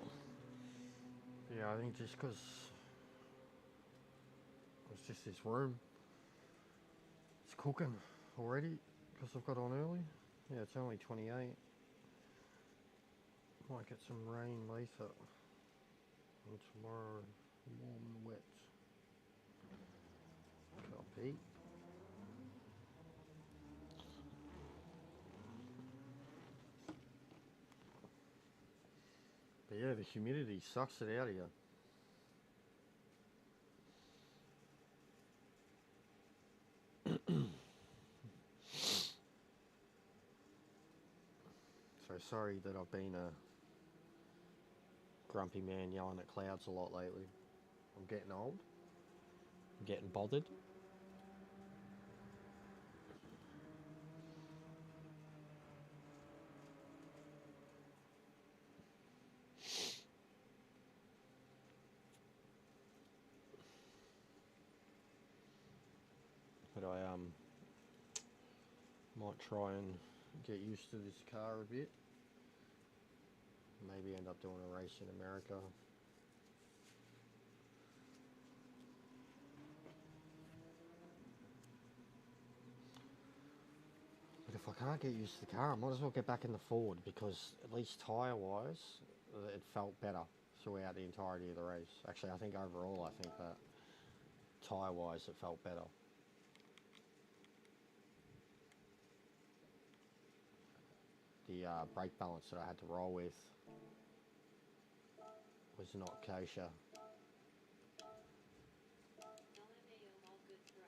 Right. Yeah, I think just because it's just this room, it's cooking already because I've got on early. Yeah, it's only 28. Might get some rain later. And tomorrow, warm and wet. Copy. But yeah, the humidity sucks it out of you. So sorry that I've been a grumpy man yelling at clouds a lot lately. I'm getting old. I'm getting bothered. But I might try and get used to this car a bit. Maybe end up doing a race in America. But if I can't get used to the car, I might as well get back in the Ford, because at least tyre-wise, it felt better throughout the entirety of the race. Actually, I think overall, I think that tyre-wise, it felt better. The brake balance that I had to roll with was not kosher. LMAO, all good, bro.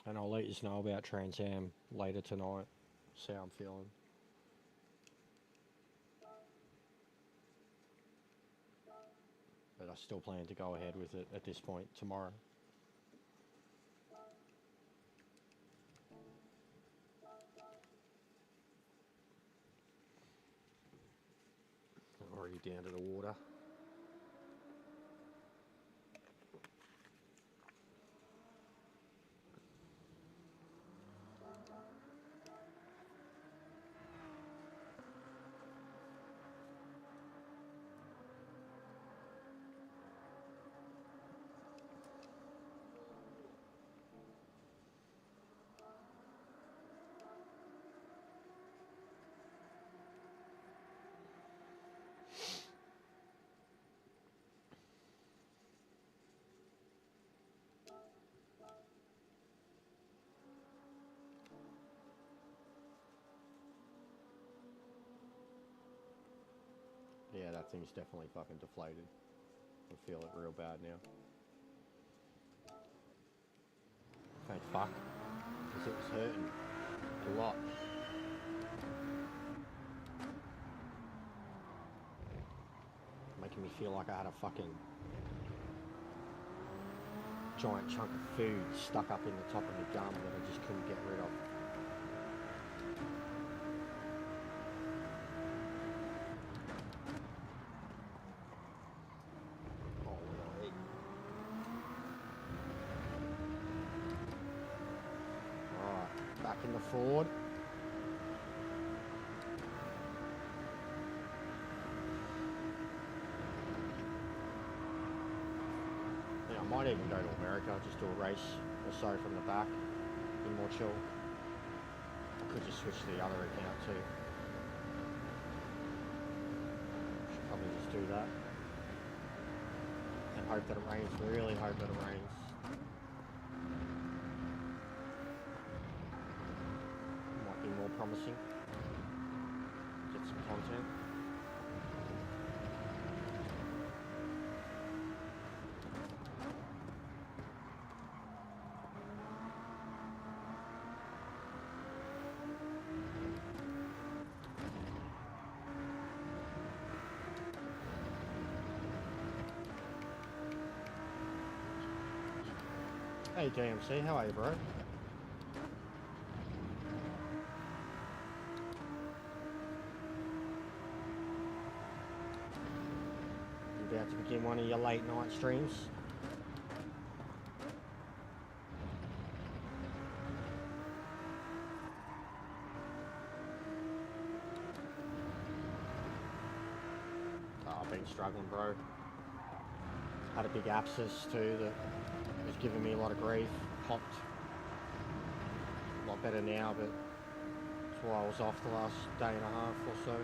And I'll let you know about Trans Am later tonight. See how I'm feeling. But I still plan to go ahead with it at this point tomorrow. I'm already down to the water. Yeah, that thing's definitely fucking deflated. I feel it real bad now. Thank fuck, because it was hurting a lot. Making me feel like I had a fucking giant chunk of food stuck up in the top of the gum that I just couldn't get rid of. Alright, back in the Ford. Yeah, I might even go to America, just do a race or so from the back. Be more chill. I could just switch to the other account too. Should probably just do that. And hope that it rains, really hope that it rains. Might be more promising. Get some content. Hey DMC, how are you, bro? You about to begin one of your late night streams? Oh, I've been struggling, bro. Had a big abscess too that was giving me a lot of grief. Popped. A lot better now, but that's why I was off the last day and a half or so.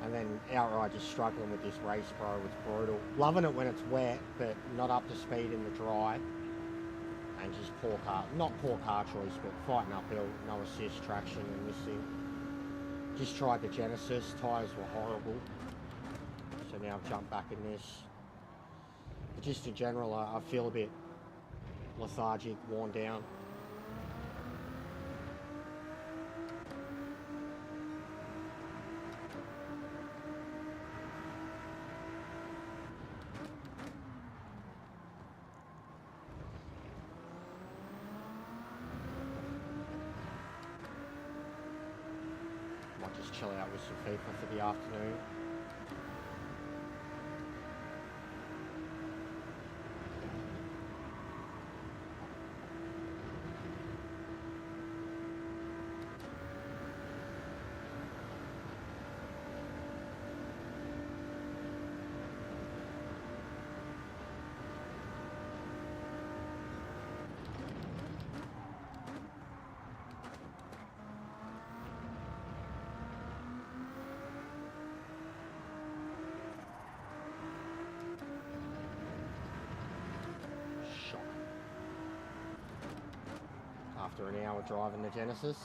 And then outright just struggling with this race, bro. It's brutal. Loving it when it's wet, but not up to speed in the dry. And just poor car, not poor car choice, but fighting uphill, no assist, traction and this thing. Just tried the Genesis, tyres were horrible. So now I've jumped back in this. But just in general, I feel a bit lethargic, worn down. Might just chill out with some FIFA for the afternoon. After an hour driving the Genesis.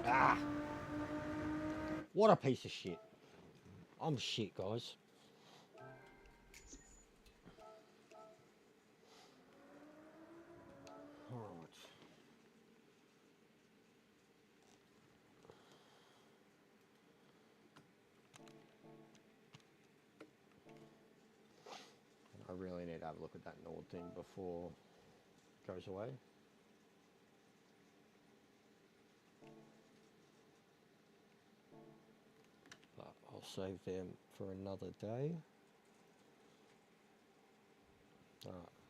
Ah! What a piece of shit. I'm shit, guys. Alright. I really need to have a look at that Nord thing before it goes away. But I'll save them for another day.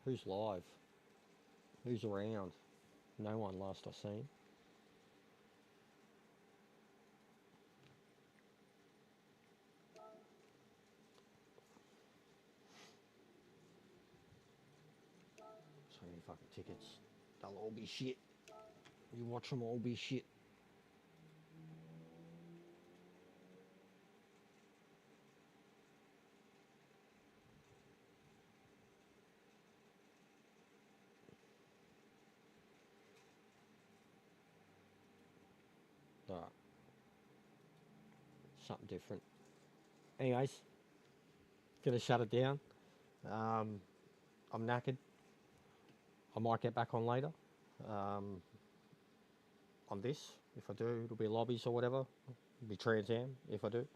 Who's live? Who's around? No one last I seen. So many fucking tickets. They'll all be shit. You watch them all be shit. Alright. something different. Anyways, gonna shut it down. I'm knackered. I might get back on later. On this, if I do, it'll be lobbies or whatever. It'll be Trans Am if I do.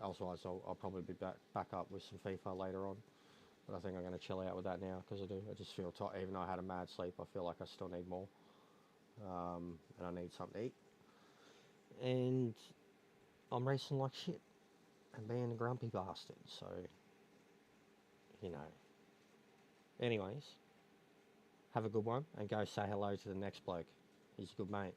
Otherwise, I'll probably be back up with some FIFA later on. But I think I'm going to chill out with that now because I just feel tired. Even though I had a mad sleep, I feel like I still need more. And I need something to eat. And I'm racing like shit and being a grumpy bastard. So, you know. Anyways, have a good one and go say hello to the next bloke. He's a good mate.